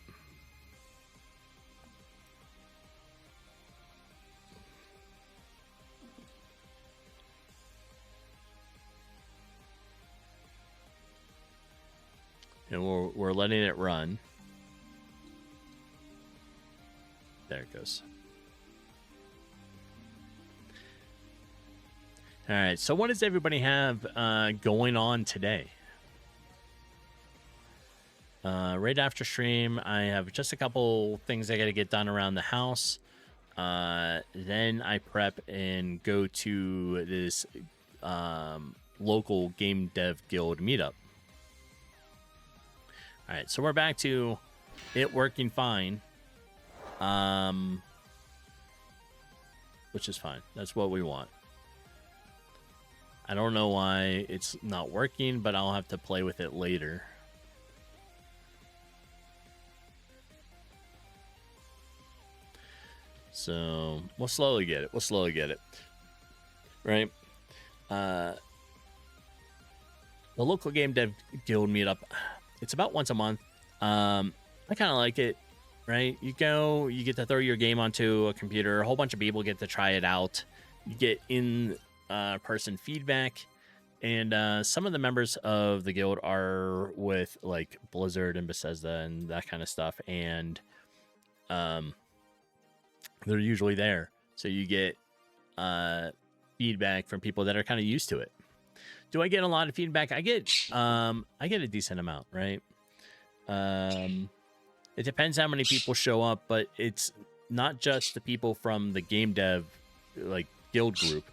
A: And we're letting it run. There it goes. All right, so what does everybody have going on today? Right after stream, I have just a couple things I got to get done around the house. Then I prep and go to this local game dev guild meetup. All right, so we're back to it working fine, which is fine. That's what we want. I don't know why it's not working, but I'll have to play with it later. So we'll slowly get it. We'll slowly get it. Right? The local game dev guild meetup, it's about once a month. I kind of like it. Right? You go, you get to throw your game onto a computer. A whole bunch of people get to try it out. You get in person feedback, and some of the members of the guild are with like Blizzard and Bethesda and that kind of stuff, and they're usually there, so you get feedback from people that are kind of used to it. Do I get a lot of feedback? I get a decent amount, right? It depends how many people show up, but it's not just the people from the game dev like guild group,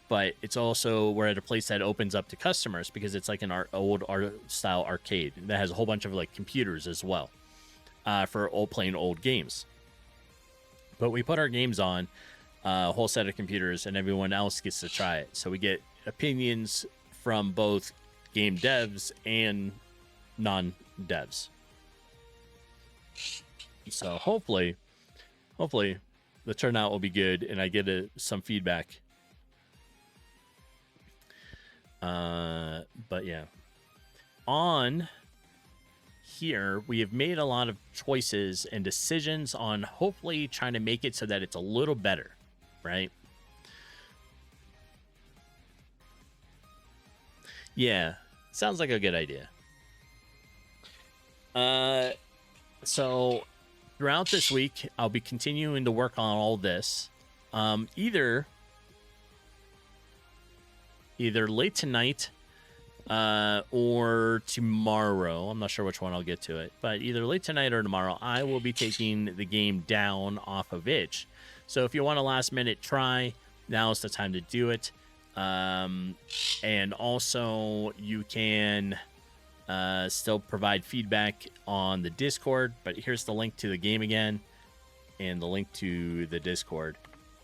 A: but it's also we're at a place that opens up to customers because it's like an old art style arcade that has a whole bunch of like computers as well for playing old games. But we put our games on a whole set of computers, and everyone else gets to try it. So we get opinions from both game devs and non-devs. So hopefully the turnout will be good, and I get some feedback. But yeah, on here we have made a lot of choices and decisions on hopefully trying to make it so that it's a little better, right? Yeah, sounds like a good idea. So throughout this week I'll be continuing to work on all this. Either late tonight or tomorrow. I'm not sure which one I'll get to it, but either late tonight or tomorrow, I will be taking the game down off of itch. So if you want a last minute try, now's the time to do it. And also you can still provide feedback on the Discord, but here's the link to the game again and the link to the Discord.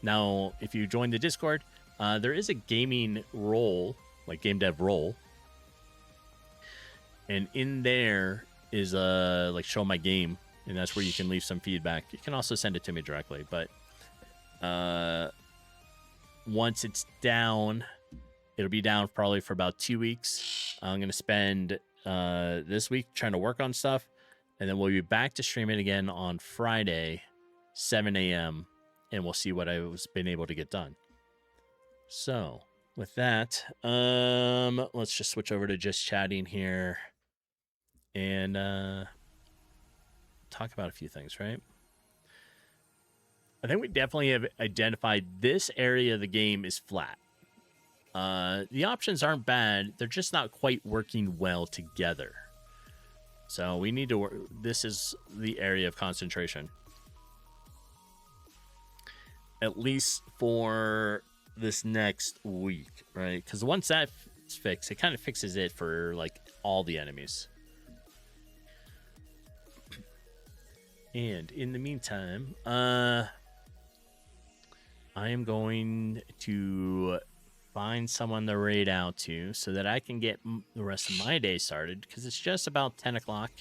A: Now, if you join the Discord, there is a gaming role, like game dev role, and in there is like show my game, and that's where you can leave some feedback. You can also send it to me directly, but once it's down, it'll be down probably for about 2 weeks. I'm gonna spend this week trying to work on stuff, and then we'll be back to streaming again on Friday, 7 a.m., and we'll see what I've been able to get done. So with that, let's just switch over to just chatting here and talk about a few things, right? I think we definitely have identified this area of the game is flat. The options aren't bad. They're just not quite working well together. So we need to work. This is the area of concentration. At least for this next week, right? Because once that's fixed, it kind of fixes it for like all the enemies. And in the meantime, I am going to find someone to raid out to so that I can get the rest of my day started, because it's just about 10 o'clock.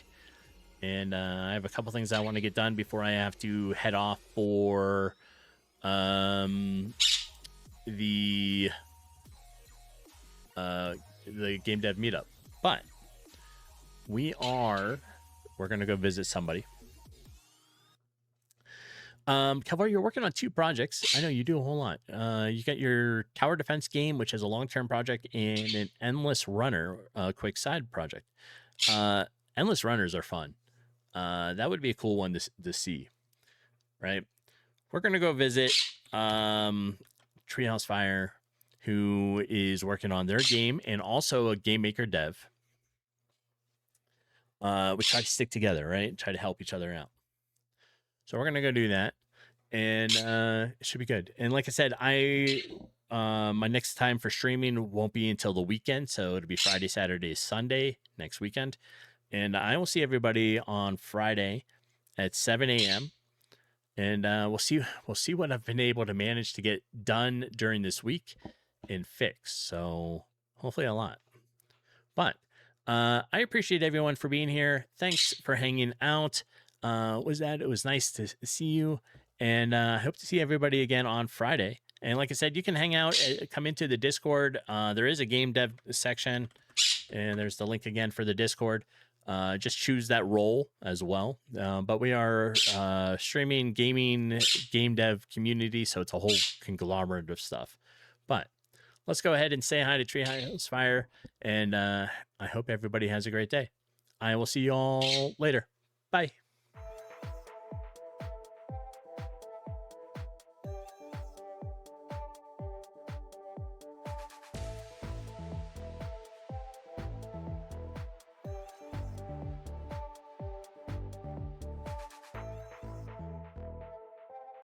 A: And I have a couple things I want to get done before I have to head off for the game dev meetup. But we're going to go visit somebody. Kelvar, you're working on 2 projects. I know you do a whole lot. You got your tower defense game, which is a long-term project, and an endless runner, quick side project. Endless runners are fun. That would be a cool one to see, right? We're gonna go visit Treehouse Fire, who is working on their game, and also a GameMaker dev. We try to stick together, right? Try to help each other out. So we're gonna go do that, and it should be good. And like I said, my next time for streaming won't be until the weekend, so it'll be Friday, Saturday, Sunday next weekend. And I will see everybody on Friday at 7 a.m. And we'll see what I've been able to manage to get done during this week and fix. So hopefully a lot. But I appreciate everyone for being here. Thanks for hanging out. It was nice to see you, and I hope to see everybody again on Friday. And like I said, you can hang out, come into the Discord. There is a game dev section, and there's the link again for the Discord. Just choose that role as well. But we are streaming, gaming, game dev community, so it's a whole conglomerate of stuff. But let's go ahead and say hi to Treehouse Fire, and I hope everybody has a great day. I will see you all later. Bye.